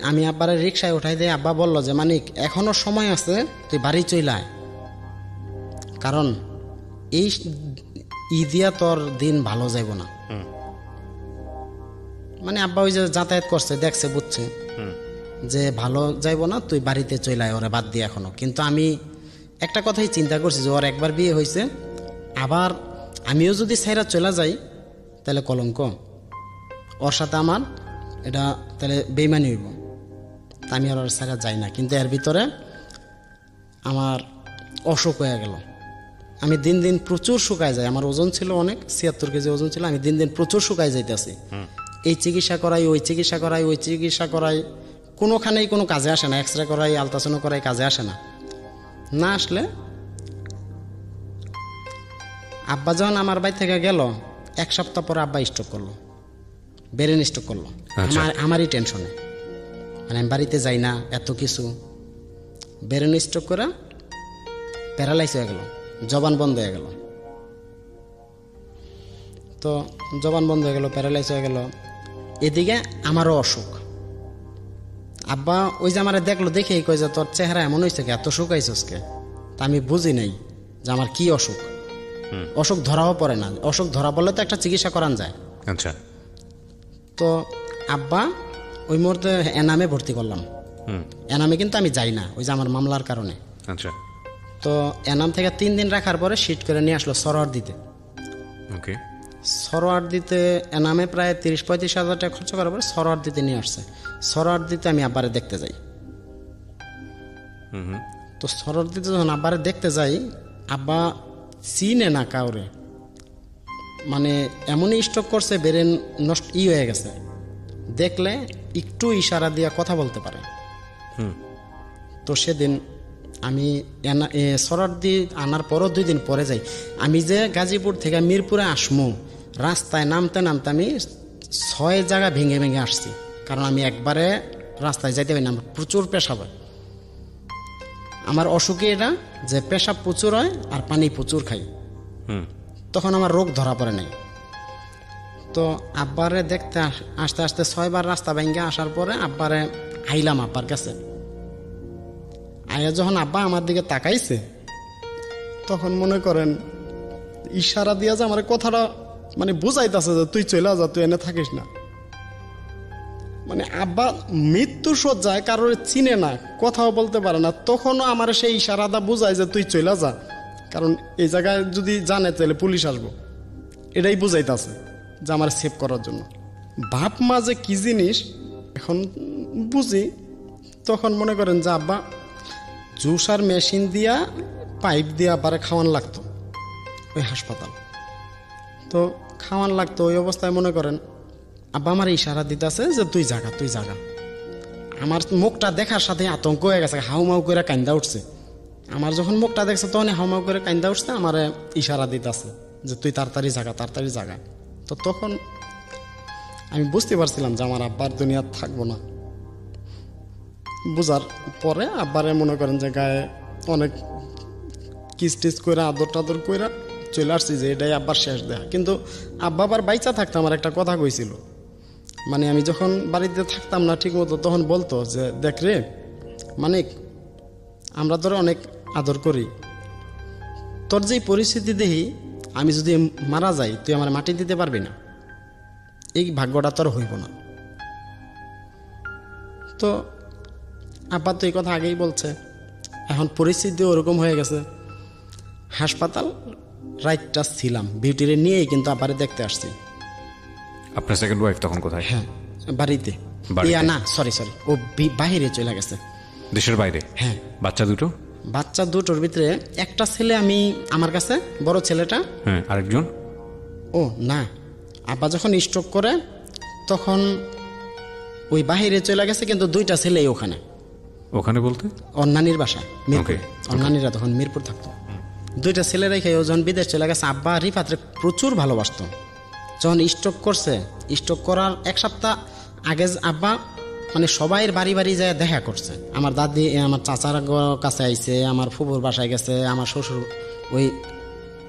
আমি আব্বারে রিক্সায় উঠাই দিয়ে আব্বা বলল যে মানিক এখনো সময় আছে, তুই বাড়ি চলে আয়, কারণ এই ঈদিয়া তোর দিন ভালো যাইব না। মানে আব্বা ওই যে যাতায়াত করছে, দেখছে, বুঝছে যে ভালো যাইব না, তুই বাড়িতে চলে আয়, ওরা বাদ দিয়ে এখনো। কিন্তু আমি একটা কথাই চিন্তা করছি যে ওর একবার বিয়ে হয়েছে, আবার আমিও যদি সাইরা চলে যাই তাহলে কলঙ্ক, ওর সাথে আমার এটা তাহলে বেইমানি হইব, তা আমি আর ওর সাইরা যাই না। কিন্তু এর ভিতরে আমার অসুখ হয়ে গেল, আমি দিন দিন প্রচুর শুকায় যাই। আমার ওজন ছিল অনেক, 76 কেজি ওজন ছিল, আমি দিন দিন প্রচুর শুকায় যাইতেছি। এই চিকিৎসা করাই, ওই চিকিৎসা করাই, ওই চিকিৎসা করাই, কোনোখানেই কোনো কাজে আসে না। এক্সরে করাই, আলট্রাসাউন্ড করাই, কাজে আসে না। না আসলে আব্বা যখন আমার বাড়ি থেকে গেল, 1 সপ্তাহ পরে আব্বা স্ট্রোক করলো, ব্রেন স্ট্রোক করলো। আমারই টেনশনে, মানে আমি বাড়িতে যাই না, এত কিছু, ব্রেন স্ট্রোক করে প্যারালাইজ হয়ে গেল, জবান বন্ধ হয়ে গেল। তো জবান বন্ধ হয়ে গেল, প্যারালাইজ হয়ে গেল। এদিকে আমারও অসুখ। আব্বা ওই যে আমার দেখলো, দেখেই কই যে তোর চেহারা এমন হয়েছে কি, এত শুকাইছস কে? তা আমি বুঝি নাই যে আমার কি অসুখ। অসুখ ধরাও পড়ে না, অসুখ ধরা পড়লে তো একটা চিকিৎসা করান যায়। আচ্ছা। তো আব্বা ওই মুহূর্তে এনামে ভর্তি করলাম। এনামে কিন্তু আমি যাই না, ওই যে আমার মামলার কারণে। আচ্ছা। তো এনাম থেকে 3 দিন রাখার পরে শিট করে নিয়ে আসলো সরোয়ার দিতে। ওকে। সরোয়ার দিতে এনামে প্রায় 30-35 হাজার টাকা খরচ করার পরে সরোয়ার দিতে নিয়ে আসছে। সরোয়ার দিতে আমি আব্বারে দেখতে যাই। তো সরোয়ার দিতে যখন আব্বারে দেখতে যাই, আব্বা চিনে না কাউরে, মানে এমনই স্ট্রোক করছে, ব্রেন নষ্ট হয়ে গেছে। দেখলে একটু ইশারা দিয়ে কথা বলতে পারে। তো সেদিন আমি সরারদি আনার পরও 2 দিন পরে যাই। আমি যে গাজীপুর থেকে মিরপুরে আসমু, রাস্তায় নামতে নামতে আমি 6 জায়গা ভেঙে ভেঙে আসছি, কারণ আমি একবারে রাস্তায় যাইতে পারি না, আমার প্রচুর পেশাব হয়। আমার অসুখে এটা যে পেশাব প্রচুর হয় আর পানি প্রচুর খাই। তখন আমার রোগ ধরা পড়ে নাই। তো আব্বারে দেখতে আসতে আসতে 6 বার রাস্তা ভেঙে আসার পরে আব্বারে আইলাম আব্বার কাছে। আয়া যখন আব্বা আমার দিকে তাকাইছে, তখন মনে করেন ইশারা দিয়া যে আমার কথাটা মানে বুঝাইতেছে যে তুই চলে যা, তুই এনে থাকিস না। মানে আব্বা মৃত্যু সজ্জায়, কারোর চিনে না, কথাও বলতে পারে না, তখনও আমার সেই ইশারাটা বুঝায় যে তুই চলে যা, কারণ এই জায়গায় যদি জানে তাহলে পুলিশ আসবো, এটাই বুঝাইতেছে যে আমার সেভ করার জন্য। বাপ মা যে কি জিনিস এখন বুঝি। তখন মনে করেন যে আব্বা জুসার মেশিন দিয়া, পাইপ দিয়া আবারে খাওয়ান লাগতো ওই হাসপাতাল। তো খাওয়ান লাগতো ওই অবস্থায় মনে করেন আব্বা আমার ইশারা দিতেছে যে তুই জাগা, তুই জাগা। আমার মুখটা দেখার সাথে আতঙ্ক হয়ে গেছে, হাউমাউ করে কান্দা উঠছে। আমার যখন মুখটা দেখছে তখন হাউমাউ করে কান্দা উঠছে, আমার ইশারা দিতেছে যে তুই তাড়াতাড়ি জাগা, তাড়াতাড়ি জাগা। তো তখন আমি বুঝতে পারছিলাম যে আমার আব্বার দুনিয়া থাকবো না। বুঝার পরে আব্বারে মনে করেন যে গায়ে অনেক কিস টিস করে, আদর টাদর করে চলে আসছি যে এটাই আব্বার শেষ দেখা। কিন্তু আব্বা আবার বাইচা থাকতে আমার একটা কথা কইছিল, মানে আমি যখন বাড়িতে থাকতাম না ঠিক মতো, তখন বলতো যে দেখ রে মানিক, আমরা তোর অনেক আদর করি, তোর যেই পরিস্থিতি দেখি, আমি যদি মারা যাই তুই আমার মাটি দিতে পারবি না, এই ভাগ্যটা তোর হইব না। তো আব্বা তো এই কথা আগেই বলছে। এখন পরিস্থিতি ওরকম হয়ে গেছে। হাসপাতাল রাইটটা ছিলাম, বিউটিরে নিয়েই কিন্তু আব্বারে দেখতে আসছি। আপনার সেকেন্ড ওয়াইফ তখন কোথায়? হ্যাঁ, বাড়িতে। না সরি, ও বাহিরে চলে গেছে, দেশের বাইরে। হ্যাঁ। বাচ্চা দুটো? বাচ্চা দুটোর ভিতরে একটা ছেলে আমি আমার কাছে, বড় ছেলেটা। হ্যাঁ, আরেকজন? ও না, আব্বা যখন স্ট্রোক করে তখন ওই বাহিরে চলে গেছে, কিন্তু 2টা ছেলেই ওখানে। ওখানে বলতে? ওর নানির বাসা মিরপুর। ওর নানিরা তখন মিরপুর থাকতো। 2টা ছেলে রেখে ও যখন বিদেশ চলে গেছে, আব্বা রিফাতরে প্রচুর ভালোবাসতো। যখন স্ট্রোক করছে, স্ট্রোক করার 1 সপ্তাহ আগে আব্বা মানে সবাইয়ের বাড়ি বাড়ি যায় দেখা করছে। আমার দাদি, আমার চাচার কাছে আইছে, আমার ফুফুর বাসায় গেছে, আমার শ্বশুর ওই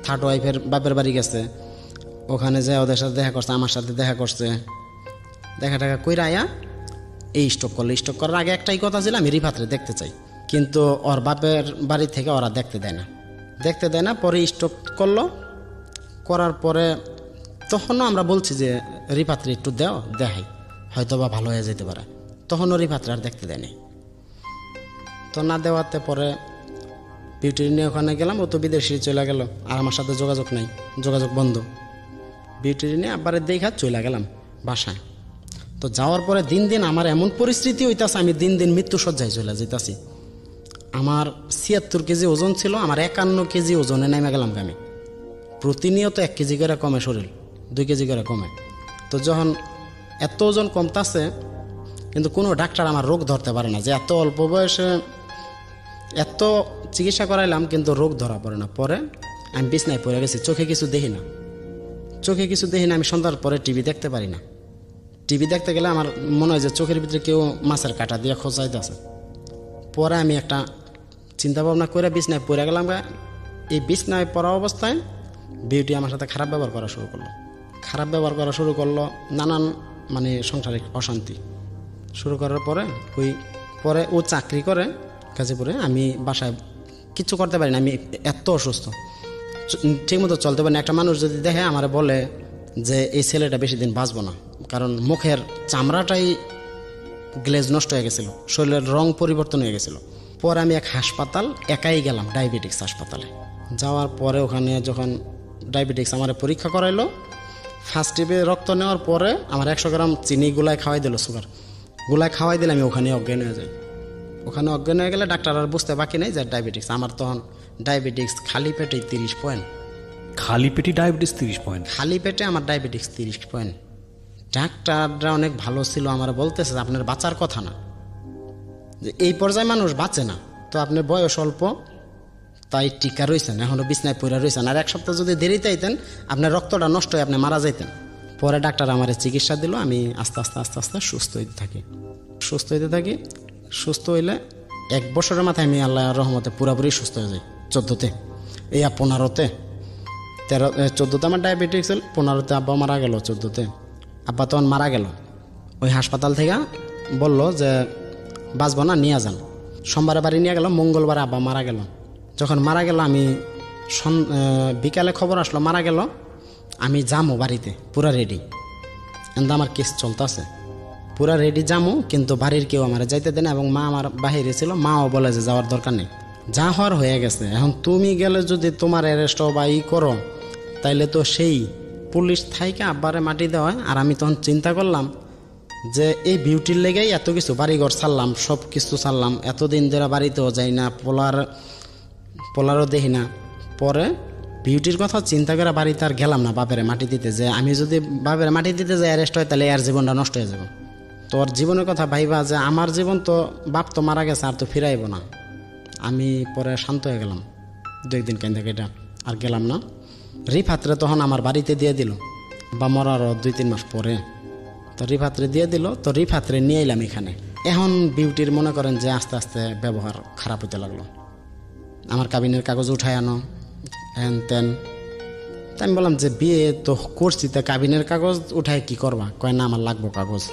থার্ড ওয়াইফের বাপের বাড়ি গেছে, ওখানে যায় ওদের সাথে দেখা করছে, আমার সাথে দেখা করছে। দেখা টাকা কইরা আয়া এই স্ট্রোক করলো। স্ট্রোক করার আগে একটাই কথা ছিল, আমি রিফাতরে দেখতে চাই, কিন্তু ওর বাপের বাড়ি থেকে ওরা দেখতে দেয় না। পরে স্ট্রোক করলো, করার পরে তখনও আমরা বলছি যে রিফাতরে একটু দেখাই। হয়তো বা ভালো হয়ে যেতে পারে। তখন ওর রিফাতরে আর দেখতে দেয়নি। তো না দেওয়াতে পরে বিউটি নিয়ে ওখানে গেলাম, ও তো বিদেশে চলে গেল, আর আমার সাথে যোগাযোগ নাই, যোগাযোগ বন্ধ। বিউটি নিয়ে আবারে দেখা চলে গেলাম বাসায়। তো যাওয়ার পরে দিন দিন আমার এমন পরিস্থিতি হইতাছে, আমি দিন দিন মৃত্যু সজ্জায় চলে যেতেছি। আমার 76 কেজি ওজন ছিল, আমার 51 কেজি ওজনে নেমে গেলাম আমি। প্রতিনিয়ত 1 কেজি করে কমে শরীর, 2 কেজি করে কমে। তো যখন এত ওজন কমতাছে, কিন্তু কোনো ডাক্তার আমার রোগ ধরতে পারে না, যে এত অল্প বয়সে এত চিকিৎসা করাইলাম কিন্তু রোগ ধরা পড়ে না। পরে আমি বিছনায় পড়ে গেছি, চোখে কিছু দেখি না, চোখে কিছু দেখি না। আমি সন্ধ্যার পরে টিভি দেখতে পারি না। টিভি দেখতে গেলে আমার মনে হয় যে চোখের ভিতরে কেউ মাছের কাঁটা দিয়ে খোঁচাইতেছে। পরে আমি একটা চিন্তা ভাবনা করে বিছনায় পড়ে গেলাম। এই বিছনায় পড়া অবস্থায় বিউটি আমার সাথে খারাপ ব্যবহার করা শুরু করলো, খারাপ ব্যবহার করা শুরু করলো, নানান মানে সাংসারিক অশান্তি শুরু করার পরে ও চাকরি করে গাজীপুরে, আমি বাসায় কিচ্ছু করতে পারি না, আমি এত অসুস্থ, ঠিকমতো চলতে পারি না। একটা মানুষ যদি দেখে আমার বলে যে এই ছেলেটা বেশি দিন বাঁচবো না, কারণ মুখের চামড়াটাই গ্লেজ নষ্ট হয়ে গেছিলো, শরীরের রং পরিবর্তন হয়ে গেছিলো। পরে আমি এক হাসপাতাল একাই গেলাম, ডায়াবেটিক্স হাসপাতালে। যাওয়ার পরে ওখানে যখন ডায়াবেটিক্স আমার পরীক্ষা করাইলো, ফার্স্ট টিপে রক্ত নেওয়ার পরে আমার 100 গ্রাম চিনি গুলায় খাওয়াই দিল, সুগার গুলায় খাওয়াই দিলে আমি ওখানে অজ্ঞান হয়ে যাই। ওখানে অজ্ঞান হয়ে গেলে ডাক্তার আর বুঝতে বাকি নেই যে ডায়াবেটিক্স। আমার তখন ডায়াবেটিক্স খালি পেটে 30 পয়েন্ট। খালি পেটে ডায়াবেটিস 30 পয়েন্ট? খালি পেটে আমার ডায়াবেটিক্স 30 পয়েন্ট। ডাক্তাররা অনেক ভালো ছিল, আমার বলতেছে আপনার বাঁচার কথা না, যে এই পর্যায়ে মানুষ বাঁচে না, তো আপনার বয়স অল্প তাই টিকা রয়েছেন, এখনও বিছনায় পড়ে রয়েছেন, আর 1 সপ্তাহ যদি দেরিতে আইতেন আপনার রক্তটা নষ্ট হয়ে আপনি মারা যাইতেন। পরে ডাক্তার আমার চিকিৎসা দিল, আমি আস্তে আস্তে আস্তে আস্তে সুস্থ হইতে থাকি। সুস্থ হইলে 1 বছরের মাথায় আমি আল্লাহর রহমতে পুরোপুরি সুস্থ হয়ে যাই। 14তে, এই 15তে, 14তে আমার ডায়াবেটিক্স ছিল, 15তে আব্বা মারা গেল। 14তে আব্বা তখন মারা গেল, ওই হাসপাতাল থেকে বলল যে বাঁচব না, নিয়ে যান। সোমবারে বাড়ি নিয়ে গেল, মঙ্গলবার আব্বা মারা গেল। যখন মারা গেল আমি বিকালে খবর আসলো মারা গেল, আমি যামো বাড়িতে পুরা রেডি, কিন্তু আমার কেস চলতেছে, পুরা রেডি যামো, কিন্তু বাড়ির কেউ আমার যাইতে দেয় না, এবং মা আমার বাহিরে ছিল, মাও বলে যে যাওয়ার দরকার নেই, যা হওয়ার হয়ে গেছে, এখন তুমি গেলে যদি তোমার অ্যারেস্ট বা ই করো তাইলে তো সেই পুলিশ থাইকে আব্বারে মাটি দেওয়া হয়। আর আমি তখন চিন্তা করলাম যে এই বিউটির লেগেই এত কিছু, বাড়িঘর ছাড়লাম, সব কিছু ছাড়লাম, এতদিন ধরে বাড়িতেও যাই না, পোলারও দেখি না। পরে বিউটির কথা চিন্তা করে বাড়িতে আর গেলাম না বাপেরে মাটি দিতে, যে আমি যদি বাপেরে মাটি দিতে যাই অ্যারেস্ট হয় তাহলে এর জীবনটা নষ্ট হয়ে যাবে। তোর জীবনের কথা ভাইবা যে আমার জীবন তো, বাপ তো মারা গেছে, আর তো ফিরাইব না। আমি পরে শান্ত হয়ে গেলাম, 2 দিন কেন থেকে এটা আর গেলাম না। রিফাতরে তখন আমার বাড়িতে দিয়ে দিল, বা মরারও 2-3 মাস পরে তো রিফাতরে দিয়ে দিল। তো রিফাতরে নিয়ে এলাম এখানে। এখন বিউটির মনে করেন যে আস্তে আস্তে ব্যবহার খারাপ হতে লাগলো, আমার কাবিনের কাগজ উঠায় আনো, হ্যান ত্যান। তাই আমি বললাম যে বিয়ে তো করছি, তা কাবিনের কাগজ উঠায় কি করবা? কয় না আমার লাগবো কাগজ।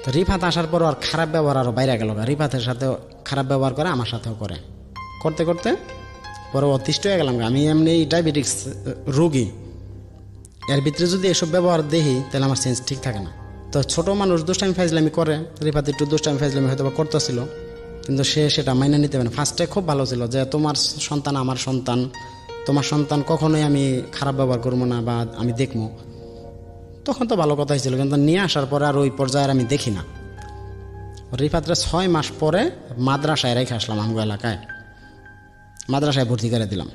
তো রিফাত আসার পর আর খারাপ ব্যবহার আরও বাইরে গেল, রিফাতের সাথে খারাপ ব্যবহার করে, আমার সাথেও করে, করতে করতে পরে অতিষ্ঠ হয়ে গেলাম। আমি এমনি ডায়াবেটিক্স রোগী, এর ভিতরে যদি এসব ব্যবহার দেখি তাহলে আমার সেন্স ঠিক থাকে না। তো ছোটো মানুষ দুষ্টামি ফাইজলামি করে, রিফাত একটু দুষ্টামি ফাইজলামি হয়তো বা করতেছিল, কিন্তু সে সেটা মাইনে নিতে পারে না। ফার্স্টে খুব ভালো ছিল যে তোমার সন্তান আমার সন্তান, তোমার সন্তান কখনোই আমি খারাপ ব্যবহার করবো না বা আমি দেখবো, তখন তো ভালো কথাই ছিল। কিন্তু নিয়ে আসার পরে আর ওই পর্যায়ে আমি দেখি না। রিফাতরে 6 মাস পরে মাদ্রাসায় রেখে আসলাম, আমগো এলাকায় মাদ্রাসায় ভর্তি করে দিলাম।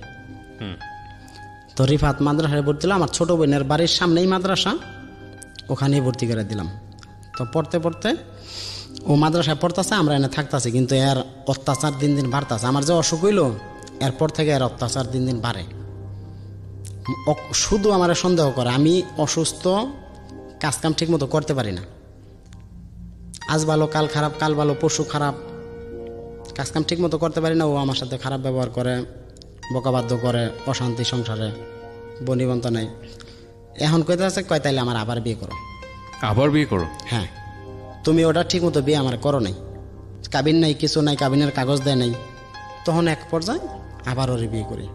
তো রিফাত মাদ্রাসায় ভর্তি দিলাম, আমার ছোটো বোনের বাড়ির সামনেই মাদ্রাসা, ওখানেই ভর্তি করে দিলাম। তো পড়তে পড়তে ও মাদ্রাসায় পড়তেছে, আমরা এনে থাকতেছি, কিন্তু এর অত্যাচার দিন দিন বাড়তেছে। আমার যে অসুখ হইল এরপর থেকে এর অত্যাচার দিন দিন বাড়ে, শুধু আমার সন্দেহ করে আমি অসুস্থ, কাজকাম ঠিক মতো করতে পারি না, আজ ভালো কাল খারাপ, কাল ভালো পরশু খারাপ, কাজকাম ঠিক মতো করতে পারি না। ও আমার সাথে খারাপ ব্যবহার করে, বকাবাধ্য করে, অশান্তি সংসারে, বনিবন্ত নেই। এখন কইতে আছে, কয় তাইলে আমার আবার বিয়ে করো। আবার বিয়ে করো? হ্যাঁ, তুমি ওটা ঠিক মতো বিয়ে আমার করো নাই, কাবিন নাই, কিছু নাই, কাবিনের কাগজ দেয় নাই। তখন এক পর্যায়ে আবার ওরে বিয়ে করি।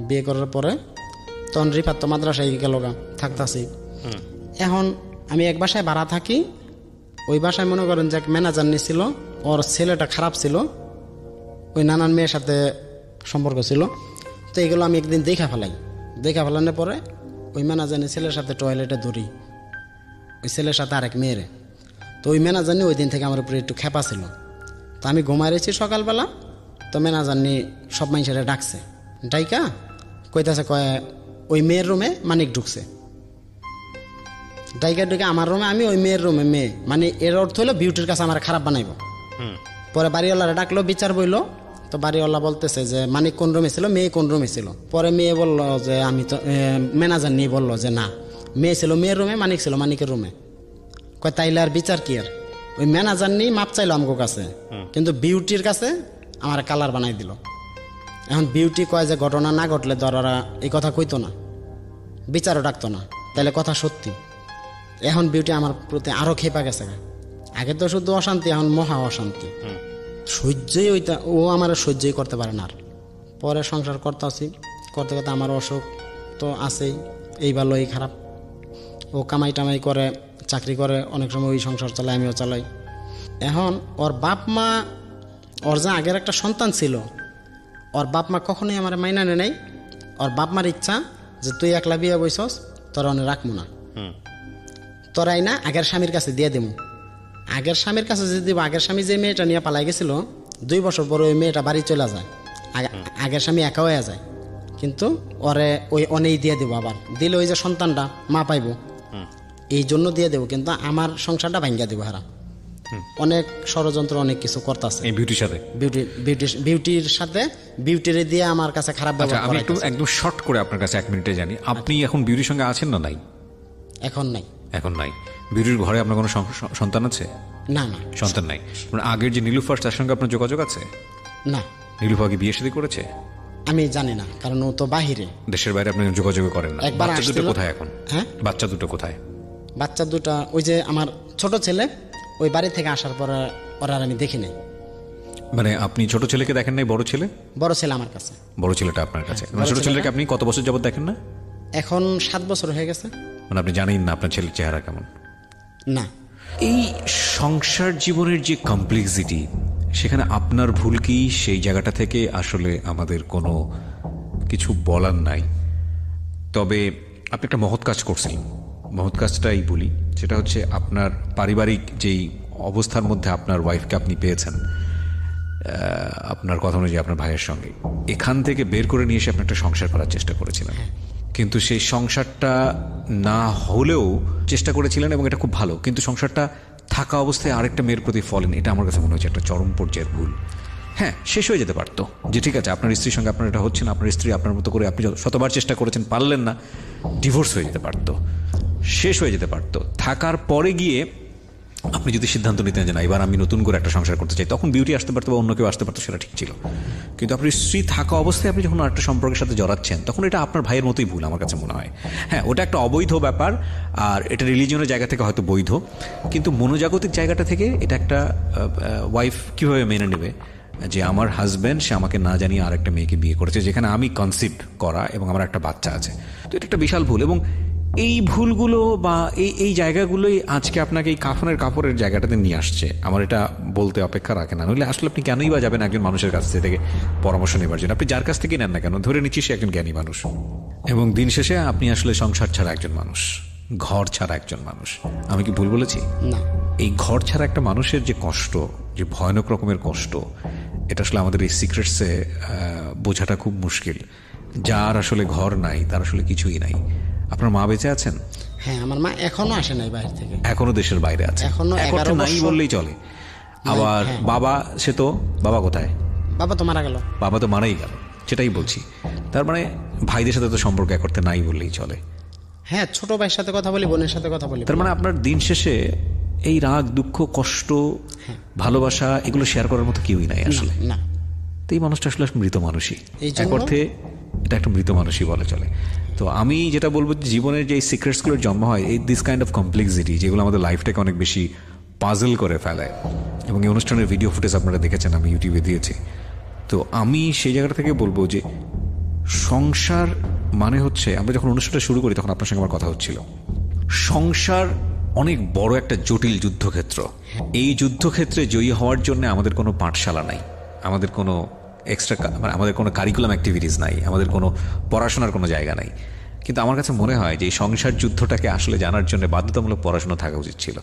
বিয়ে করার পরে তখন রিফাত তো মাদ্রাসায় গেল, থাকতাছি। এখন আমি এক বাসায় ভাড়া থাকি, ওই বাসায় মনে করেন যে এক ম্যানেজার নিয়েছিল, ওর ছেলেটা খারাপ ছিল, ওই নানান মেয়ের সাথে সম্পর্ক ছিল। তো এগুলো আমি একদিন দেখা ফেলানোর পরে ওই ম্যানেজারের ছেলের সাথে টয়লেটে ধরি, ওই ছেলের সাথে আরেক মেয়েরে। তো ওই ম্যানেজার ওই দিন থেকে আমার উপরে একটু খেপা ছিল। তো আমি ঘুমাই রয়েছি সকালবেলা, তো ম্যানেজার সব মানুষেরা ডাকছে, ডাইকা কইতাছে কয় ওই মেয়ের রুমে মানিক ঢুকছে। ডাইকা ঢুকে আমার রুমে, আমি ওই মেয়ের রুমে মেয়ে, মানে এর অর্থ হলো বিউটির কাছে আমার খারাপ বানাইব। পরে বাড়িওয়ালারা ডাকলো, বিচার বইলো। তো বাড়িওয়ালা বলতেছে যে মানিক কোন রুমে ছিল, মেয়ে কোন রুমে ছিল। পরে মেয়ে বলল যে আমি তো, ম্যানেজার নিয়ে বললো যে না, মেয়ে ছিল মেয়ের রুমে, মানিক ছিল মানিকের রুমে। কয় তাইলে আর বিচার কি? আর ওই ম্যানেজার নিয়ে মাপ চাইলো আমার কাছে, কিন্তু বিউটির কাছে আমার কালার বানাই দিল। এখন বিউটি কয় যে ঘটনা না ঘটলে ধরারা এই কথা কইতো না, বিচারও ডাকতো না, তাহলে কথা সত্যি। এখন বিউটি আমার প্রতি আরো খেপা গেছে। আগে তো শুধু অশান্তি, এখন মহা অশান্তি। সহ্যই ওইটা, ও আমার সহ্যই করতে পারে না। আর পরে সংসার করতে করতে আমার অসুখ তো আছেই, এই ভালো এই খারাপ। ও কামাই টামাই করে, চাকরি করে, অনেক সময় ওই সংসার চালাই, আমিও চালাই। এখন ওর বাপ মা, ওর যে আগের একটা সন্তান ছিল, ওর বাপ মা কখনোই আমার মাইনা নেই। ওর বাপ মার ইচ্ছা যে তুই একলা বিয়ে বইছস, তোরা অনেক রাখবো না, তোরাই না আগের স্বামীর কাছে দিয়ে দেবো। আগের স্বামীর কাছে যদি দিব, আগের স্বামী যে মেয়েটা নিয়ে পালাই গেছিল 2 বছর পরে ওই মেয়েটা বাড়ি চলে যায়, আগের স্বামী একা হয়ে যায়। কিন্তু ওরে ওই অনেই দিয়ে দেবো, আবার দিলে ওই যে সন্তানটা মা পাইব, এই জন্য দিয়ে দেবো। কিন্তু আমার সংসারটা ভাঙ্গা দেবো। হারা অনেক ষড়যন্ত্র, অনেক কিছু করতেছে বিউটির সাথে, বিউটির সাথে, বিউটির দিয়ে আমার কাছে খারাপ ব্যবহার। আমি একটু একদম শর্ট করে আপনার কাছে 1 মিনিটে জানি, আপনি এখন বিউটির সঙ্গে আছেন না নাই? এখন নাই। এখন নাই। বিউটির ঘরে আপনার কোনো সন্তান আছে? না না, সন্তান নাই। আগের যে নীলুফার, তার সঙ্গে আপনার যোগাযোগ আছে? না। নীলুফা কি বিয়ে শাদী করেছে? আমি জানি না, কারণ ও তো বাহিরে, দেশের বাইরে। আপনি যোগাযোগ করেন না? একবার বাচ্চা দুটো আসছিল। কোথায় এখন? হ্যাঁ, বাচ্চা দুটো কোথায়? বাচ্চা দুটা ওই যে আমার ছোট ছেলে, ওই বাড়ি থেকে আসার পরে ওরা আর আমি দেখি নাই। মানে আপনি ছোট ছেলেকে দেখেন নাই? বড় ছেলে? বড় ছেলে আমার কাছে। বড় ছেলেটা আপনার কাছে? ছোট ছেলেকে আপনি কত বছর যাবত দেখেন না? এখন 7 বছর হয়ে গেছে। মানে আপনি জানেন না আপনার ছেলের চেহারা কেমন? না। এই সংসার জীবনের যে কমপ্লেক্সিটি, সেখানে আপনার ভুল কি? সেই জায়গাটা থেকে আসলে আমাদের কোনো কিছু বলার নাই। তবে আপনি একটা মহৎ কাজ করছিলেন, মহৎ কাজটাই বলি, সেটা হচ্ছে আপনার পারিবারিক যেই অবস্থার মধ্যে আপনার ওয়াইফকে আপনি পেয়েছেন, আপনার কথা অনুযায়ী আপনার ভাইয়ের সঙ্গে, এখান থেকে বের করে নিয়ে এসে আপনি একটা সংসার করার চেষ্টা করেছিলেন। কিন্তু সেই সংসারটা না হলেও চেষ্টা করেছিলেন, এবং এটা খুব ভালো। কিন্তু সংসারটা থাকা অবস্থায় আরেকটা মেয়ের প্রতি ফলেন, এটা আমার কাছে মনে হচ্ছে একটা চরম পর্যায়ের ভুল। হ্যাঁ, শেষ হয়ে যেতে পারতো যে ঠিক আছে আপনার স্ত্রীর সঙ্গে আপনার এটা হচ্ছে না, আপনার স্ত্রী আপনার মতো করে, আপনি শতবার চেষ্টা করেছেন, পারলেন না, ডিভোর্স হয়ে যেতে পারতো, শেষ হয়ে যেতে পারতো। থাকার পরে গিয়ে আপনি যদি সিদ্ধান্ত নিতেন যে না এবার আমি নতুন করে একটা সংসার করতে চাই, তখন বিউটি আসতে পারতো বা অন্য কেউ আসতে পারতো, সেটা ঠিক ছিল। কিন্তু আপনার স্ত্রী থাকা অবস্থায় আপনি যখন একটা সম্পর্কের সাথে জড়াচ্ছেন, তখন এটা আপনার ভাইয়ের মতোই ভুল আমার কাছে মনে হয়। হ্যাঁ, ওটা একটা অবৈধ ব্যাপার, আর এটা রিলিজিয়নের জায়গা থেকে হয়তো বৈধ, কিন্তু মনোজাগতিক জায়গাটা থেকে এটা একটা ওয়াইফ কীভাবে মেনে নেবে যে আমার হাজব্যান্ড সে আমাকে না জানিয়ে আর একটা মেয়েকে বিয়ে করেছে, যেখানে আমি কনসিভ করা এবং আমার একটা বাচ্চা আছে। তো এটা একটা বিশাল ভুল, এবং এই ভুলগুলো বা এই জায়গাগুলোই আজকে আপনাকে এই কাফনের কাপড়ের জায়গাটাতে নিয়ে আসছে। আমার এটা বলতে অপেক্ষা রাখে না, নইলে আসলে আপনি কেনই বা যাবেন একজন মানুষের কাছ থেকে পরামর্শ নেবার জন্য? আপনি যার কাছ থেকে নেন না কেন, ধরে নিচ্ছি সে একজন জ্ঞানী মানুষ, এবং দিন শেষে আপনি আসলে সংসার ছাড়া একজন মানুষ, ঘর ছাড়া একজন মানুষ। আমি কি ভুল বলেছি? না। এই ঘর ছাড়া একটা মানুষের যে কষ্ট, যে ভয়ানক রকমের কষ্ট, এটা আসলে আমাদের এই সিক্রেটসে বোঝাটা খুব মুশকিল। যার আসলে ঘর নাই, তার আসলে কিছুই নাই। আপনার মা বেঁচে আছেন? হ্যাঁ, আমার মা এখনো আসে নাই বাইরে থেকে, এখনো দেশের বাইরে আছে, এখনো 11 নাই বছর বললেই চলে। আবার বাবা, সে তো বাবা কোথায়? বাবা তো মারা গেল। বাবা তো মারাই গেল, সেটাই বলছি। তার মানে ভাইদের সাথে তো সম্পর্ক এক করতে নাই বললেই চলে। হ্যাঁ, ছোট ভাইয়ের সাথে কথা বলি, বোনের সাথে কথা বলি। তার মানে আপনার দিন শেষে এই রাগ, দুঃখ, কষ্ট, ভালোবাসা এগুলো শেয়ার করার মতো কেউই নাই আসলে। না। তো এই মানুষটা আসলে মৃত মানুষই, এই এক অর্থে এটা একটা মৃত মানুষই বলে চলে। তো আমি যেটা বলবো, জীবনের যে সিক্রেটসগুলোর জন্ম হয় এই দিস কাইন্ড অফ কমপ্লেক্সিটি, যেগুলো আমাদের লাইফটাকে অনেক বেশি পাজল করে ফেলে। এবং এই অনুষ্ঠানের ভিডিও ফুটেজ আপনারা দেখেছেন, আমি ইউটিউবে দিয়েছি। তো আমি সেই জায়গাটা থেকে বলবো যে সংসার মানে হচ্ছে, আমরা যখন অনুষ্ঠানটা শুরু করি তখন আপনার সঙ্গে আমার কথা হচ্ছিল, সংসার অনেক বড় একটা জটিল যুদ্ধক্ষেত্র। এই যুদ্ধক্ষেত্রে জয়ী হওয়ার জন্য আমাদের কোনো পাঠশালা নাই, আমাদের কোনো এক্সট্রা আমাদের কোনো কারিকুলাম অ্যাক্টিভিটিস নাই, আমাদের কোনো পড়াশোনার কোনো জায়গা নাই। কিন্তু আমার কাছে মনে হয় যে এই সংসার যুদ্ধটাকে আসলে জানার জন্য বাধ্যতামূলক পড়াশোনা থাকা উচিত ছিল।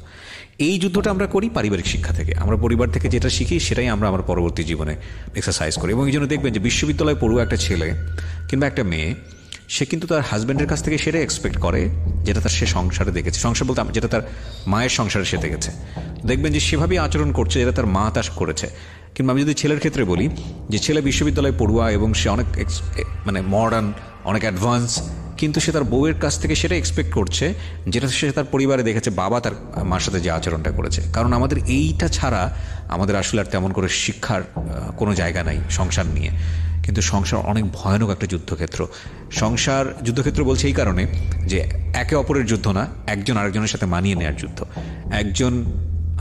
এই যুদ্ধটা আমরা করি পারিবারিক শিক্ষা থেকে, আমরা পরিবার থেকে যেটা শিখি সেটাই আমরা আমার পরবর্তী জীবনে এক্সারসাইজ করি। এবং এই জন্য দেখবেন যে বিশ্ববিদ্যালয়ে পড়ুয়া একটা ছেলে কিংবা একটা মেয়ে, সে কিন্তু তার হাজব্যান্ডের কাছ থেকে সেটাই এক্সপেক্ট করে যেটা তার সে সংসারে দেখেছে, সংসার বলতে যেটা তার মায়ের সংসারে সে দেখেছে। দেখবেন যে সেভাবেই আচরণ করছে যেটা তার মা তা করেছে। কিংবা আমি যদি ছেলের ক্ষেত্রে বলি যে ছেলে বিশ্ববিদ্যালয়ে পড়ুয়া এবং সে অনেক মডার্ন, অনেক অ্যাডভান্স, কিন্তু সে তার বউয়ের কাছ থেকে সেটা এক্সপেক্ট করছে যেটা সে তার পরিবারে দেখেছে বাবা তার মার সাথে যে আচরণটা করেছে। কারণ আমাদের এইটা ছাড়া আমাদের আসলে আর তেমন করে শিক্ষার কোনো জায়গা নাই সংসার নিয়ে। কিন্তু সংসার অনেক ভয়ানক একটা যুদ্ধক্ষেত্র। সংসার যুদ্ধক্ষেত্র বলছে এই কারণে যে একে অপরের যুদ্ধ না, একজন আরেকজনের সাথে মানিয়ে নেওয়ার যুদ্ধ, একজন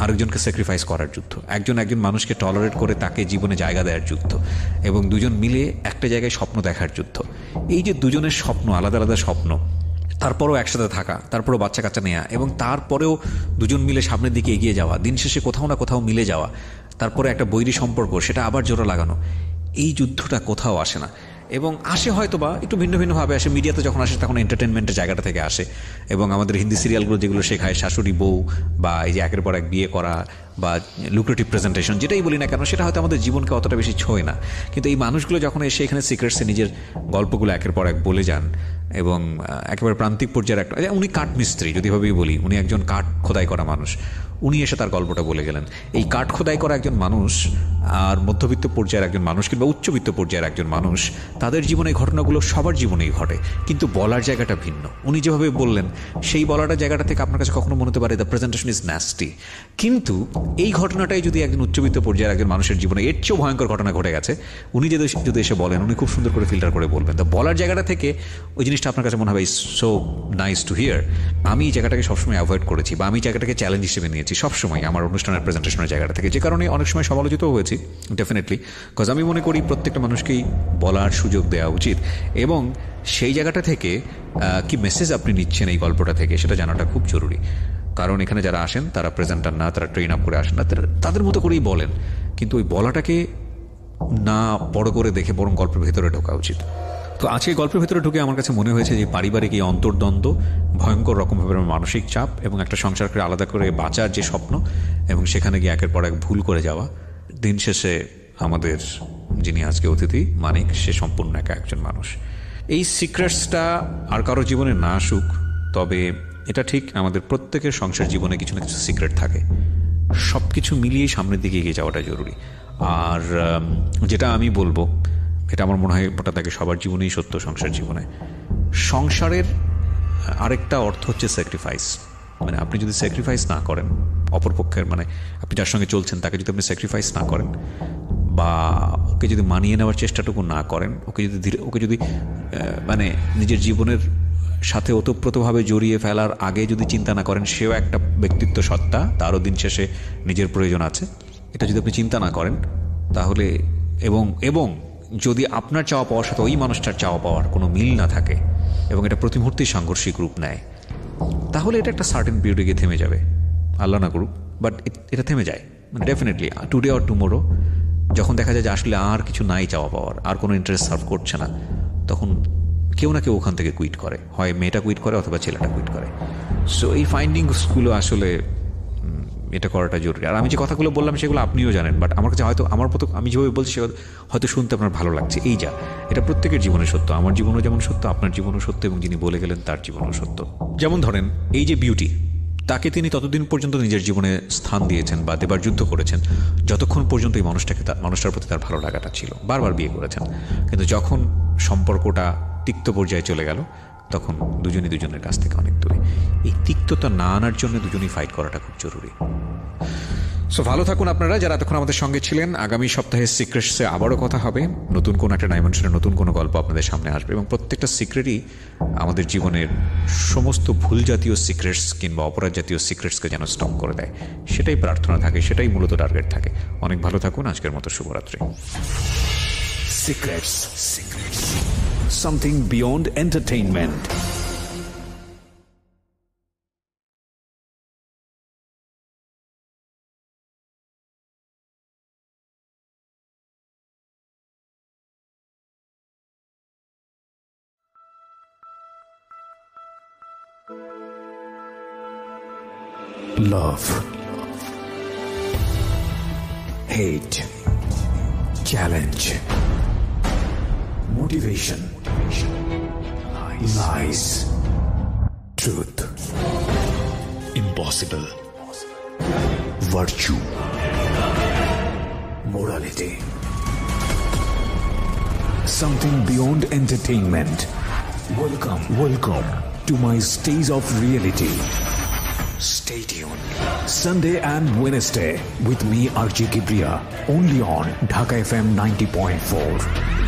আরেকজনকে স্যাক্রিফাইস করার যুদ্ধ, একজন মানুষকে টলারেট করে তাকে জীবনে জায়গা দেওয়ার যুদ্ধ, এবং দুজন মিলে একটা জায়গায় স্বপ্ন দেখার যুদ্ধ। এই যে দুজনের স্বপ্ন, আলাদা আলাদা স্বপ্ন, তারপরেও একসাথে থাকা, তারপরেও বাচ্চা কাচ্চা নেওয়া, এবং তারপরেও দুজন মিলে সামনের দিকে এগিয়ে যাওয়া, দিন শেষে কোথাও না কোথাও মিলে যাওয়া, তারপরে একটা বৈরী সম্পর্ক, সেটা আবার জোড়া লাগানো, এই যুদ্ধটা কোথাও আসে না। এবং আসে হয়তো বা একটু ভিন্ন ভিন্নভাবে আসে। মিডিয়াতে যখন আসে তখন এন্টারটেনমেন্টের জায়গাটা থেকে আসে, এবং আমাদের হিন্দি সিরিয়ালগুলো যেগুলো শেখায় শাশুড়ি বউ বা এই যে একের পর এক বিয়ে করা বা লুক্রেটিভ প্রেজেন্টেশন, যেটাই বলি না কেন, সেটা হয়তো আমাদের জীবনকে অতটা বেশি ছোঁয় না। কিন্তু এই মানুষগুলো যখন এসে এখানে সিক্রেটসে নিজের গল্পগুলো একের পর এক বলে যান, এবং একেবারে প্রান্তিক পর্যায়ের একটা, উনি কাঠ মিস্ত্রি যদি ভাবেই বলি, উনি একজন কাঠ খোদাই করা মানুষ, উনি এসে তার গল্পটা বলে গেলেন। এই কাঠ খোদাই করা একজন মানুষ আর মধ্যবিত্ত পর্যায়ের একজন মানুষ কিংবা উচ্চবিত্ত পর্যায়ের একজন মানুষ, তাদের জীবনে এই ঘটনাগুলো সবার জীবনেই ঘটে, কিন্তু বলার জায়গাটা ভিন্ন। উনি যেভাবে বললেন সেই বলাটা জায়গাটা থেকে আপনার কাছে কখনো মনে হতে পারে দ্য প্রেজেন্টেশন ইজ ন্যাস্টি, কিন্তু এই ঘটনাটাই যদি একজন উচ্চবিত্ত পর্যায়ের একজন মানুষের জীবনে এর চেয়েও ভয়ঙ্কর ঘটনা ঘটে গেছে, উনি যদি এসে বলেন, উনি খুব সুন্দর করে ফিল্টার করে বলবেন। তো বলার জায়গাটা থেকে ওই জিনিসটা আপনার কাছে মনে হবে সো নাইস টু হিয়ার। আমি এই জায়গাটাকে সবসময় অ্যাভয়েড করেছি, বা আমি জায়গাটাকে চ্যালেঞ্জ হিসেবে নিয়েছি সবসময় আমার অনুষ্ঠানের প্রেজেন্টেশনের জায়গাটা থেকে, যে কারণে অনেক সময় সমালোচিত হয়েছি ডেফিনেটলি। বিকজ আমি মনে করি প্রত্যেকটা মানুষকেই বলার সুযোগ দেওয়া উচিত, এবং সেই জায়গাটা থেকে কি মেসেজ আপনি নিচ্ছেন এই গল্পটা থেকে সেটা জানাটা খুব জরুরি। কারণ এখানে যারা আসেন তারা প্রেজেন্টার না, তারা ট্রেন আপ করে আসেন না, তাদের মতো করেই বলেন, কিন্তু ওই বলাটাকে না বড় করে দেখে বরং গল্পের ভেতরে ঢোকা উচিত। তো আজকে গল্পের ভেতরে ঢুকে আমার কাছে মনে হয়েছে যে পারিবারিক এই অন্তর্দ্বন্দ্ব, ভয়ঙ্কর রকমভাবে মানসিক চাপ, এবং একটা সংসারকে আলাদা করে বাঁচার যে স্বপ্ন, এবং সেখানে গিয়ে একের পর এক ভুল করে যাওয়া, দিন শেষে আমাদের যিনি আজকে অতিথি মানিক, সে সম্পূর্ণ একজন মানুষ। এই সিক্রেটসটা আর কারো জীবনে না আসুক, তবে এটা ঠিক আমাদের প্রত্যেকের সংসার জীবনে কিছু না কিছু সিক্রেট থাকে। সব কিছু মিলিয়ে সামনের দিকে এগিয়ে যাওয়াটা জরুরি। আর যেটা আমি বলবো, এটা আমার মনে হয় ওটা তাকে সবার জীবনেই সত্য, সংসার জীবনে। সংসারের আরেকটা অর্থ হচ্ছে স্যাক্রিফাইস। মানে আপনি যদি স্যাক্রিফাইস না করেন অপরপক্ষের, মানে আপনি যার সঙ্গে চলছেন তাকে যদি আপনি স্যাক্রিফাইস না করেন, বা ওকে যদি মানিয়ে নেওয়ার চেষ্টাটুকু না করেন, ওকে যদি মানে নিজের জীবনের সাথে ওতপ্রোতভাবে জড়িয়ে ফেলার আগে যদি চিন্তা না করেন, সেও একটা ব্যক্তিত্ব সত্তা, তারও দিন শেষে নিজের প্রয়োজন আছে, এটা যদি আপনি চিন্তা না করেন, তাহলে এবং যদি আপনার চাওয়া পাওয়ার সাথে ওই মানুষটার চাওয়া পাওয়ার কোনো মিল না থাকে, এবং এটা প্রতি মুহূর্তেই সাংঘর্ষিক রূপ নেয়, তাহলে এটা একটা সার্টেন পিরিয়ডে গিয়ে থেমে যাবে। আল্লাহ না করুক, বাট এটা থেমে যায়। মানে ডেফিনেটলি টুডে অর টুমোরো যখন দেখা যায় যে আসলে আর কিছু নাই চাওয়া পাওয়ার, আর কোনো ইন্টারেস্ট সার্ভ করছে না, তখন কেউ না কেউ ওখান থেকে কুইট করে, হয় মেয়েটা কুইট করে অথবা ছেলেটা কুইট করে। সো এই ফাইন্ডিংসগুলো আসলে এটা করাটা জরুরি। আর আমি যে কথাগুলো বললাম সেগুলো আপনিও জানেন, বাট আমার কাছে হয়তো আমার মতো আমি যেভাবে বলছি হয়তো শুনতে আপনার ভালো লাগছে। এটা প্রত্যেকের জীবনে সত্য, আমার জীবনও যেমন সত্য, আপনার জীবনও সত্য, এবং যিনি বলে গেলেন তার জীবনও সত্য। যেমন ধরেন এই যে বিউটি, তাকে তিনি ততদিন পর্যন্ত নিজের জীবনে স্থান দিয়েছেন বা দেবার যুদ্ধ করেছেন যতক্ষণ পর্যন্ত এই মানুষটার প্রতি তার ভালো লাগাটা ছিল। বারবার বিয়ে করেছেন, কিন্তু যখন সম্পর্কটা তিক্ত পর্যায়ে চলে গেল, তখন দুজনই দুজনের কাছ থেকে অনেক দূরে। এই তিক্ততা না আনার জন্য দুজনেই ফাইট করাটা খুব জরুরি। সো ভালো থাকুন আপনারা যারা এতক্ষণ আমাদের সঙ্গে ছিলেন। আগামী সপ্তাহে সিক্রেটসে আবারও কথা হবে, নতুন কোনো একটা ডাইমেনশনে নতুন কোনো গল্প আপনাদের সামনে আসবে, এবং প্রত্যেকটা সিক্রেটই আমাদের জীবনের সমস্ত ভুল জাতীয় সিক্রেটস কিংবা অপরাধ জাতীয় সিক্রেটসকে যেন স্টপ করে দেয়, সেটাই প্রার্থনা থাকে, সেটাই মূলত টার্গেট থাকে। অনেক ভালো থাকুন, আজকের মতো শুভরাত্রি। Secrets. Something beyond entertainment. Love, hate, challenge, motivation, lies, truth, impossible, virtue, morality, something beyond entertainment. Welcome to my stage of reality. Stay tuned. Sunday and Wednesday with me, RJ Kibriya, only on Dhaka FM 90.4.